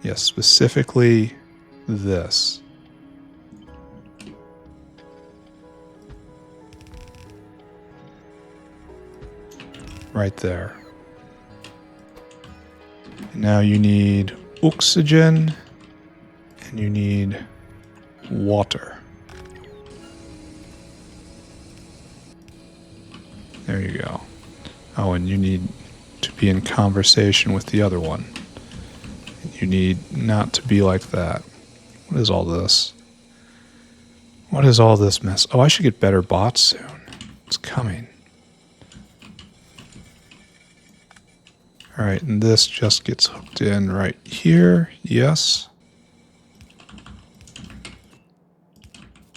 Yes, specifically this. Right there. Now you need oxygen and you need water. There you go. Oh, and you need to be in conversation with the other one. You need not to be like that. What is all this? What is all this mess? Oh, I should get better bots soon. It's coming. Alright, and this just gets hooked in right here. Yes.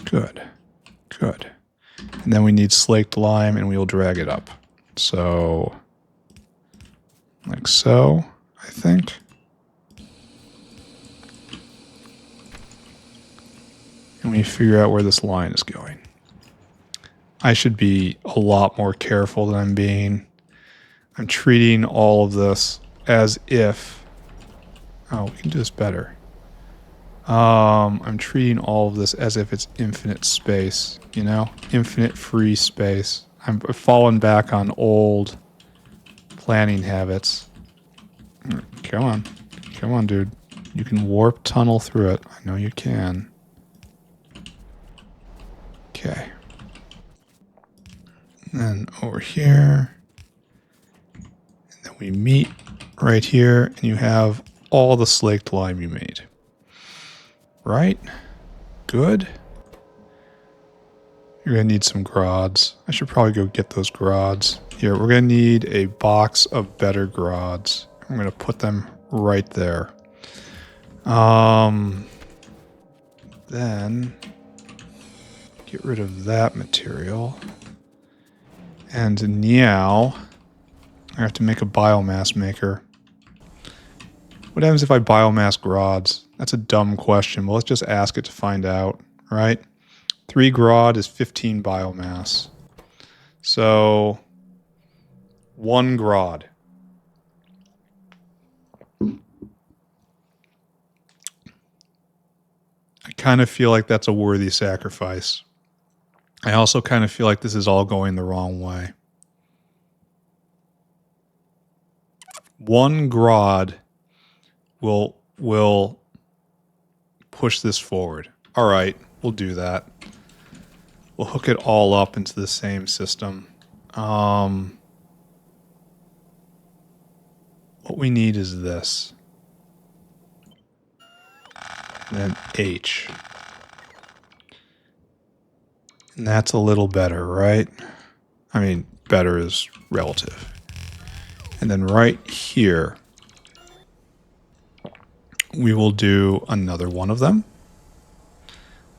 Good. Good. And then we need slaked lime and we'll drag it up. So, like so, I think. And we figure out where this line is going. I should be a lot more careful than I'm being. I'm treating all of this as if... Oh, we can do this better. I'm treating all of this as if it's infinite space, you know? Infinite free space. I'm falling back on old planning habits. Come on. Come on, dude. You can warp tunnel through it. I know you can. Okay. And then over here. And then we meet right here, and you have all the slaked lime you made. Right? Good. You're going to need some grods. I should probably go get those grods. Here, we're going to need a box of better grods. I'm going to put them right there. Then get rid of that material. And now I have to make a biomass maker. What happens if I biomass grods? That's a dumb question, but let's just ask it to find out, right? 3 grod is 15 biomass. So 1 grod. I kind of feel like that's a worthy sacrifice. I also kind of feel like this is all going the wrong way. 1 grod will push this forward. All right, we'll do that. We'll hook it all up into the same system. What we need is this. And then H. And that's a little better, right? I mean, better is relative. And then right here, we will do another one of them.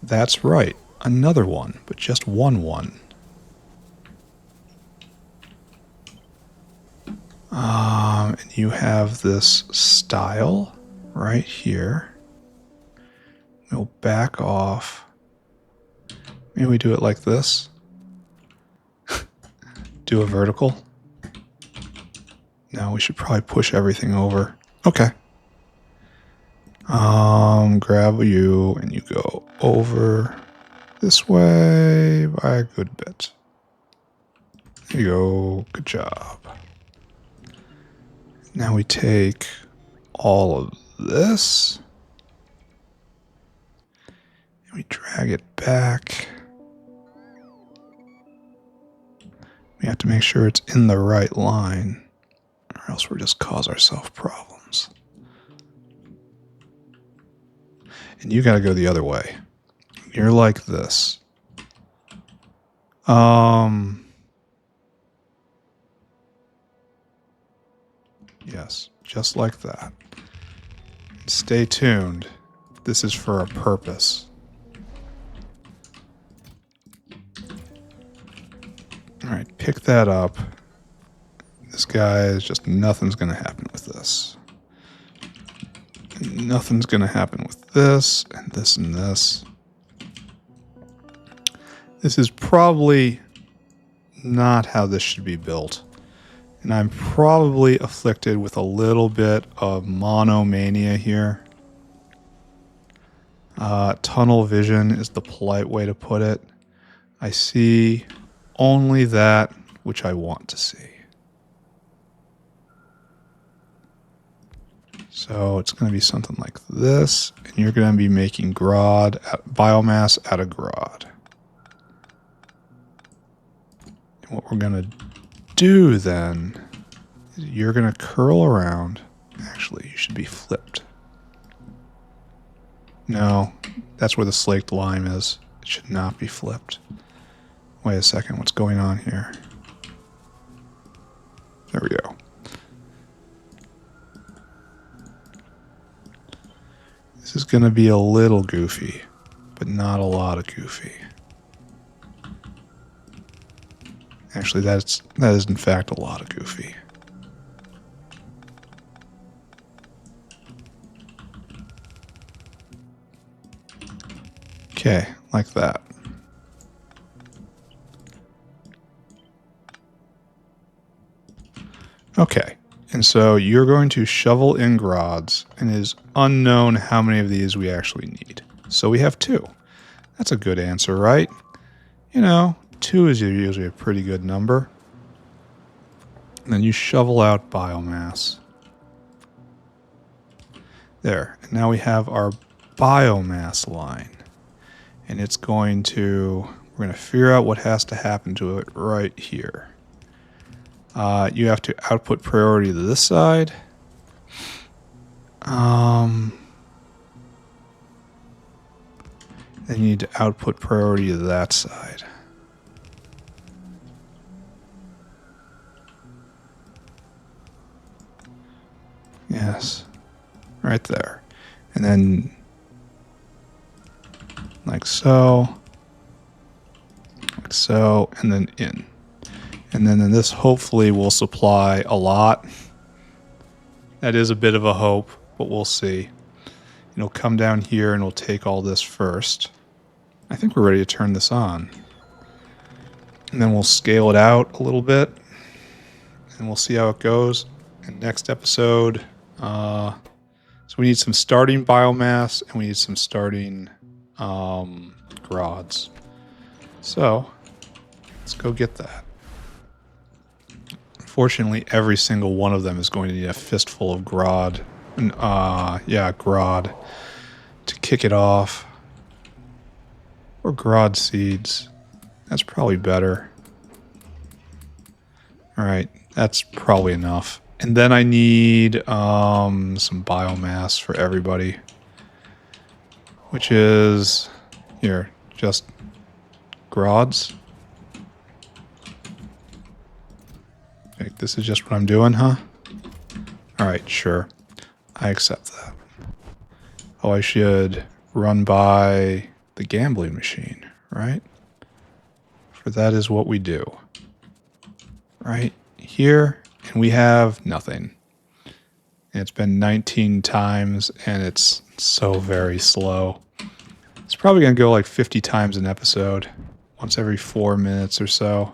That's right, another one, but just one. And you have this style right here. We'll back off. Maybe we do it like this. Do a vertical. No, we should probably push everything over. Okay. Grab you and you go over this way by a good bit. There you go. Good job. Now we take all of this and we drag it back. We have to make sure it's in the right line, or else we'll just cause ourselves problems. And you gotta go the other way. You're like this. Yes, just like that. Stay tuned. This is for a purpose. Alright, pick that up. This guy is just, nothing's going to happen with this. Nothing's going to happen with this, and this, and this. This is probably not how this should be built. And I'm probably afflicted with a little bit of monomania here. Tunnel vision is the polite way to put it. I see only that which I want to see. So it's going to be something like this, and you're going to be making biomass out of Grod. And what we're going to do then is you're going to curl around. Actually, you should be flipped. No, that's where the slaked lime is. It should not be flipped. Wait a second, what's going on here? There we go. This is going to be a little goofy, but not a lot of goofy. Actually, that is in fact a lot of goofy. Okay, like that. Okay, and so you're going to shovel in Grods, and it is unknown how many of these we actually need. So we have 2. That's a good answer, right? You know, 2 is usually a pretty good number. And then you shovel out biomass. There, and now we have our biomass line. And it's going to, we're going to figure out what has to happen to it right here. You have to output priority to this side. Then you need to output priority to that side. Yes, right there. And then like so, and then in. And then this hopefully will supply a lot. That is a bit of a hope, but we'll see. It'll come down here and we'll take all this first. I think we're ready to turn this on. And then we'll scale it out a little bit. And we'll see how it goes. And next episode, so we need some starting biomass and we need some starting Grods. So let's go get that. Unfortunately, every single one of them is going to need a fistful of Grod. Grod to kick it off. Or Grod seeds. That's probably better. Alright, that's probably enough. And then I need some biomass for everybody. Which is, here, just Grods. Okay, this is just what I'm doing, huh? Alright, sure. I accept that. Oh, I should run by the gambling machine, right? For that is what we do. Right here, and we have nothing. And it's been 19 times, and it's so very slow. It's probably going to go like 50 times an episode, once every 4 minutes or so.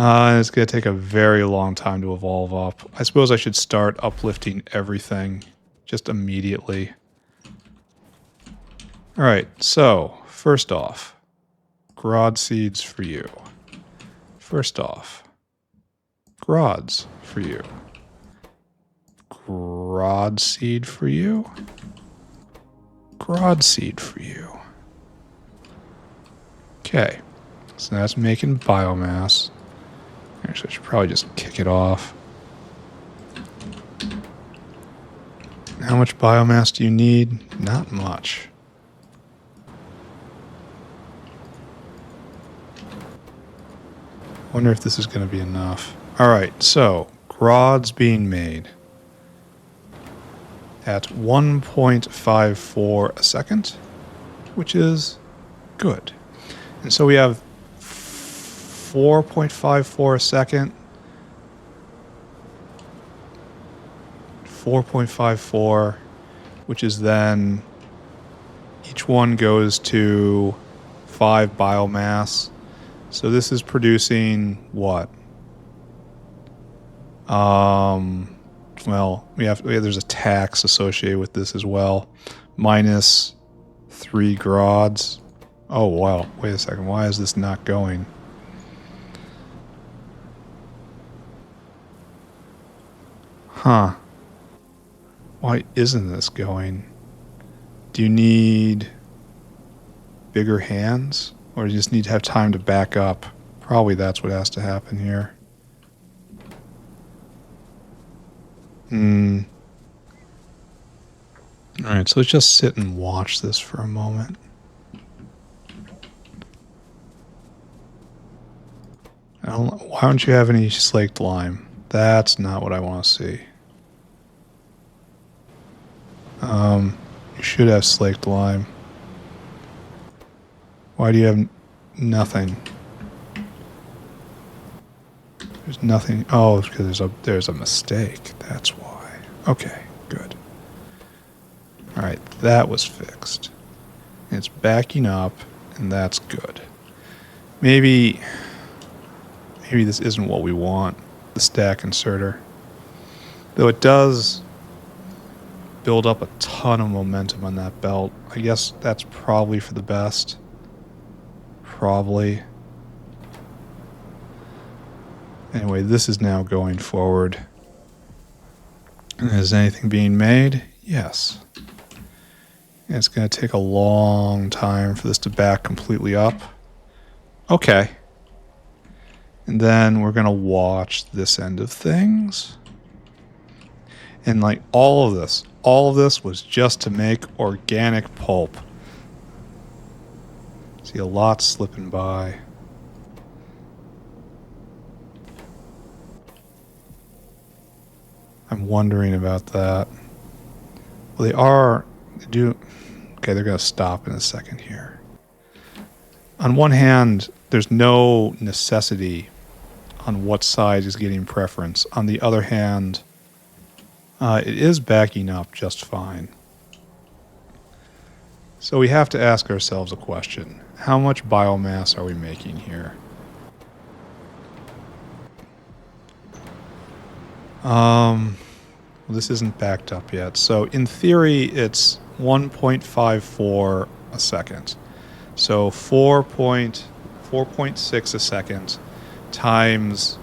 It's going to take a very long time to evolve up. I suppose I should start uplifting everything just immediately. Alright, so, first off, Grod seeds for you. First off, Grods for you. Grod seed for you. Grod seed for you. Okay, so that's making biomass. Actually, I should probably just kick it off. How much biomass do you need? Not much. Wonder if this is going to be enough. Alright, so Grods being made at 1.54 a second, which is good. And so we have 4.54 a second, 4.54, which is then each one goes to 5 biomass. So this is producing what? Well, there's a tax associated with this as well. Minus 3 grods. Oh, wow. Wait a second. Why is this not going? Huh. Why isn't this going? Do you need bigger hands? Or do you just need to have time to back up? Probably that's what has to happen here. Alright, so let's just sit and watch this for a moment. Why don't you have any slaked lime? That's not what I want to see. You should have slaked lime. Why do you have nothing? There's nothing. Oh, because there's a mistake. That's why. Okay, good. All right, that was fixed. It's backing up, and that's good. Maybe this isn't what we want, the stack inserter. Though it does build up a ton of momentum on that belt. I guess that's probably for the best. Probably. Anyway, this is now going forward. Is anything being made? Yes. And it's going to take a long time for this to back completely up. Okay. And then we're going to watch this end of things. And like all of this was just to make organic pulp. See a lot slipping by. I'm wondering about that. Well, okay, they're going to stop in a second here. On one hand, there's no necessity on what side is getting preference. On the other hand, it is backing up just fine. So we have to ask ourselves a question. How much biomass are we making here? Well, this isn't backed up yet. So in theory, it's 1.54 a second. So 4.6 a second times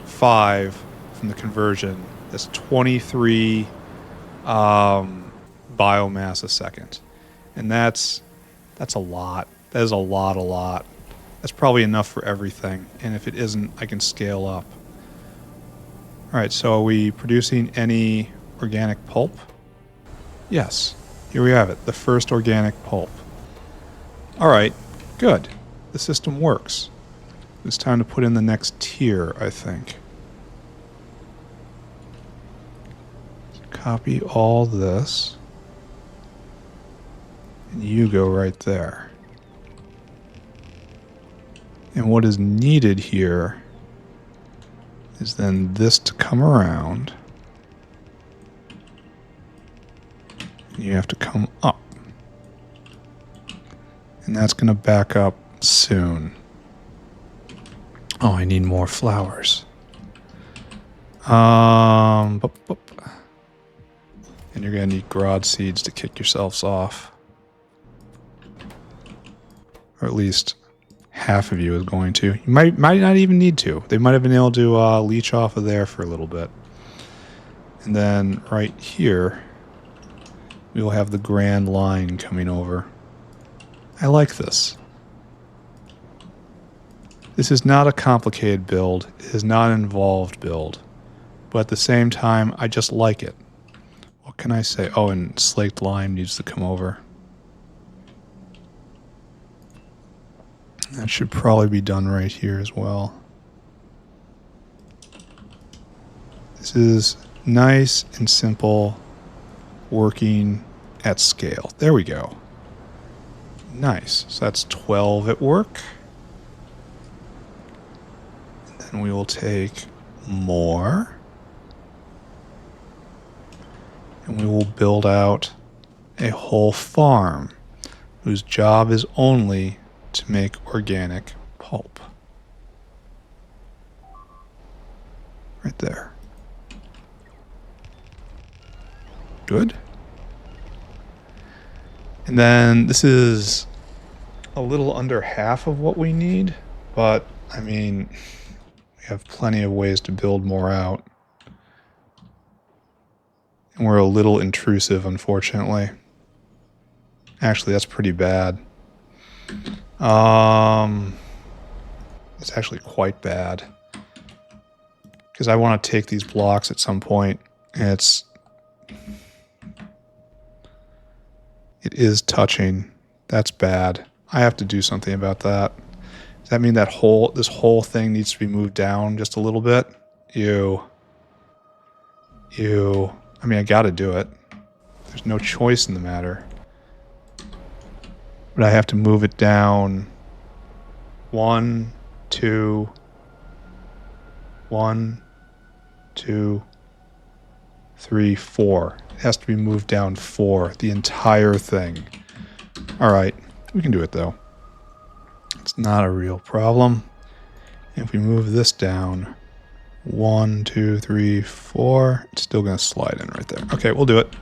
5 from the conversion. That's 23 biomass a second. And that's a lot. That is a lot. That's probably enough for everything. And if it isn't, I can scale up. All right, so are we producing any organic pulp? Yes. Here we have it, the first organic pulp. All right, good. The system works. It's time to put in the next tier, I think. So copy all this. And you go right there. And what is needed here is then this to come around. And you have to come up. And that's going to back up soon. Oh, I need more flowers. And you're going to need Grod seeds to kick yourselves off. Or at least half of you is going to. You might not even need to. They might have been able to leech off of there for a little bit. And then right here, we will have the grand line coming over. I like this. This is not a complicated build. It is not an involved build. But at the same time, I just like it. What can I say? Oh, and slaked lime needs to come over. That should probably be done right here as well. This is nice and simple working at scale. There we go. Nice. So that's 12 at work. And then we will take more. And we will build out a whole farm whose job is only to make organic pulp. Right there. Good. And then this is a little under half of what we need, but I mean, we have plenty of ways to build more out. And we're a little intrusive, unfortunately. Actually, that's pretty bad. It's actually quite bad. Because I want to take these blocks at some point, and it is touching. That's bad. I have to do something about that. Does that mean that this whole thing needs to be moved down just a little bit? Ew. I mean, I gotta do it. There's no choice in the matter. But I have to move it down 1, 2, 1, 2, 3, 4. It has to be moved down 4. The entire thing. Alright. We can do it though. It's not a real problem. If we move this down 1, 2, 3, 4, it's still going to slide in right there. Okay, we'll do it.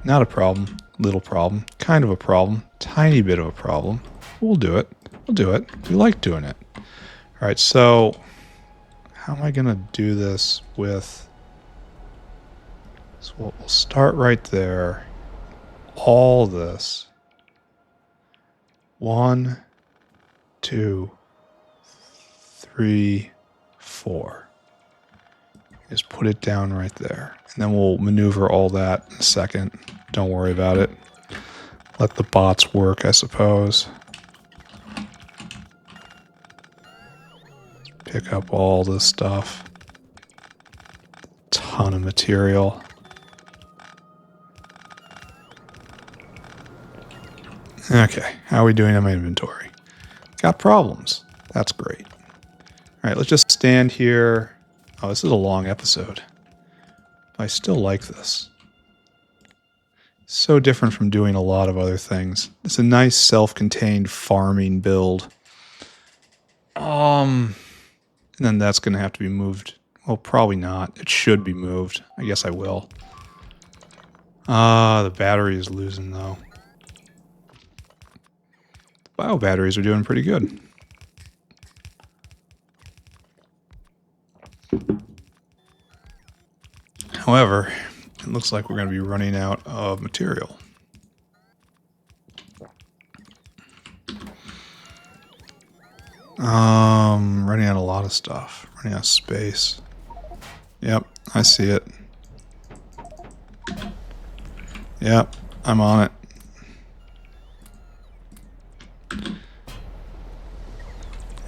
Not a problem. Little problem. Kind of a problem. Tiny bit of a problem. We'll do it. We'll do it. We like doing it. Alright, so how am I going to do this with... So we'll start right there. All this. 1, 2, 3, 4. Just put it down right there. And then we'll maneuver all that in a second. Don't worry about it. Let the bots work, I suppose. Pick up all this stuff. Ton of material. Okay, how are we doing on my inventory? Got problems. That's great. Alright, let's just stand here. Oh, this is a long episode. I still like this. So different from doing a lot of other things. It's a nice self-contained farming build. And then that's going to have to be moved. Well, probably not. It should be moved. I guess I will. The battery is losing though. Bio batteries are doing pretty good. However, it looks like we're going to be running out of material. Running out a lot of stuff. Running out of space. Yep, I see it. Yep, I'm on it.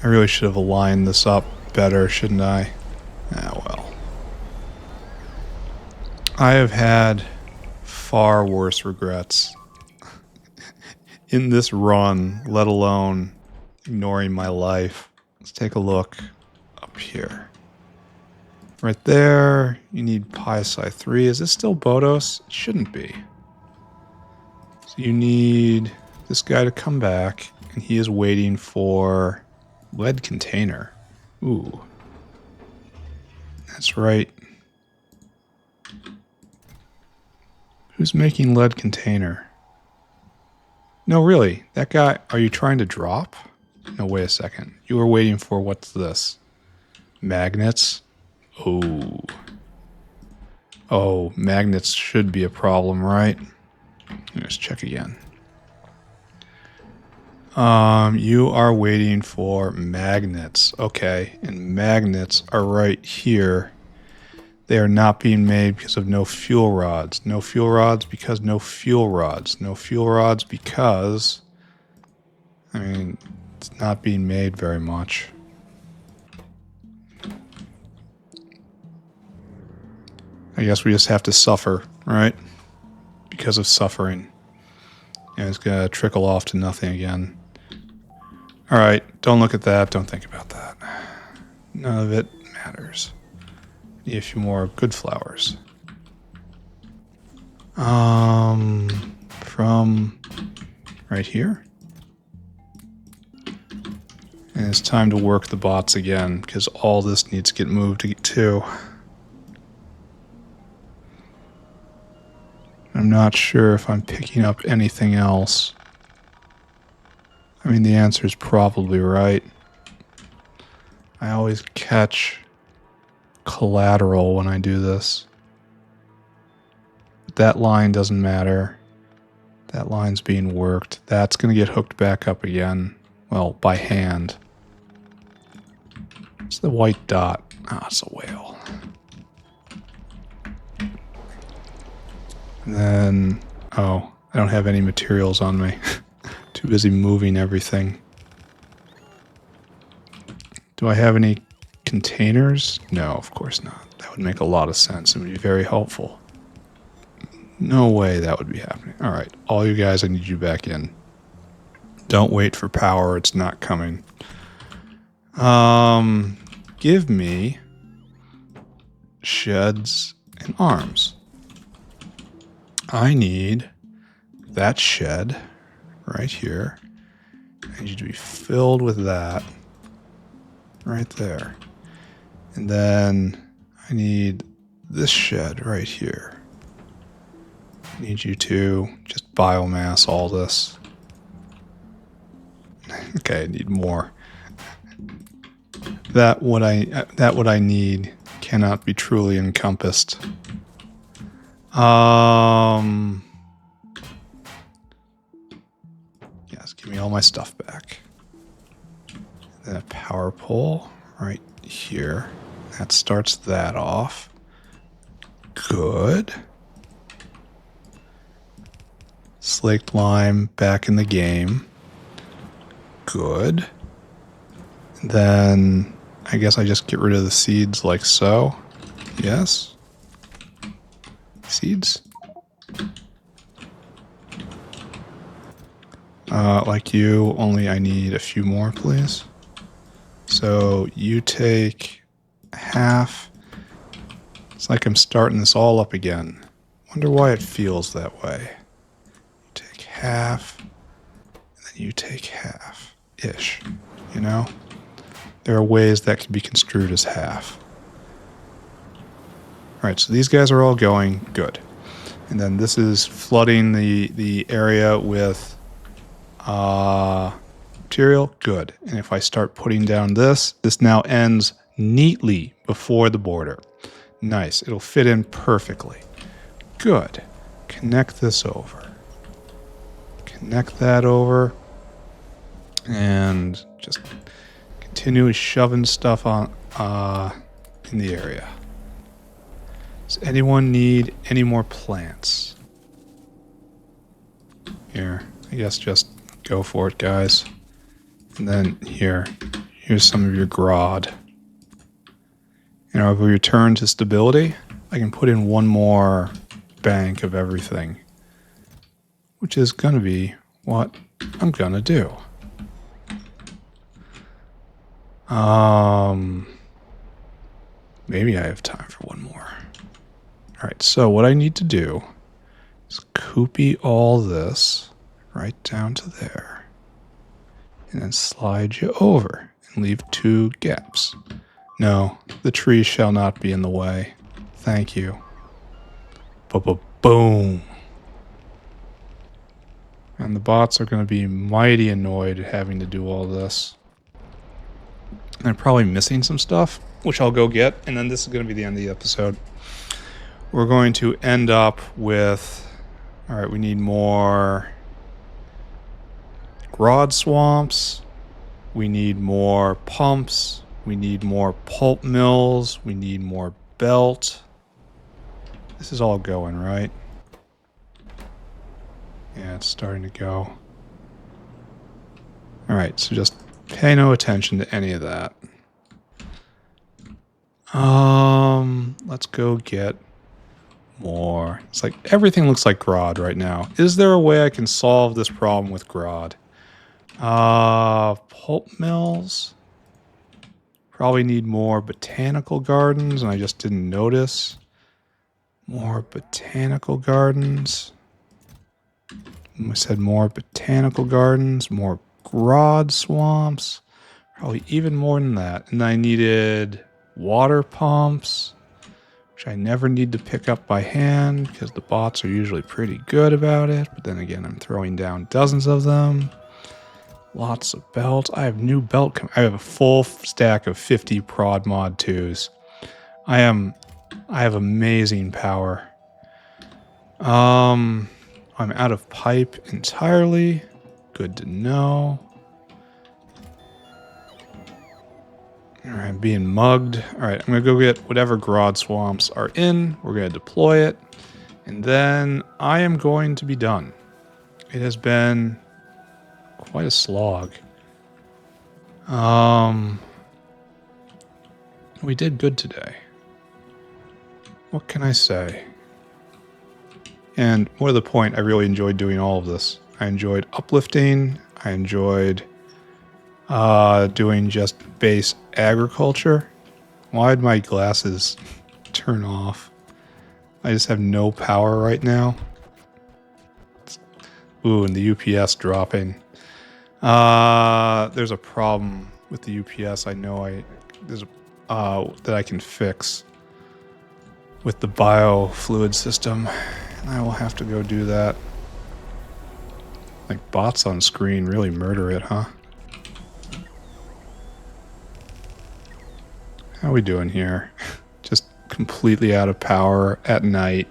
I really should have aligned this up better, shouldn't I? Ah, well. I have had far worse regrets in this run, let alone ignoring my life. Let's take a look up here. Right there, you need pi-psi 3. Is this still Bodos? It shouldn't be. So you need this guy to come back, and he is waiting for lead container. Ooh. That's right. Who's making lead container? No, really. That guy, are you trying to drop? No, wait a second. You were waiting for, what's this? Magnets? Oh. Oh, magnets should be a problem, right? Let's check again. You are waiting for magnets. Okay, and magnets are right here. They are not being made because of no fuel rods. No fuel rods because no fuel rods. No fuel rods because... I mean, it's not being made very much. guess we just have to suffer, right? Because of suffering. And it's going to trickle off to nothing again. Alright, don't look at that. Don't think about that. None of it matters. Need a few more good flowers. From right here. And it's time to work the bots again, because all this needs to get moved too. I'm not sure if I'm picking up anything else. I mean, the answer is probably right. I always catch collateral when I do this. But that line doesn't matter. That line's being worked. That's going to get hooked back up again. Well, by hand. It's the white dot. Ah, it's a whale. And then, oh, I don't have any materials on me. Too busy moving everything. Do I have any containers? No, of course not. That would make a lot of sense. It would be very helpful. No way that would be happening. All right, all you guys, I need you back in. Don't wait for power. It's not coming. Give me sheds and arms. I need that shed right here. I need you to be filled with that right there. And then I need this shed right here. I need you to just biomass all this. Okay, I need more. That what I need cannot be truly encompassed. Yes, give me all my stuff back. Then a power pole right here. That starts that off. Good. Slaked lime back in the game. Good. Then I guess I just get rid of the seeds like so. Yes. Seeds. Like you, only I need a few more, please. So you take half. It's like I'm starting this all up again. Wonder why it feels that way. You take half, and then you take half-ish, you know? There are ways that can be construed as half. Alright, so these guys are all going good. And then this is flooding the area with material. Good. And if I start putting down this now ends neatly before the border. Nice. It'll fit in perfectly. Good. Connect this over. Connect that over. And just continue shoving stuff on in the area. Does anyone need any more plants? Here, I guess just go for it, guys. And then here's some of your Grod. You know, if we return to stability, I can put in one more bank of everything, which is gonna be what I'm gonna do. Maybe I have time for one more. Alright, so what I need to do is copy all this right down to there. And then slide you over and leave 2 gaps. No, the tree shall not be in the way. Thank you. Boom. And the bots are going to be mighty annoyed at having to do all this. They're probably missing some stuff, which I'll go get, and then this is going to be the end of the episode. We're going to end up with... Alright, we need more Grod swamps. We need more pumps. We need more pulp mills. We need more belt. This is all going, right? Yeah, it's starting to go. Alright, so just pay no attention to any of that. Let's go get more. It's like everything looks like Grod right now. Is there a way I can solve this problem with Grod? Pulp mills. Probably need more botanical gardens, and I just didn't notice. More botanical gardens. I said more botanical gardens, more Grod swamps. Probably even more than that. And I needed water pumps, which I never need to pick up by hand because the bots are usually pretty good about it. But then again, I'm throwing down dozens of them. Lots of belts. I have new belt. I have a full stack of 50 prod mod 2s. I have amazing power. I'm out of pipe entirely. Good to know. Alright, I'm being mugged. Alright, I'm going to go get whatever Grod swamps are in. We're going to deploy it. And then I am going to be done. It has been quite a slog. We did good today. What can I say? And more to the point, I really enjoyed doing all of this. I enjoyed uplifting. I enjoyed doing just base agriculture. Why'd my glasses turn off? I just have no power right now. Ooh, and the UPS dropping. There's a problem with the UPS. I know there's that I can fix with the biofluid system. And I will have to go do that. Like bots on screen really murder it, huh? How are we doing here? Just completely out of power at night.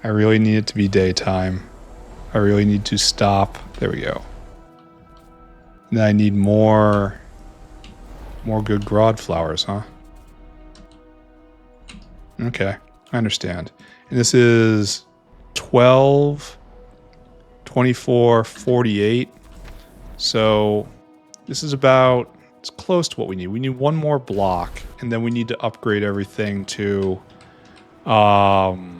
I really need it to be daytime. I really need to stop. There we go. Then I need more good Grod flowers, huh? Okay, I understand. And this is 12, 24, 48. So this is about, it's close to what we need. We need one more block, and then we need to upgrade everything to level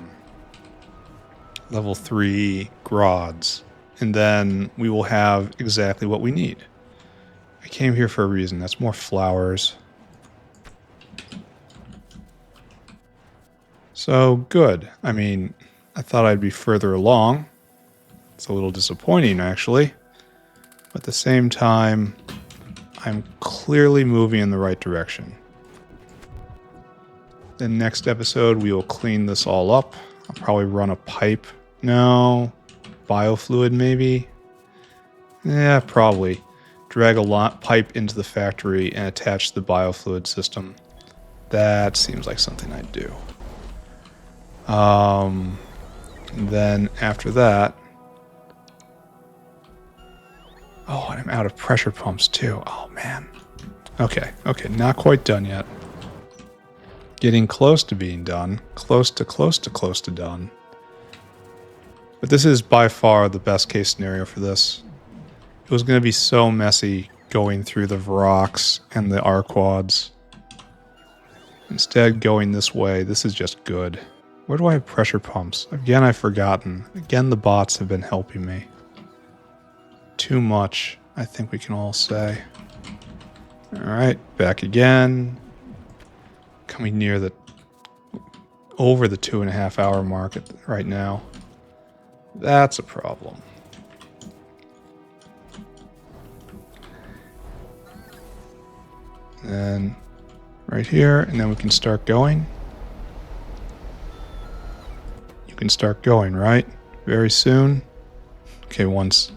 3 Grods. And then we will have exactly what we need. I came here for a reason. That's more flowers. So, good. I mean, I thought I'd be further along. It's a little disappointing, actually. But at the same time, I'm clearly moving in the right direction. The next episode, we will clean this all up. I'll probably run a pipe. No. Biofluid, maybe? Yeah, probably. Drag a pipe into the factory and attach the biofluid system. That seems like something I'd do. Then after that... Oh, and I'm out of pressure pumps too. Oh, man. Okay, not quite done yet. Getting close to being done. Close to done. But this is by far the best case scenario for this. It was going to be so messy going through the rocks and the Arquads. Instead, going this way, this is just good. Where do I have pressure pumps? Again, I've forgotten. Again, the bots have been helping me. Too much, I think we can all say. Alright, back again. Coming near over the 2.5 hour mark right now. That's a problem. And right here, and then we can start going. You can start going, right? Very soon. Okay, once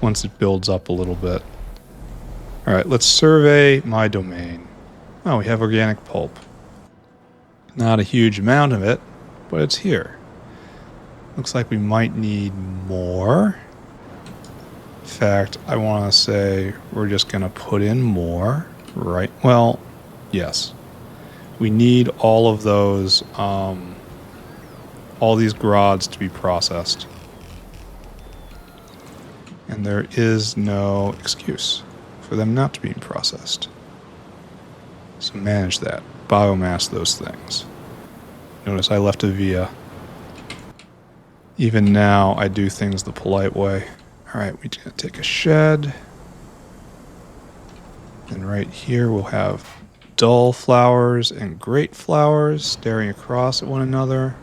it builds up a little bit. All right, let's survey my domain. Oh, we have organic pulp. Not a huge amount of it, but it's here. Looks like we might need more. In fact, I want to say we're just going to put in more, right? Well, yes. We need all of those, all these Grods to be processed. And there is no excuse for them not to be processed. So manage that. Biomass those things. Notice I left a via. Even now, I do things the polite way. Alright, we're going to take a shed. And right here we'll have dull flowers and great flowers staring across at one another.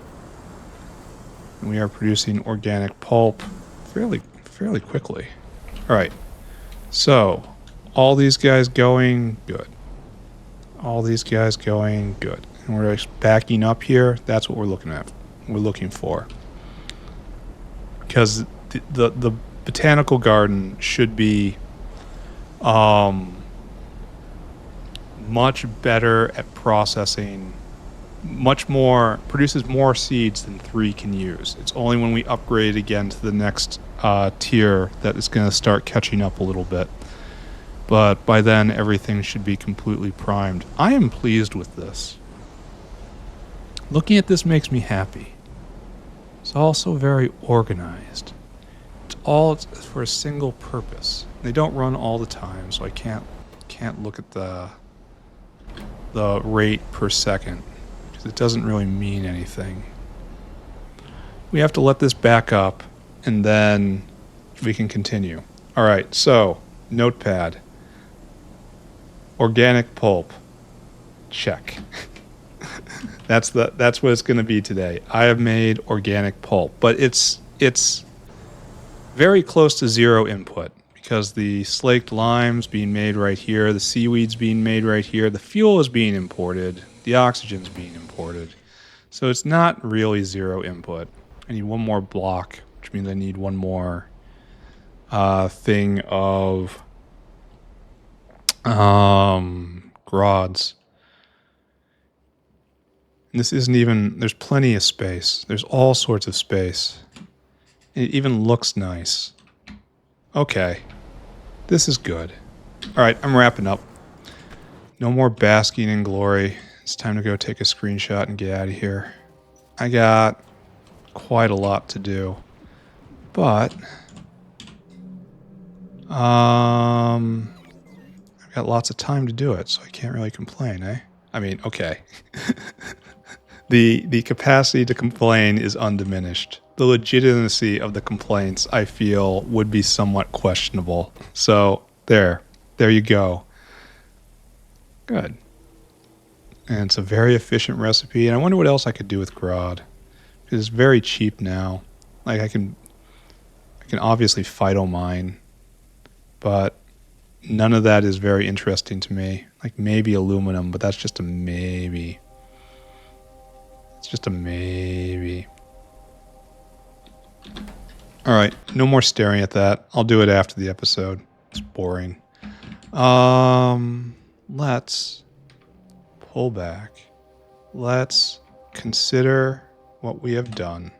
And we are producing organic pulp fairly quickly. Alright, so all these guys going good. All these guys going good. And we're backing up here. That's what we're looking at. We're looking for. Because the botanical garden should be much better at processing, produces more seeds than 3 can use. It's only when we upgrade again to the next tier that it's going to start catching up a little bit. But by then, everything should be completely primed. I am pleased with this. Looking at this makes me happy. It's also very organized. It's all for a single purpose. They don't run all the time, so I can't look at the rate per second, because it doesn't really mean anything. We have to let this back up, and then we can continue. All right, so notepad, organic pulp, check. That's what it's going to be today. I have made organic pulp, but it's very close to 0 input, because the slaked lime's being made right here, the seaweed's being made right here, the fuel is being imported, the oxygen's being imported. So it's not really 0 input. I need one more block, which means I need one more thing of grods. And this isn't even, there's plenty of space. There's all sorts of space. It even looks nice. Okay. This is good. Alright, I'm wrapping up. No more basking in glory. It's time to go take a screenshot and get out of here. I got quite a lot to do. But I've got lots of time to do it, so I can't really complain, eh? I mean, okay. The capacity to complain is undiminished. The legitimacy of the complaints, I feel, would be somewhat questionable. So, there you go. Good. And it's a very efficient recipe, and I wonder what else I could do with Grod. Because it's very cheap now. Like, I can obviously phytomine, but none of that is very interesting to me. Like, maybe aluminum, but that's just a maybe. It's just a maybe. Alright, no more staring at that. I'll do it after the episode. It's boring. Let's pull back. Let's consider what we have done.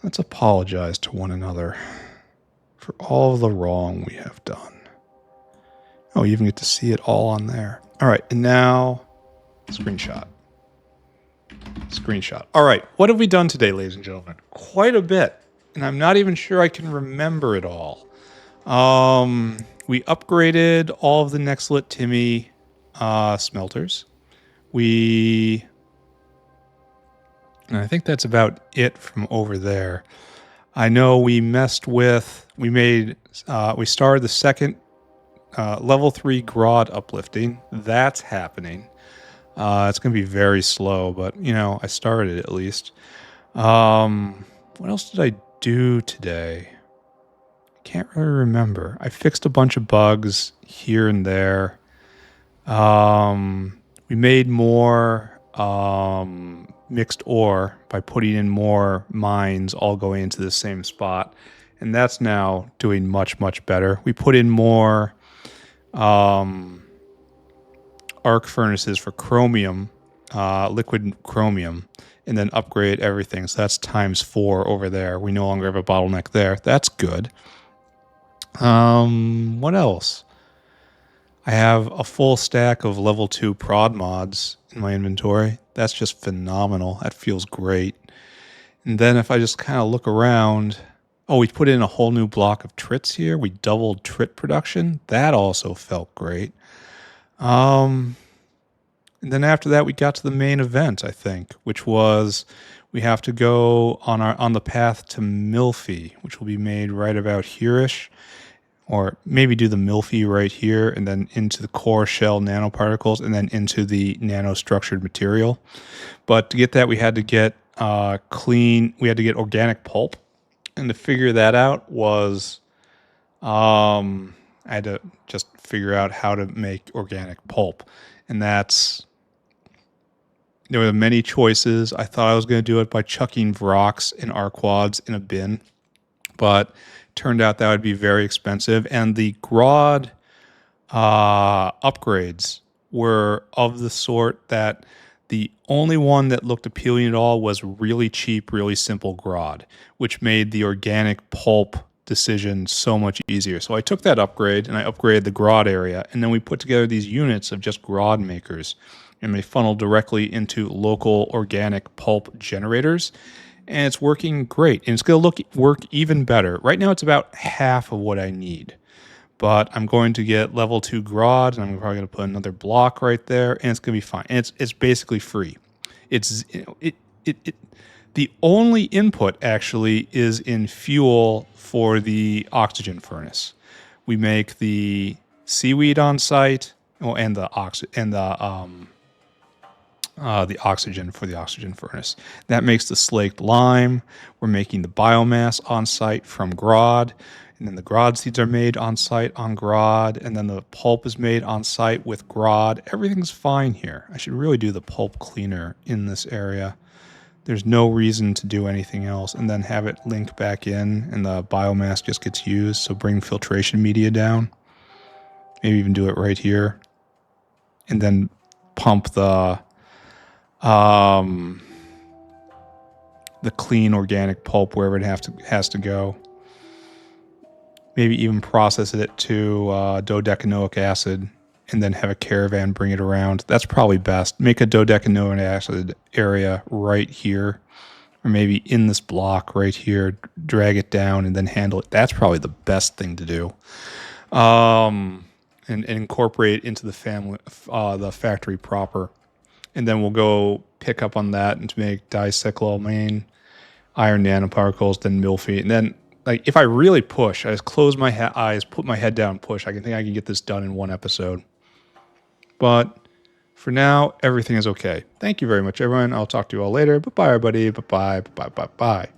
Let's apologize to one another for all of the wrong we have done. Oh, you even get to see it all on there. Alright, and now, screenshot. Screenshot. All right, what have we done today, ladies and gentlemen? Quite a bit, and I'm not even sure I can remember it all. We upgraded all of the Nextlit Timmy smelters. And I think that's about it from over there. I know we messed with, we started the second level 3 Grod Uplifting. That's happening. It's going to be very slow, but, I started at least. What else did I do today? I can't really remember. I fixed a bunch of bugs here and there. We made more mixed ore by putting in more mines all going into the same spot. And that's now doing much, much better. We put in more arc furnaces for chromium, liquid chromium, and then upgrade everything. So that's ×4 over there. We no longer have a bottleneck there. That's good. What else? I have a full stack of level 2 prod mods in my inventory. That's just phenomenal. That feels great. And then if I just kind of look around, we put in a whole new block of Trits here. We doubled Trit production. That also felt great. And And then after that, we got to the main event, I think, which was we have to go on the path to Milfy, which will be made right about here-ish, or maybe do the Milfy right here, and then into the core shell nanoparticles, and then into the nanostructured material. But to get that, we had to get we had to get organic pulp. And to figure that out was, I had to just figure out how to make organic pulp. And there were many choices. I thought I was going to do it by chucking Vrox and Arquads in a bin, but turned out that would be very expensive. And the Grod upgrades were of the sort that the only one that looked appealing at all was really cheap, really simple Grod, which made the organic pulp decision so much easier. So I took that upgrade and I upgraded the Grod area, and then we put together these units of just Grod makers, and they funnel directly into local organic pulp generators, and it's working great. And it's going to work even better. Right now it's about half of what I need. But I'm going to get level 2 Grod, and I'm probably going to put another block right there, and it's going to be fine. And it's basically free. It's the only input actually is in fuel for the oxygen furnace. We make the seaweed on site, and the oxygen for the oxygen furnace. That makes the slaked lime. We're making the biomass on site from Grod. And then the Grod seeds are made on site on Grod, and then the pulp is made on site with Grod. Everything's fine here. I should really do the pulp cleaner in this area. There's no reason to do anything else, and then have it link back in, and the biomass just gets used. So bring filtration media down. Maybe even do it right here, and then pump the clean organic pulp wherever it has to go. Maybe even process it to dodecanoic acid, and then have a caravan bring it around. That's probably best. Make a dodecanoic acid area right here, or maybe in this block right here. Drag it down and then handle it. That's probably the best thing to do. And incorporate it into the factory proper. And then we'll go pick up on that and to make dicycloamine, iron nanoparticles, then Milfy, and then. Like, if I really push, I just close my eyes, put my head down, push, I think I can get this done in one episode. But for now, everything is okay. Thank you very much, everyone. I'll talk to you all later. Bye-bye, everybody. Bye-bye. Bye-bye. Bye-bye.